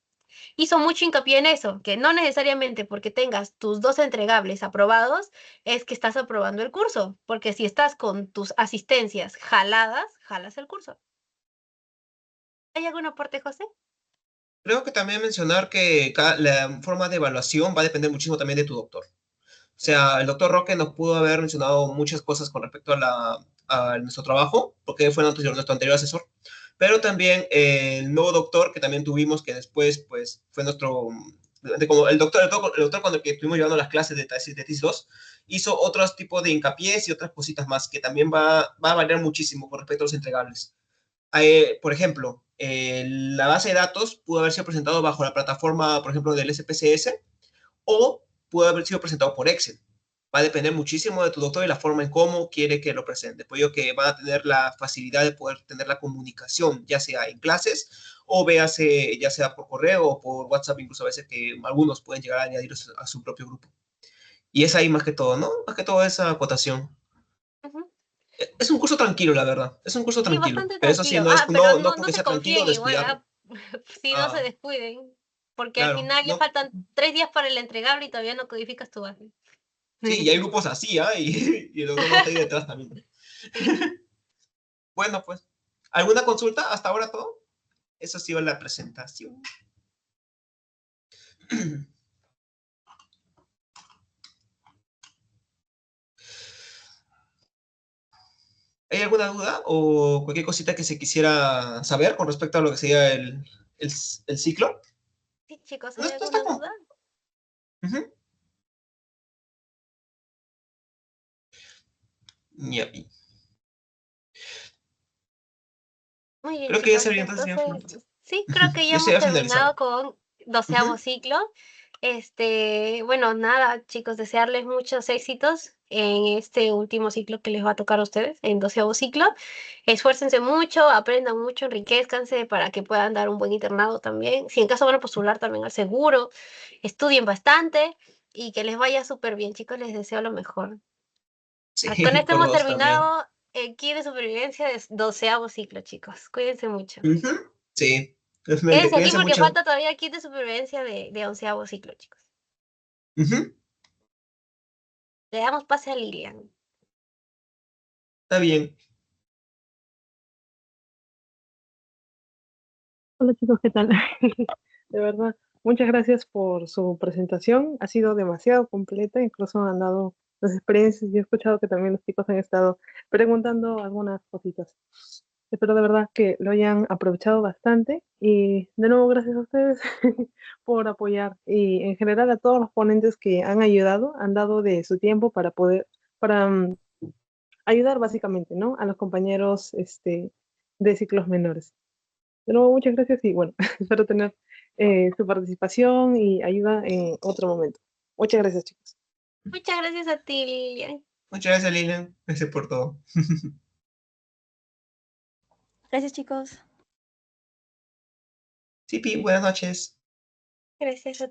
Speaker 1: hizo mucho hincapié en eso, que no necesariamente porque tengas tus 2 entregables aprobados es que estás aprobando el curso, porque si estás con tus asistencias jaladas, jalas el curso. ¿Hay algún aporte, José?
Speaker 2: Creo que también mencionar que la forma de evaluación va a depender muchísimo también de tu doctor. O sea, el doctor Roque nos pudo haber mencionado muchas cosas con respecto a nuestro trabajo, porque fue nuestro anterior asesor, pero también el nuevo doctor que también tuvimos, que después pues fue como el doctor con el que estuvimos llevando las clases de tesis 2, hizo otros tipos de hincapiés y otras cositas más que también va a variar muchísimo con respecto a los entregables. Por ejemplo, la base de datos pudo haber sido presentado bajo la plataforma, por ejemplo, del SPSS o pudo haber sido presentado por Excel. Va a depender muchísimo de tu doctor y la forma en cómo quiere que lo presente. Por ello que van a tener la facilidad de poder tener la comunicación, ya sea en clases o véase, ya sea por correo o por WhatsApp, incluso a veces que algunos pueden llegar a añadir a su propio grupo. Y es ahí más que todo, ¿no? Más que todo esa acotación.
Speaker 1: Ujú.
Speaker 2: Es un curso tranquilo, la verdad. Es un curso
Speaker 1: Sí,
Speaker 2: tranquilo.
Speaker 1: bastante
Speaker 2: Pero eso sí,
Speaker 1: tranquilo.
Speaker 2: no es
Speaker 1: Pero
Speaker 2: no
Speaker 1: no
Speaker 2: porque
Speaker 1: se
Speaker 2: sea tranquilo
Speaker 1: confíen igual,
Speaker 2: descuidarlo.
Speaker 1: si no se
Speaker 2: Ah,
Speaker 1: descuiden, porque al
Speaker 2: claro.
Speaker 1: final ya
Speaker 2: No.
Speaker 1: faltan 3 días para el entregable y todavía no codificas tu base.
Speaker 2: Sí, y hay grupos así, ¿ah? Y los demás ahí detrás también.
Speaker 1: Sí.
Speaker 2: Bueno, pues. ¿Alguna consulta? ¿Hasta ahora todo? Eso ha sido la presentación. ¿Hay alguna duda o cualquier cosita que se quisiera saber con respecto a lo que sería el ciclo?
Speaker 1: Sí, chicos,
Speaker 2: No,
Speaker 1: ¿hay
Speaker 2: esto está
Speaker 1: alguna
Speaker 2: como...
Speaker 1: duda?
Speaker 2: Ujú. Ya,
Speaker 1: Muy bien,
Speaker 2: creo que ya
Speaker 1: chicos.
Speaker 2: sería entonces, señor Fernando.
Speaker 1: Entonces, sí, creo que ya
Speaker 2: Ya se
Speaker 1: hemos
Speaker 2: ha
Speaker 1: terminado
Speaker 2: finalizado.
Speaker 1: con
Speaker 2: Ujú.
Speaker 1: 12º ciclo. Bueno, nada, chicos, desearles muchos éxitos en este último ciclo que les va a tocar a ustedes, en 12º ciclo. Esfuércense mucho, aprendan mucho, enriquezcanse para que puedan dar un buen internado también. Si en caso van a postular también al seguro, estudien bastante y que les vaya súper bien, chicos, les deseo lo mejor. Con
Speaker 2: Sí,
Speaker 1: esto
Speaker 2: por
Speaker 1: hemos
Speaker 2: dos también.
Speaker 1: terminado el kit de supervivencia de 12º ciclo, chicos. Cuídense mucho.
Speaker 2: Ujú. Sí, realmente,
Speaker 1: Quédense aquí
Speaker 2: cuídense
Speaker 1: porque
Speaker 2: mucho.
Speaker 1: falta todavía kit de supervivencia de 11º ciclo, chicos.
Speaker 2: Ujú.
Speaker 1: Le damos pase a Lilian.
Speaker 2: Está bien.
Speaker 4: Hola chicos, ¿qué tal? De verdad, muchas gracias por su presentación. Ha sido demasiado completa, incluso han dado las experiencias y he escuchado que también los chicos han estado preguntando algunas cositas. Espero de verdad que lo hayan aprovechado bastante y de nuevo gracias a ustedes por apoyar y en general a todos los ponentes que han ayudado, han dado de su tiempo para poder, para ayudar básicamente, ¿no? A los compañeros de ciclos menores. De nuevo, muchas gracias y bueno, espero tener su participación y ayuda en otro momento. Muchas gracias, chicos.
Speaker 1: Muchas gracias a ti, Lilian.
Speaker 2: Muchas gracias, Lilian. Gracias por todo.
Speaker 5: Gracias, chicos.
Speaker 2: Sí, Pi, buenas noches.
Speaker 1: Gracias a